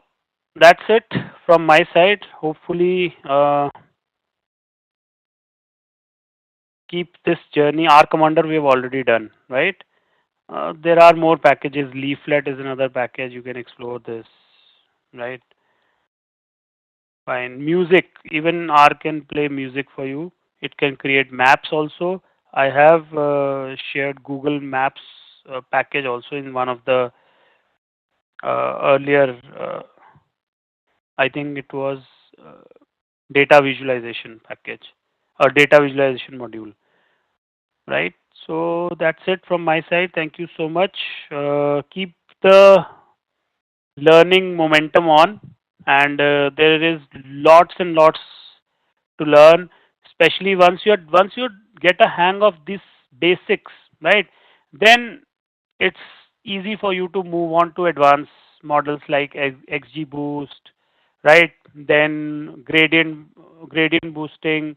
that's it from my side. Hopefully, keep this journey. R Commander we have already done, right? There are more packages. Leaflet is another package. You can explore this, right? Fine. Music. Even R can play music for you. It can create maps also. I have shared Google Maps package also in one of the earlier. I think it was uh, data visualization package or data visualization module. Right. So that's it from my side. Thank you so much. Keep the learning momentum on, and there is lots and lots to learn, especially once you get a hang of these basics, right? Then it's easy for you to move on to advanced models like XGBoost, right? Then gradient boosting,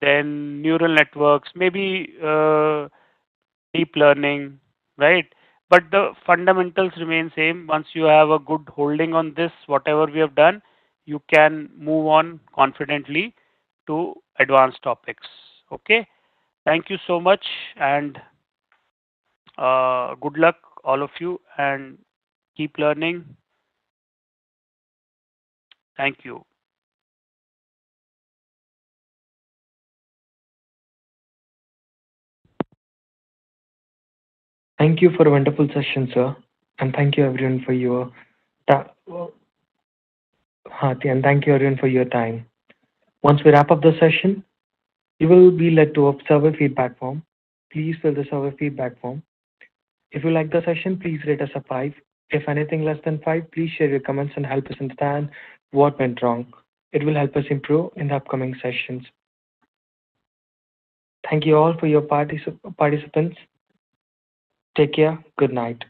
then neural networks, maybe deep learning, right? But the fundamentals remain same. Once you have a good holding on this, whatever we have done, you can move on confidently to advanced topics. Okay. Thank you so much, and good luck, all of you, and keep learning. Thank you. Thank you for a wonderful session, sir. And thank you everyone for your ta- and thank you everyone for your time. Once we wrap up the session, you will be led to a survey feedback form. Please fill the survey feedback form. If you like the session, please rate us a 5. If anything less than 5, please share your comments and help us understand what went wrong. It will help us improve in the upcoming sessions. Thank you all for your participants. Take care. Good night.